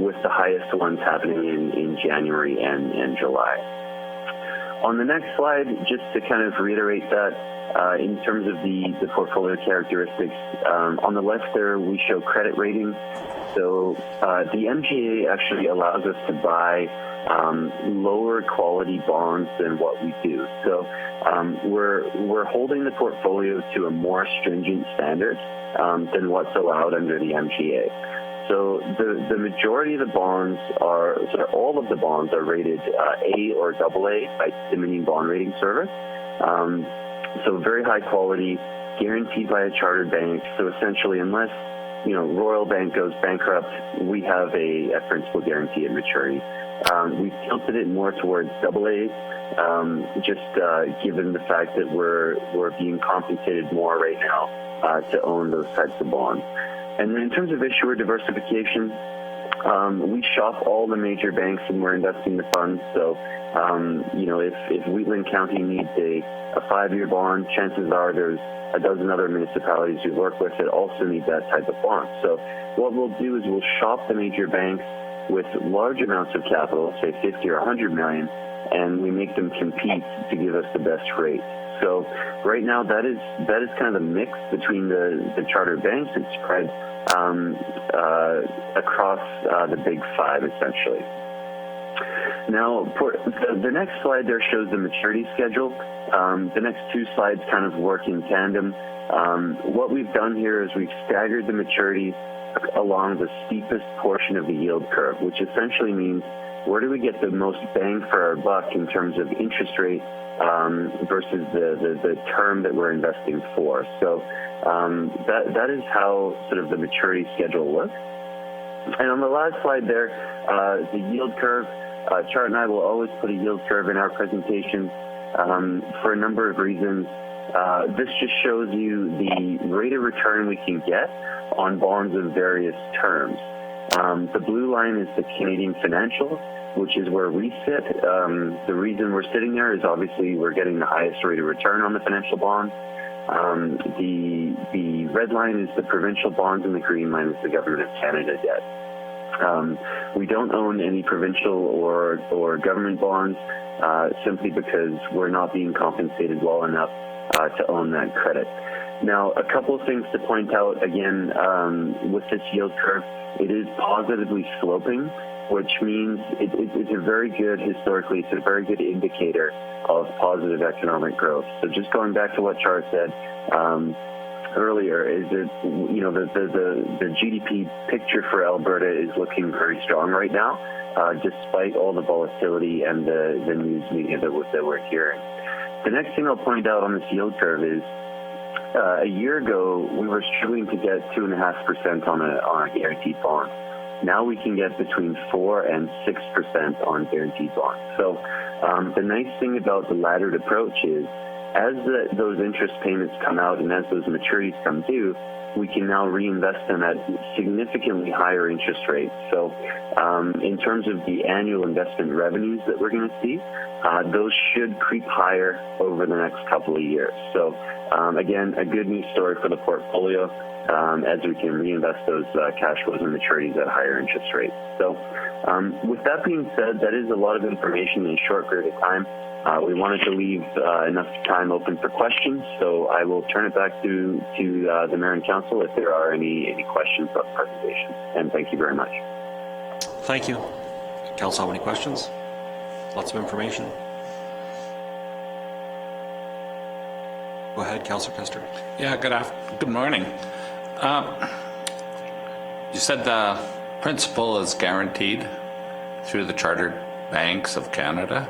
S16: with the highest ones happening in January and July. On the next slide, just to kind of reiterate that, in terms of the portfolio characteristics, on the left there we show credit ratings. So the MGA actually allows us to buy lower quality bonds than what we do. So we're holding the portfolio to a more stringent standard than what's allowed under the MGA. So the majority of the bonds all of the bonds are rated A or AA by Dominion Bond Rating Service. So very high quality, guaranteed by a chartered bank. So essentially, unless Royal Bank goes bankrupt, we have a principal guarantee at maturity. We've tilted it more towards AA, just given the fact that we're being compensated more right now to own those types of bonds. And then in terms of issuer diversification, we shop all the major banks and we're investing the funds. So, if Wheatland County needs a 5-year bond, chances are there's a dozen other municipalities we work with that also need that type of bond. So what we'll do is we'll shop the major banks with large amounts of capital, say 50 or 100 million, and we make them compete to give us the best rate. So right now that is kind of the mix between the charter banks. It's spread across the big five, essentially. Now, for the next slide there shows the maturity schedule. The next two slides kind of work in tandem. What we've done here is we've staggered the maturities along the steepest portion of the yield curve, which essentially means where do we get the most bang for our buck in terms of interest rate versus the term that we're investing for. So that is how sort of the maturity schedule looks. And on the last slide there, the yield curve, Chart and I will always put a yield curve in our presentation for a number of reasons. This just shows you the rate of return we can get on bonds of various terms. The blue line is the Canadian Financial, which is where we sit. The reason we're sitting there is obviously we're getting the highest rate of return on the financial bonds. The red line is the provincial bonds, and the green line is the Government of Canada debt. We don't own any provincial or government bonds simply because we're not being compensated well enough to own that credit. Now, a couple of things to point out again with this yield curve. It is positively sloping, which means it's a very good, historically, it's a very good indicator of positive economic growth. So just going back to what Char said earlier, is that, the GDP picture for Alberta is looking very strong right now, despite all the volatility and the news media that we're hearing. The next thing I'll point out on this yield curve is a year ago, we were struggling to get 2.5% on a guaranteed bond. Now we can get between 4 and 6% on guaranteed bonds. So the nice thing about the laddered approach is as those interest payments come out and as those maturities come due, we can now reinvest them at significantly higher interest rates. So in terms of the annual investment revenues that we're going to see, those should creep higher over the next couple of years. So again, a good news story for the portfolio as we can reinvest those cash flows and maturities at higher interest rates. So with that being said, that is a lot of information in a short period of time. We wanted to leave enough time open for questions, so I will turn it back to the Mayor and Council if there are any questions about the presentation. And thank you very much.
S1: Thank you. Council, have any questions? Lots of information. Go ahead, Councillor Kester.
S4: Yeah, good morning. You said the principal is guaranteed through the chartered banks of Canada.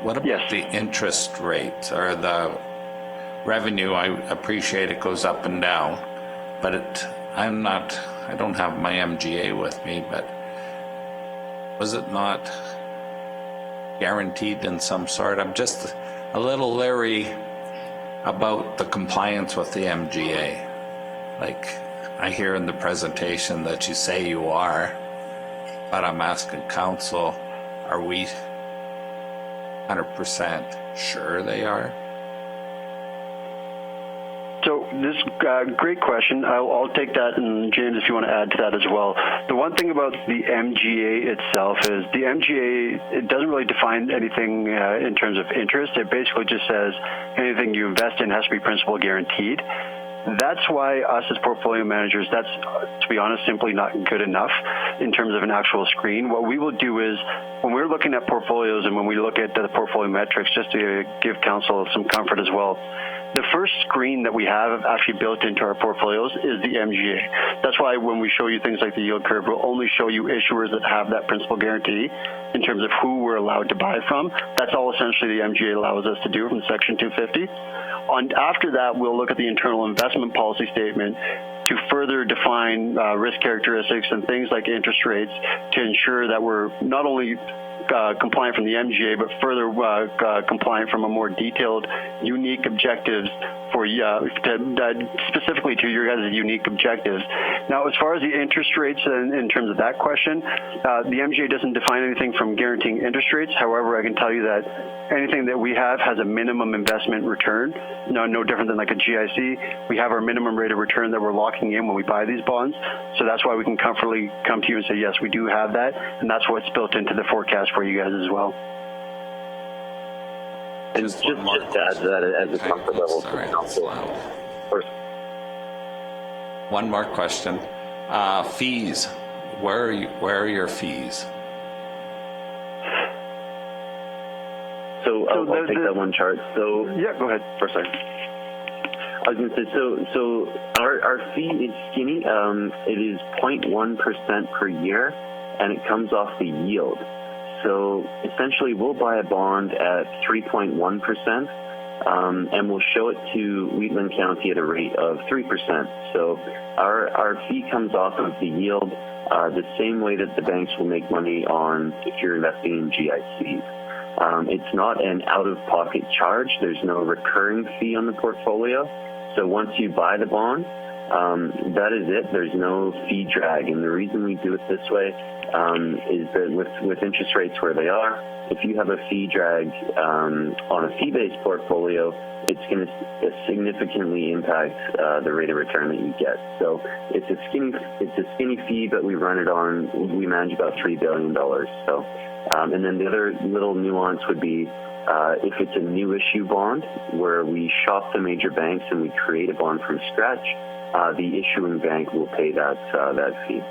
S4: What about the interest rate or the revenue? I appreciate it goes up and down, but I don't have my MGA with me, but was it not guaranteed in some sort? I'm just a little leery about the compliance with the MGA. Like, I hear in the presentation that you say you are, but I'm asking council, are we 100% sure they are?
S17: So this great question. I'll take that, and James, if you want to add to that as well. The one thing about the MGA itself is the MGA, it doesn't really define anything in terms of interest. It basically just says anything you invest in has to be principal guaranteed. That's why us as portfolio managers, that's, to be honest, simply not good enough in terms of an actual screen. What we will do is, when we're looking at portfolios and when we look at the portfolio metrics, just to give council some comfort as well, the first screen that we have actually built into our portfolios is the MGA. That's why when we show you things like the yield curve, we'll only show you issuers that have that principal guarantee in terms of who we're allowed to buy from. That's all essentially the MGA allows us to do from Section 250. After that, we'll look at the internal investment policy statement to further define risk characteristics and things like interest rates to ensure that we're not only compliant from the MGA, but further compliant from a more detailed, unique objectives for specifically to your guys' unique objectives. Now, as far as the interest rates in terms of that question, the MGA doesn't define anything from guaranteeing interest rates. However, I can tell you that anything that we have has a minimum investment return. No different than like a GIC. We have our minimum rate of return that we're locking in when we buy these bonds. So that's why we can comfortably come to you and say, yes, we do have that. And that's what's built into the forecast for you guys as well.
S16: And just to add to that, as a comfort level for council.
S4: One more question. Fees. Where are your fees?
S16: So I'll take that one chart. So
S17: yeah, go ahead.
S16: For a second. I was going to say, so our fee is skinny. It is 0.1% per year, and it comes off the yield. So essentially, we'll buy a bond at 3.1%, and we'll show it to Wheatland County at a rate of 3%. So our fee comes off of the yield the same way that the banks will make money on if you're investing in GICs. It's not an out-of-pocket charge. There's no recurring fee on the portfolio. So once you buy the bond, that is it. There's no fee drag. And the reason we do it this way is that with interest rates where they are, if you have a fee drag on a fee-based portfolio, it's going to significantly impact the rate of return that you get. So it's a skinny fee, but we manage about $3 billion. So, and then the other little nuance would be if it's a new issue bond where we shop the major banks and we create a bond from scratch, the issuing bank will pay that fee.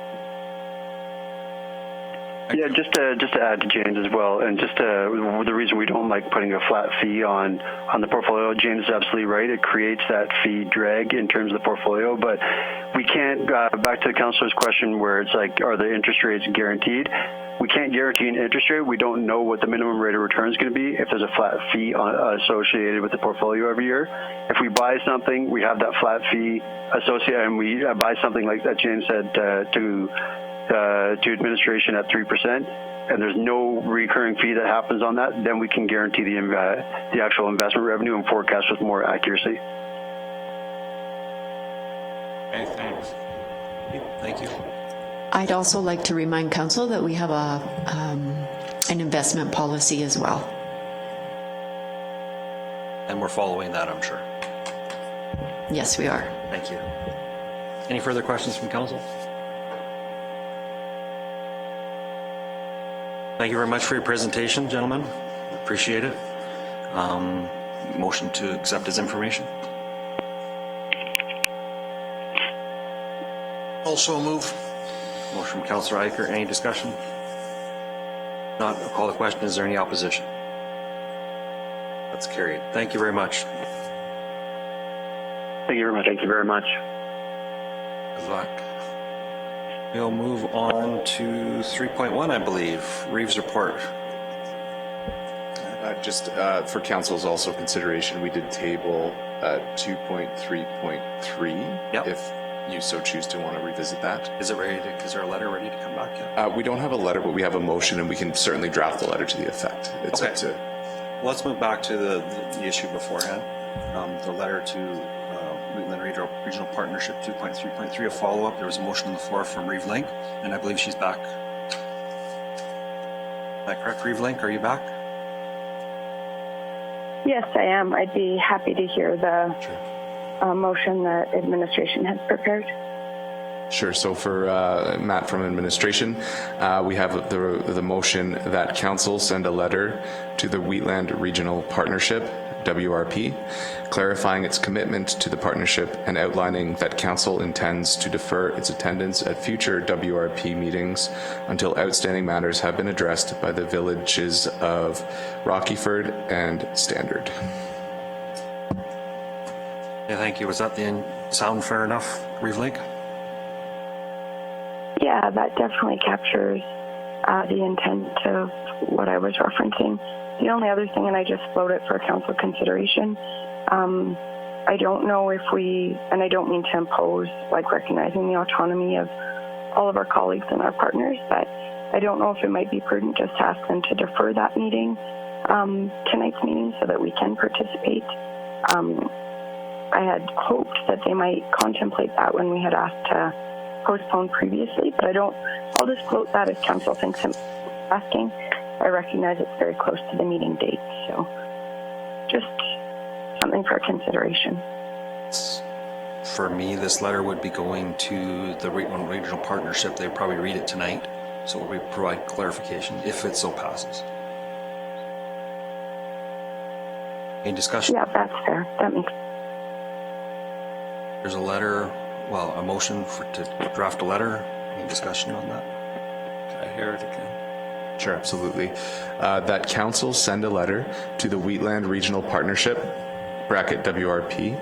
S17: Yeah, just to add to James as well, and the reason we don't like putting a flat fee on the portfolio, James is absolutely right. It creates that fee drag in terms of the portfolio, but we can't, back to the councilor's question where it's like, are the interest rates guaranteed? We can't guarantee an interest rate. We don't know what the minimum rate of return is going to be if there's a flat fee associated with the portfolio every year. If we buy something, we have that flat fee associated, and we buy something like that James said to administration at 3%, and there's no recurring fee that happens on that, then we can guarantee the actual investment revenue and forecast with more accuracy.
S4: Okay, thanks.
S1: Thank you.
S11: I'd also like to remind council that we have an investment policy as well.
S1: And we're following that, I'm sure.
S11: Yes, we are.
S1: Thank you. Any further questions from council? Thank you very much for your presentation, gentlemen. Appreciate it. Motion to accept his information.
S3: Also move.
S1: Motion from Councillor Eicher. Any discussion? Not. I'll call the question. Is there any opposition? That's carried. Thank you very much.
S17: Thank you very much.
S16: Thank you very much.
S1: Good luck. We'll move on to 3.1, I believe. Reeves report.
S5: Just for council's also consideration, we did table 2.3.3.
S1: Yep.
S5: If you so choose to want to revisit that.
S1: Is there a letter ready to come back yet?
S5: We don't have a letter, but we have a motion, and we can certainly draft the letter to the effect. It's
S1: okay.
S5: Up to.
S1: Let's move back to the issue beforehand. The letter to Wheatland Regional Partnership 2.3.3, a follow-up. There was a motion on the floor from Reeve Link, and I believe she's back. Is that correct, Reeve Link? Are you back?
S9: Yes, I am. I'd be happy to hear the motion that administration has prepared.
S5: Sure. So for Matt from administration, we have the motion that council send a letter to the Wheatland Regional Partnership, WRP, clarifying its commitment to the partnership and outlining that council intends to defer its attendance at future WRP meetings until outstanding matters have been addressed by the villages of Rockyford and Standard.
S1: Yeah, thank you. Was that the end? Sound fair enough, Reeve Lake?
S9: Yeah, that definitely captures the intent of what I was referencing. The only other thing, and I just float it for council consideration, I don't know if we, and I don't mean to impose, like recognizing the autonomy of all of our colleagues and our partners, but I don't know if it might be prudent just to ask them to defer that meeting, tonight's meeting, so that we can participate. I had hoped that they might contemplate that when we had asked to postpone previously, but I'll just float that if council thinks I'm asking. I recognize it's very close to the meeting date, so just something for consideration.
S1: For me, this letter would be going to the regional partnership. They'd probably read it tonight, so we provide clarification if it so passes. Any discussion?
S9: Yeah, that's fair. That makes sense.
S1: There's a letter, well, a motion to draft a letter. Any discussion on that?
S4: Can I hear it again?
S5: Sure, absolutely. That council send a letter to the Wheatland Regional Partnership, bracket WRP,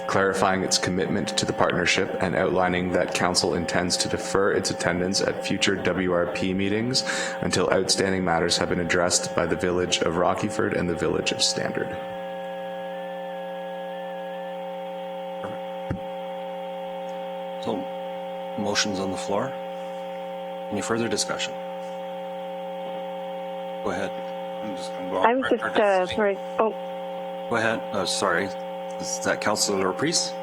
S5: clarifying its commitment to the partnership and outlining that council intends to defer its attendance at future WRP meetings until outstanding matters have been addressed by the village of Rockyford and the village of Standard.
S1: So, motions on the floor. Any further discussion? Go ahead.
S4: I'm just going to go
S2: I was just, sorry. Oh,
S1: Go ahead. Sorry. Is that Councillor Priest?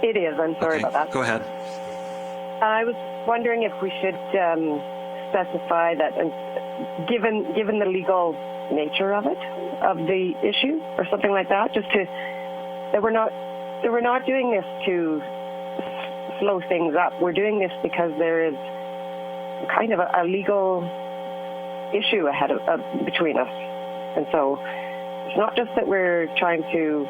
S2: it is. I'm sorry about that.
S1: Go ahead.
S2: I was wondering if we should specify that, given the legal nature of it, of the issue, or something like that, just to that we're not doing this to slow things up. We're doing this because there is kind of a legal issue ahead of between us, and so it's not just that we're trying to,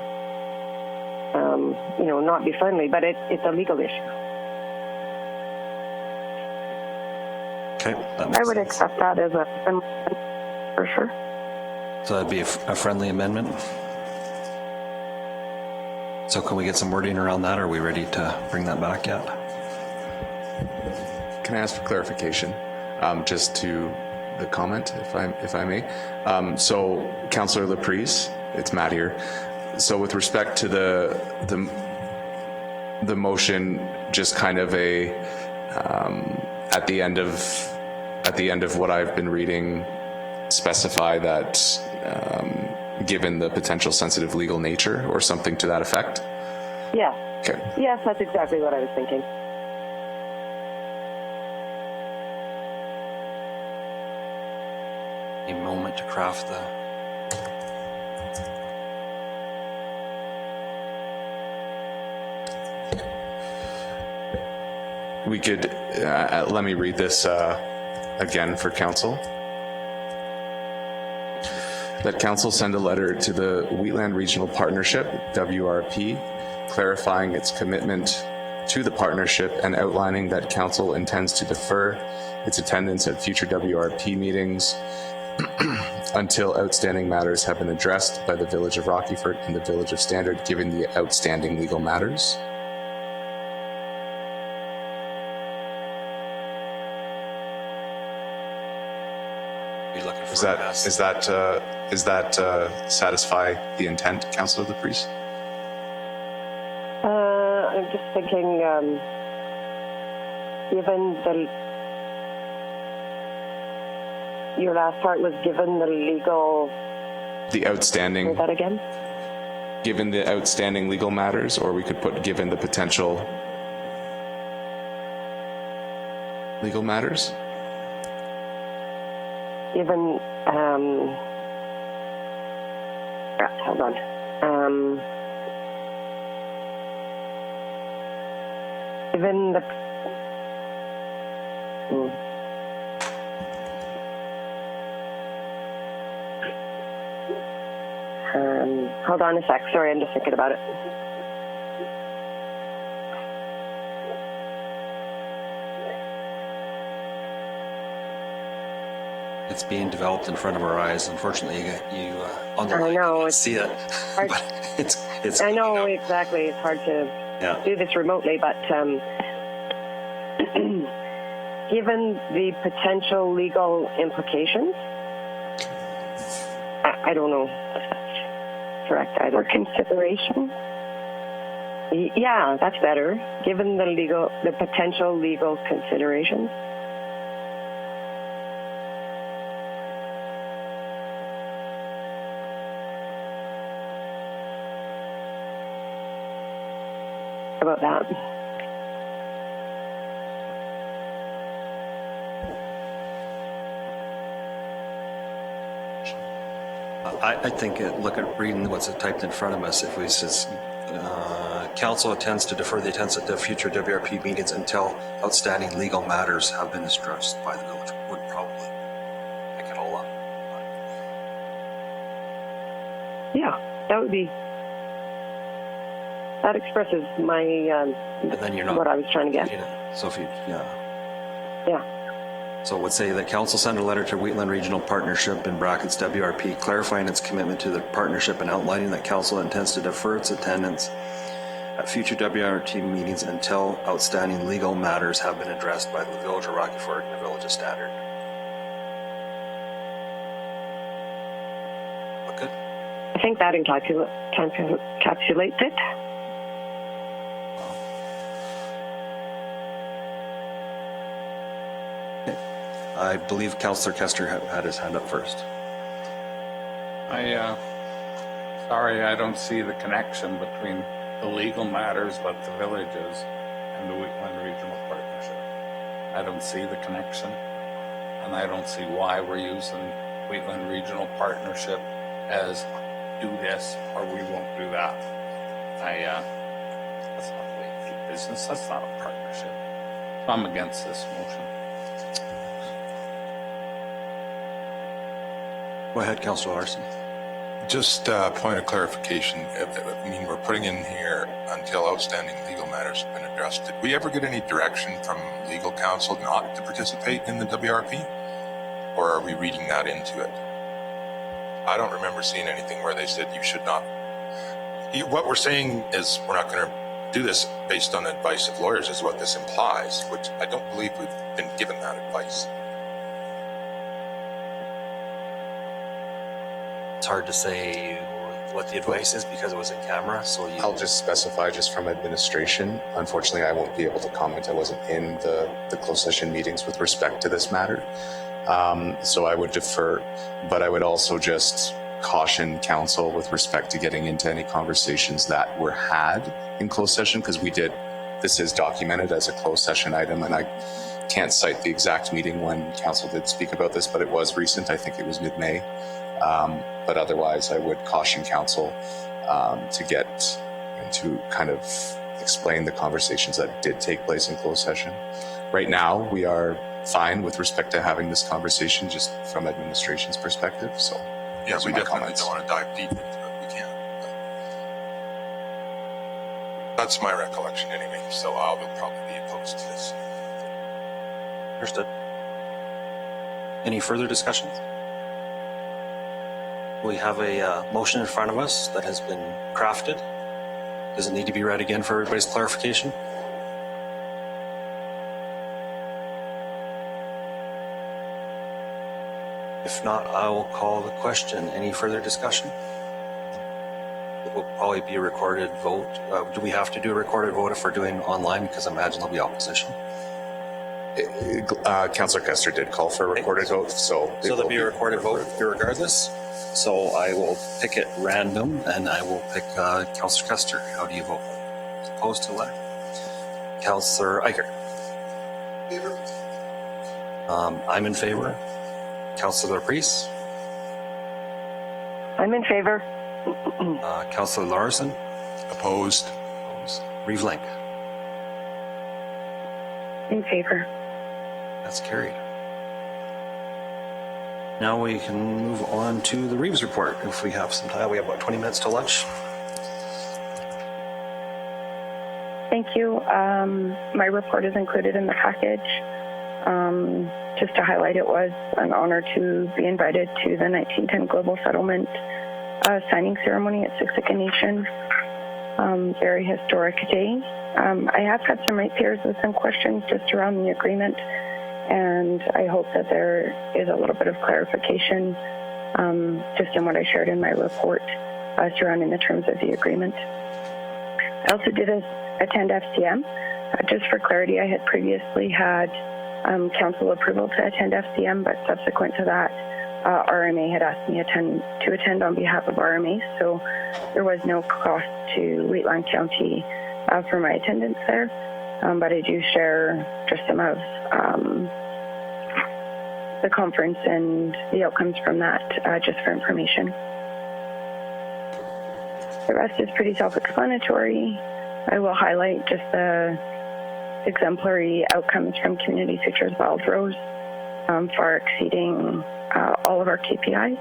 S2: not be friendly, but it's a legal issue.
S1: Okay.
S2: I would accept that as a for sure.
S1: So that'd be a friendly amendment. So can we get some wording around that? Are we ready to bring that back yet?
S5: Can I ask for clarification, just to the comment, if I may? So, Councillor Laprise, it's Matt here. So, with respect to the motion, just kind of a at the end of what I've been reading, specify that given the potential sensitive legal nature, or something to that effect.
S2: Yeah.
S5: Okay.
S2: Yes, that's exactly what I was thinking.
S1: A moment to craft the...
S5: We could, let me read this again for council. That council send a letter to the Wheatland Regional Partnership, WRP, clarifying its commitment to the partnership and outlining that council intends to defer its attendance at future WRP meetings until outstanding matters have been addressed by the village of Rockyford and the village of Standard, given the outstanding legal matters. Is that satisfy the intent, Councillor Laprise?
S2: I'm just thinking, given your last part was given the legal...
S5: The outstanding...
S2: Say that again?
S5: Given the outstanding legal matters, or we could put given the potential legal matters?
S2: Given, hold on. Given the... Hold on a sec. Sorry, I'm just thinking about it.
S1: It's being developed in front of our eyes. Unfortunately, you on the
S2: I
S1: line
S2: know,
S1: can't see it.
S2: hard-
S1: But it's.
S2: I know exactly. It's hard to
S1: Yeah.
S2: do this remotely, but given the potential legal implications, I don't know. Correct either.
S9: For consideration?
S2: Yeah, that's better. Given the potential legal considerations. How about that?
S1: I think, look at reading what's typed in front of us. If we says, council intends to defer the attendance at the future WRP meetings until outstanding legal matters have been addressed by the village, would probably pick it all up.
S2: Yeah, that would be. That expresses my
S1: And then you're not.
S2: what I was trying to get.
S1: So if you, yeah.
S2: Yeah.
S1: So it would say that council send a letter to Wheatland Regional Partnership in brackets WRP clarifying its commitment to the partnership and outlining that council intends to defer its attendance at future WRT meetings until outstanding legal matters have been addressed by the village of Rocky Fork and the village of Standard. Look good?
S2: I think that encapsulates it.
S1: I believe Councillor Kester had his hand up first.
S4: Sorry, I don't see the connection between the legal matters with the villages and the Wheatland Regional Partnership. I don't see the connection, and I don't see why we're using Wheatland Regional Partnership as do this or we won't do that. That's not the way to do business. That's not a partnership. So I'm against this motion.
S1: Go ahead, Councillor Larson.
S8: Just a point of clarification. I mean, we're putting in here until outstanding legal matters have been addressed. Did we ever get any direction from legal counsel not to participate in the WRP? Or are we reading that into it? I don't remember seeing anything where they said you should not. What we're saying is we're not going to do this based on advice of lawyers is what this implies, which I don't believe we've been given that advice.
S1: It's hard to say what the advice is because it was in camera, so
S5: I'll just specify just from administration. Unfortunately, I won't be able to comment. I wasn't in the closed session meetings with respect to this matter. So I would defer, but I would also just caution council with respect to getting into any conversations that were had in closed session, because this is documented as a closed session item, and I can't cite the exact meeting when council did speak about this, but it was recent. I think it was mid-May. But otherwise, I would caution council to get into kind of explain the conversations that did take place in closed session. Right now, we are fine with respect to having this conversation just from administration's perspective. So
S8: yeah,
S5: those
S8: we
S5: are my
S8: definitely
S5: comments.
S8: don't want to dive deep into it. We can't. That's my recollection anyway. So I will probably be opposed to this.
S1: Understood. Any further discussions? We have a motion in front of us that has been crafted. Does it need to be read again for everybody's clarification? If not, I will call the question. Any further discussion? It will probably be a recorded vote. Do we have to do a recorded vote if we're doing online? Because I imagine there'll be opposition.
S5: Councillor Kester did call for a recorded vote, so
S1: there'll be a recorded vote regardless. So I will pick it random, and I will pick Councillor Kester. How do you vote? Opposed to elect? Councillor Eicher.
S3: Favor.
S1: I'm in favor. Councillor Priest.
S2: I'm in favor.
S1: Councillor Larson.
S8: Opposed.
S1: Reeve Link.
S9: In favor.
S1: That's carried. Now we can move on to the Reeves report if we have some time. We have about 20 minutes to lunch.
S9: Thank you. My report is included in the package. Just to highlight, it was an honor to be invited to the 1910 Global Settlement signing ceremony at Siksika Nation. Very historic day. I have had some ratepayers with some questions just around the agreement, and I hope that there is a little bit of clarification just in what I shared in my report surrounding the terms of the agreement. I also did attend FCM. Just for clarity, I had previously had council approval to attend FCM, but subsequent to that, RMA had asked me to attend on behalf of RMA, so there was no cost to Wheatland County for my attendance there, but I do share just some of the conference and the outcomes from that just for information. The rest is pretty self-explanatory. I will highlight just the exemplary outcomes from Community Futures Wild Rose, far exceeding all of our KPIs.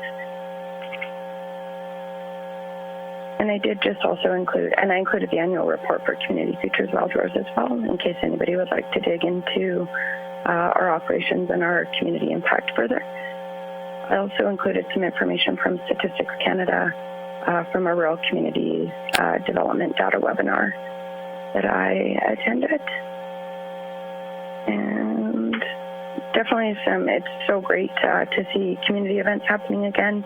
S9: And I did just also include, and I included the annual report for Community Futures Wild Rose as well, in case anybody would like to dig into our operations and our community impact further. I also included some information from Statistics Canada from a rural community development data webinar that I attended. And definitely it's so great to see community events happening again.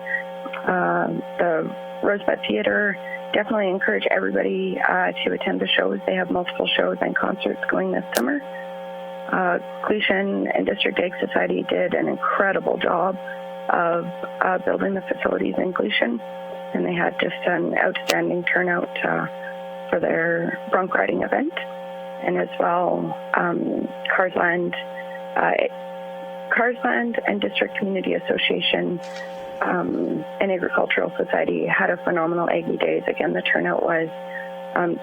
S9: The Rosebud Theatre, definitely encourage everybody to attend the shows. They have multiple shows and concerts going this summer. Gleason and District Ag Society did an incredible job of building the facilities in Gleason, and they had just an outstanding turnout for their bronc riding event. And as well, Carsland and District Community Association and Agricultural Society had a phenomenal Aggie Days. Again, the turnout was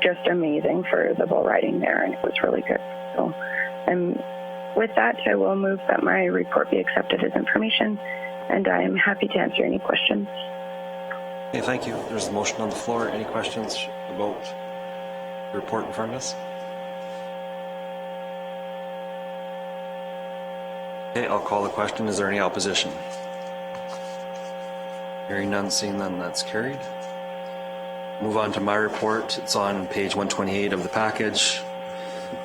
S9: just amazing for the bull riding there, and it was really good. So, with that, I will move that my report be accepted as information, and I am happy to answer any questions.
S1: Okay, thank you. There's a motion on the floor. Any questions about the report in front of us? Okay, I'll call the question. Is there any opposition? Hearing none, seeing none, that's carried. Move on to my report. It's on page 128 of the package.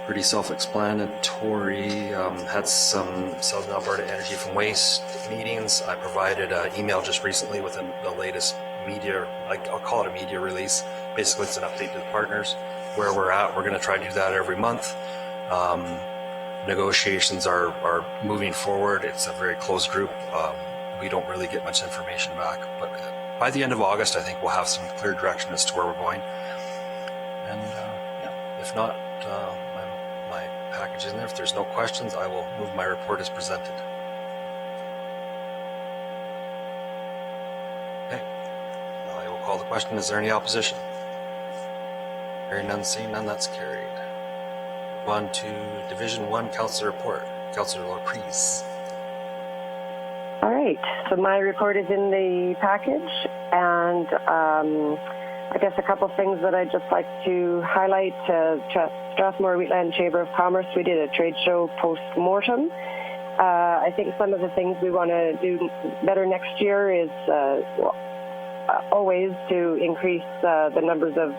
S1: Pretty self-explanatory. Had some Southern Alberta Energy from Waste meetings. I provided an email just recently with the latest media, I'll call it a media release. Basically, it's an update to the partners, where we're at. We're going to try to do that every month. Negotiations are moving forward. It's a very close group. We don't really get much information back, but by the end of August, I think we'll have some clear direction as to where we're going. And if not, my package is in there. If there's no questions, I will move my report as presented. Okay. I will call the question. Is there any opposition? Hearing none, seeing none, that's carried. Move on to Division 1 Councillor Report. Councillor Laprise.
S2: All right, so my report is in the package, and I guess a couple things that I'd just like to highlight. Strathmore Wheatland Chamber of Commerce, we did a trade show post-mortem. I think some of the things we want to do better next year is always to increase the numbers of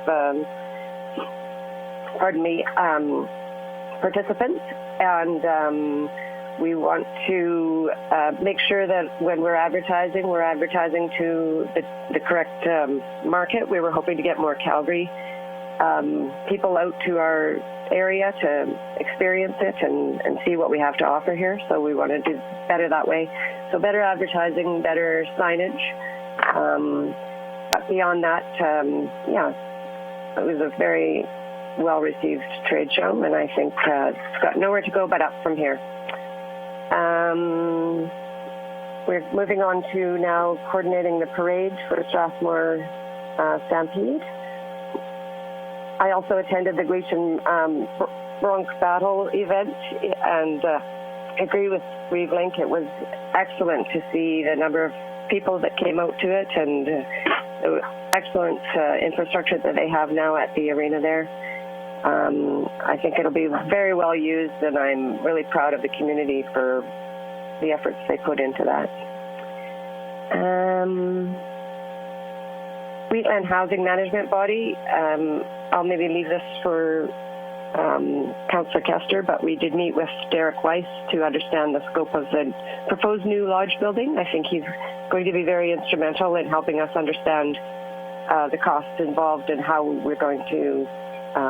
S2: participants, and we want to make sure that when we're advertising to the correct market. We were hoping to get more Calgary people out to our area to experience it and see what we have to offer here. So we want to do better that way. So better advertising, better signage. But beyond that, it was a very well-received trade show, and I think it's got nowhere to go but up from here. We're moving on to now coordinating the parade for Strathmore Stampede. I also attended the Gleason Bronc Battle event, and agree with Reeve Link. It was excellent to see the number of people that came out to it and the excellent infrastructure that they have now at the arena there. I think it'll be very well used, and I'm really proud of the community for the efforts they put into that. Wheatland Housing Management Body, I'll maybe leave this for Councillor Kester, but we did meet with Derek Weiss to understand the scope of the proposed new lodge building. I think he's going to be very instrumental in helping us understand the costs involved and how we're going to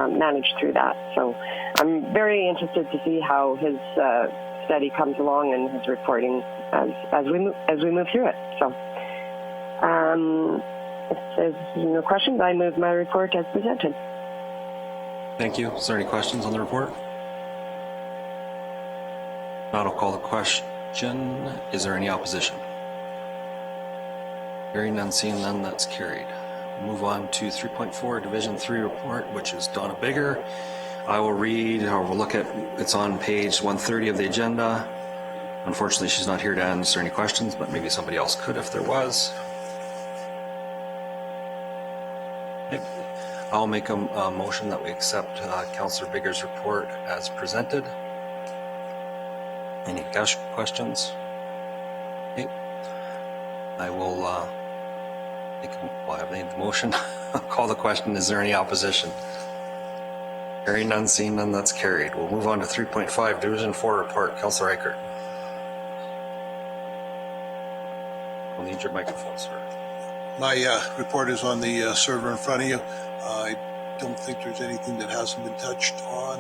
S2: manage through that. So I'm very interested to see how his study comes along and his reporting as we move through it. So if there's no questions, I move my report as presented.
S1: Thank you. Is there any questions on the report? Not, I'll call the question. Is there any opposition? Hearing none, seeing none, that's carried. Move on to 3.4, Division 3 report, which is Donna Bigger. I will read, or we'll look at, it's on page 130 of the agenda. Unfortunately, she's not here to answer any questions, but maybe somebody else could if there was. Okay. I'll make a motion that we accept Councillor Bigger's report as presented. Any questions? Okay. I will I've made the motion. I'll call the question. Is there any opposition? Hearing none, seeing none, that's carried. We'll move on to 3.5, Division 4 report. Councillor Eichert. We'll need your microphone, sir.
S3: My report is on the server in front of you. I don't think there's anything that hasn't been touched on.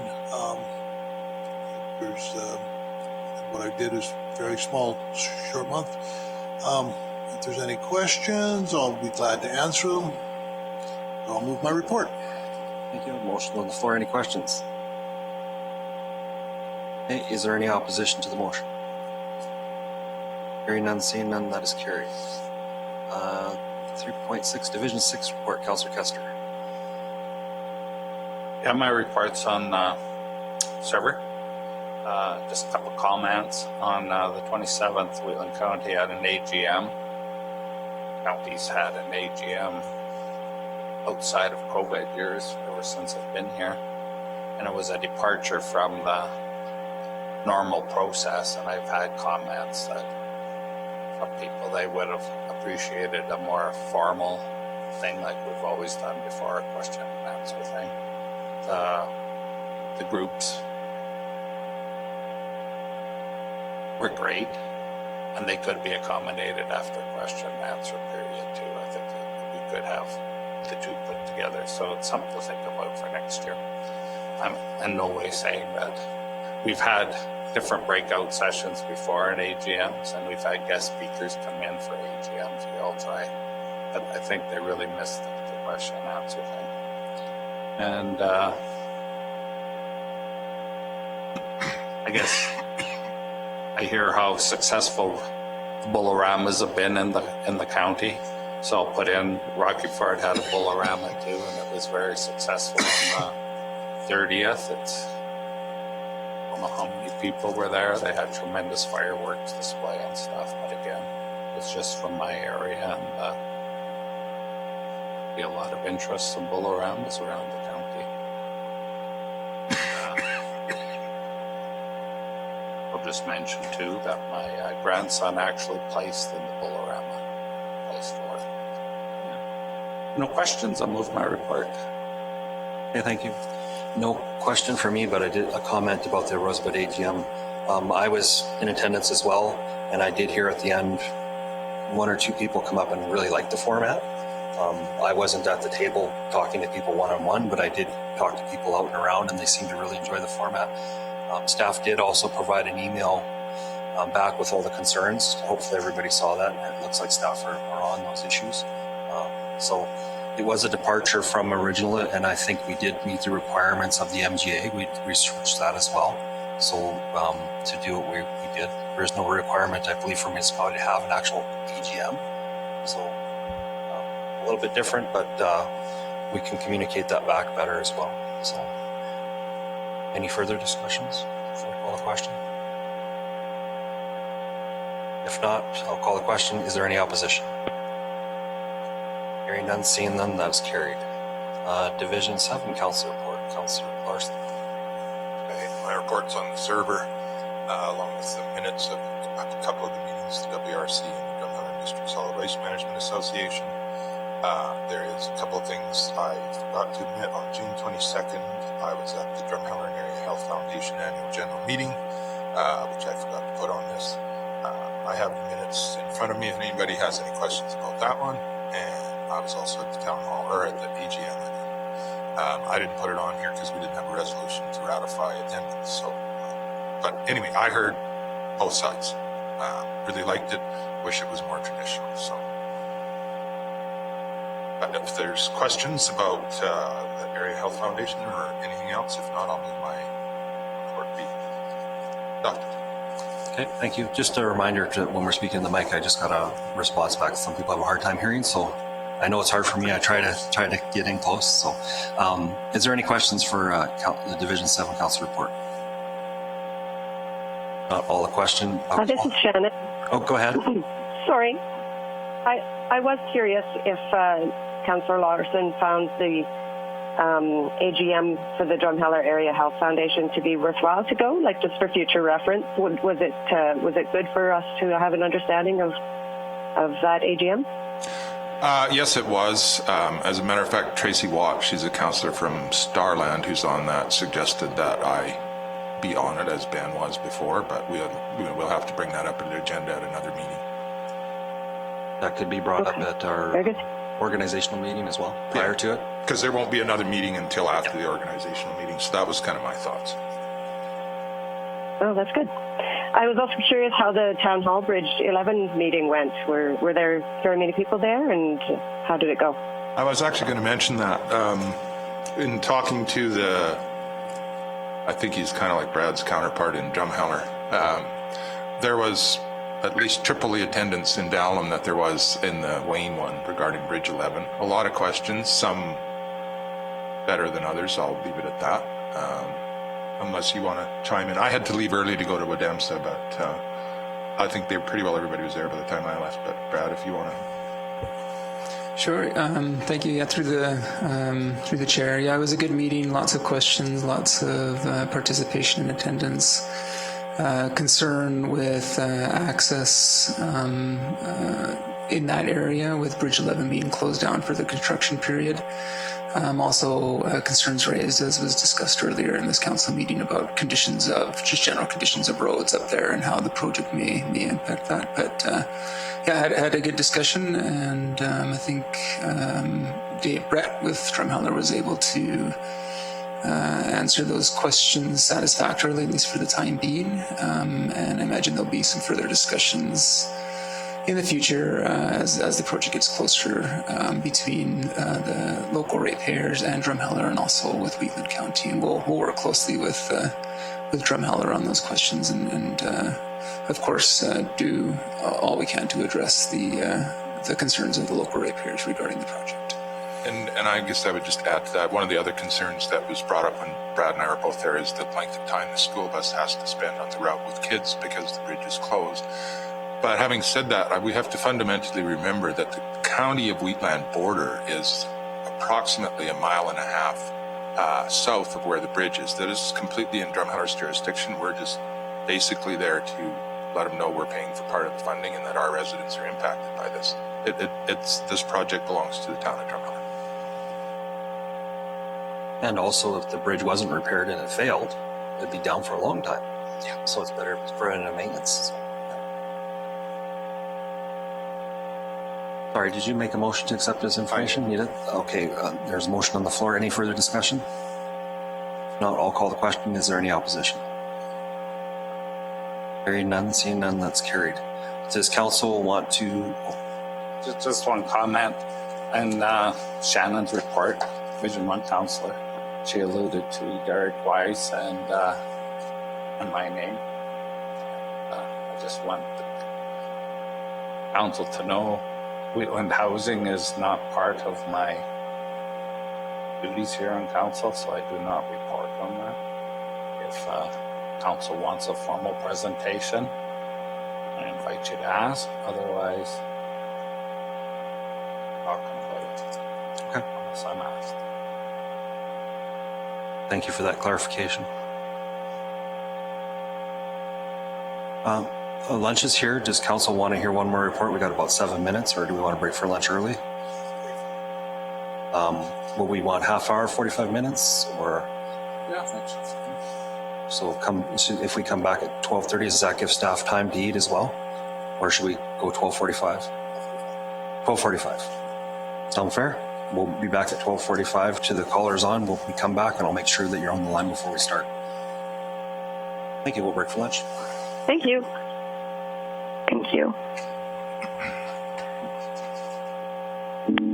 S3: What I did is very small, short month. If there's any questions, I'll be glad to answer them. I'll move my report.
S1: Thank you. Motion on the floor. Any questions? Okay. Is there any opposition to the motion? Hearing none, seeing none, that is carried. 3.6, Division 6 report. Councillor Kester.
S4: Yeah, my report's on server. Just a couple of comments. On the 27th, Wheatland County had an AGM. County's had an AGM outside of COVID years ever since I've been here. And it was a departure from the normal process. And I've had comments that from people they would have appreciated a more formal thing like we've always done before, a question and answer thing. The groups were great, and they could be accommodated after question and answer period too. I think that we could have the two put together, so it's something to think about for next year. I'm in no way saying that. We've had different breakout sessions before at AGMs, and we've had guest speakers come in for AGMs. We all try, but I think they really missed the question and answer thing. And I guess I hear how successful Bull-O-Ramas have been in the county. So I'll put in Rocky Ford had a Bull-O-Rama too, and it was very successful on the 30th. I don't know how many people were there. They had tremendous fireworks display and stuff, but again, it's just from my area, and be a lot of interest in Bull-O-Ramas around the county. I'll just mention too that my grandson actually placed in the Bull-O-Rama, placed fourth. Yeah. No questions. I'll move my report.
S1: Okay, thank you. No question for me, but I did a comment about the Rosebud AGM. I was in attendance as well, and I did hear at the end one or two people come up and really liked the format. I wasn't at the table talking to people one-on-one, but I did talk to people out and around, and they seemed to really enjoy the format. Staff did also provide an email back with all the concerns. Hopefully everybody saw that, and it looks like staff are on those issues. So it was a departure from original, and I think we did meet the requirements of the MGA. We researched that as well. So to do what we did, there is no requirement, I believe, for municipality to have an actual AGM. So a little bit different, but we can communicate that back better as well. So any further discussions before we call the question? If not, I'll call the question. Is there any opposition? Hearing none, seeing none, that's carried. Division 7, Council report. Councillor Larson.
S8: Okay, my report's on the server, along with the minutes of a couple of the meetings, the WRC and the Drumheller District Solid Waste Management Association. There is a couple of things I forgot to admit. On June 22nd, I was at the Drumheller Area Health Foundation Annual General Meeting, which I forgot to put on this. I have the minutes in front of me if anybody has any questions about that one. And I was also at the town hall, or at the AGM. I didn't put it on here because we didn't have a resolution to ratify attendance. So, but anyway, I heard both sides. Really liked it. Wish it was more traditional. So, but if there's questions about the Area Health Foundation or anything else, if not, I'll move my report be adopted.
S1: Okay, thank you. Just a reminder to when we're speaking in the mic, I just got a response back. Some people have a hard time hearing, so I know it's hard for me. I try to get in close. So, is there any questions for the Division 7 Council report? Not all the question.
S2: This is Shannon.
S1: Oh, go ahead.
S2: Sorry. I was curious if Councillor Larson found the AGM for the Drumheller Area Health Foundation to be worthwhile to go, like just for future reference. Was it good for us to have an understanding of that AGM?
S8: Yes, it was. As a matter of fact, Tracy Watt, she's a councillor from Starland who's on that, suggested that I be on it as Ben was before, but we'll have to bring that up in the agenda at another meeting.
S1: That could be brought up at our organizational meeting as well, prior to it.
S8: Because there won't be another meeting until after the organizational meeting, so that was kind of my thoughts.
S2: Oh, that's good. I was also curious how the Town Hall Bridge 11 meeting went. Were there very many people there, and how did it go?
S8: I was actually going to mention that. In talking to I think he's kind of like Brad's counterpart in Drumheller, there was at least triple the attendance in Dowlam that there was in the Wayne one regarding Bridge 11. A lot of questions, some better than others. I'll leave it at that. Unless you want to chime in. I had to leave early to go to Wademsa, but I think everybody was there by the time I left. But Brad, if you want to.
S6: Sure. Thank you. Yeah, through the chair. Yeah, it was a good meeting. Lots of questions. Lots of participation and attendance. Concern with access in that area, with Bridge 11 being closed down for the construction period. Also, concerns raised, as was discussed earlier in this council meeting, about general conditions of roads up there and how the project may impact that. But yeah, had a good discussion, and I think Dave Brett with Drumheller was able to answer those questions satisfactorily, at least for the time being. And I imagine there'll be some further discussions in the future as the project gets closer between the local ratepayers and Drumheller, and also with Wheatland County. And we'll work closely with Drumheller on those questions, and of course do all we can to address the concerns of the local ratepayers regarding the project.
S8: And I guess I would just add to that, one of the other concerns that was brought up when Brad and I were both there is the length of time the school bus has to spend on the route with kids because the bridge is closed. But having said that, we have to fundamentally remember that the county of Wheatland border is approximately 1.5 miles south of where the bridge is. That is completely in Drumheller's jurisdiction. We're just basically there to let them know we're paying for part of the funding and that our residents are impacted by this. This project belongs to the town of Drumheller.
S1: And also, if the bridge wasn't repaired and it failed, it'd be down for a long time. Yeah. So it's better if it's preventive maintenance. Sorry, did you make a motion to accept this information? You did? Okay, there's a motion on the floor. Any further discussion? If not, I'll call the question. Is there any opposition? Hearing none, seeing none, that's carried. Does council want to...
S4: Just one comment. In Shannon's report, Division 1 councillor, she alluded to Derek Weiss and my name. I just want the council to know Wheatland Housing is not part of my duties here on council, so I do not report on that. If council wants a formal presentation, I invite invite you to ask. Otherwise, talking about it.
S1: Okay.
S4: Unless I'm asked.
S1: Thank you for that clarification. Lunch is here. Does council want to hear one more report? We got about 7 minutes, or do we want to break for lunch early? Will we want half hour, 45 minutes, or?
S4: Yeah, thanks.
S1: So if we come back at 12:30, does that give staff time to eat as well? Or should we go 12:45? 12:45. Sound fair? We'll be back at 12:45 to the callers on. We come back and I'll make sure that you're on the line before we start. Thank you. We'll break for lunch.
S9: Thank you. Thank you.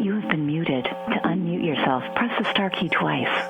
S13: You have been muted. To unmute yourself, press the star key twice.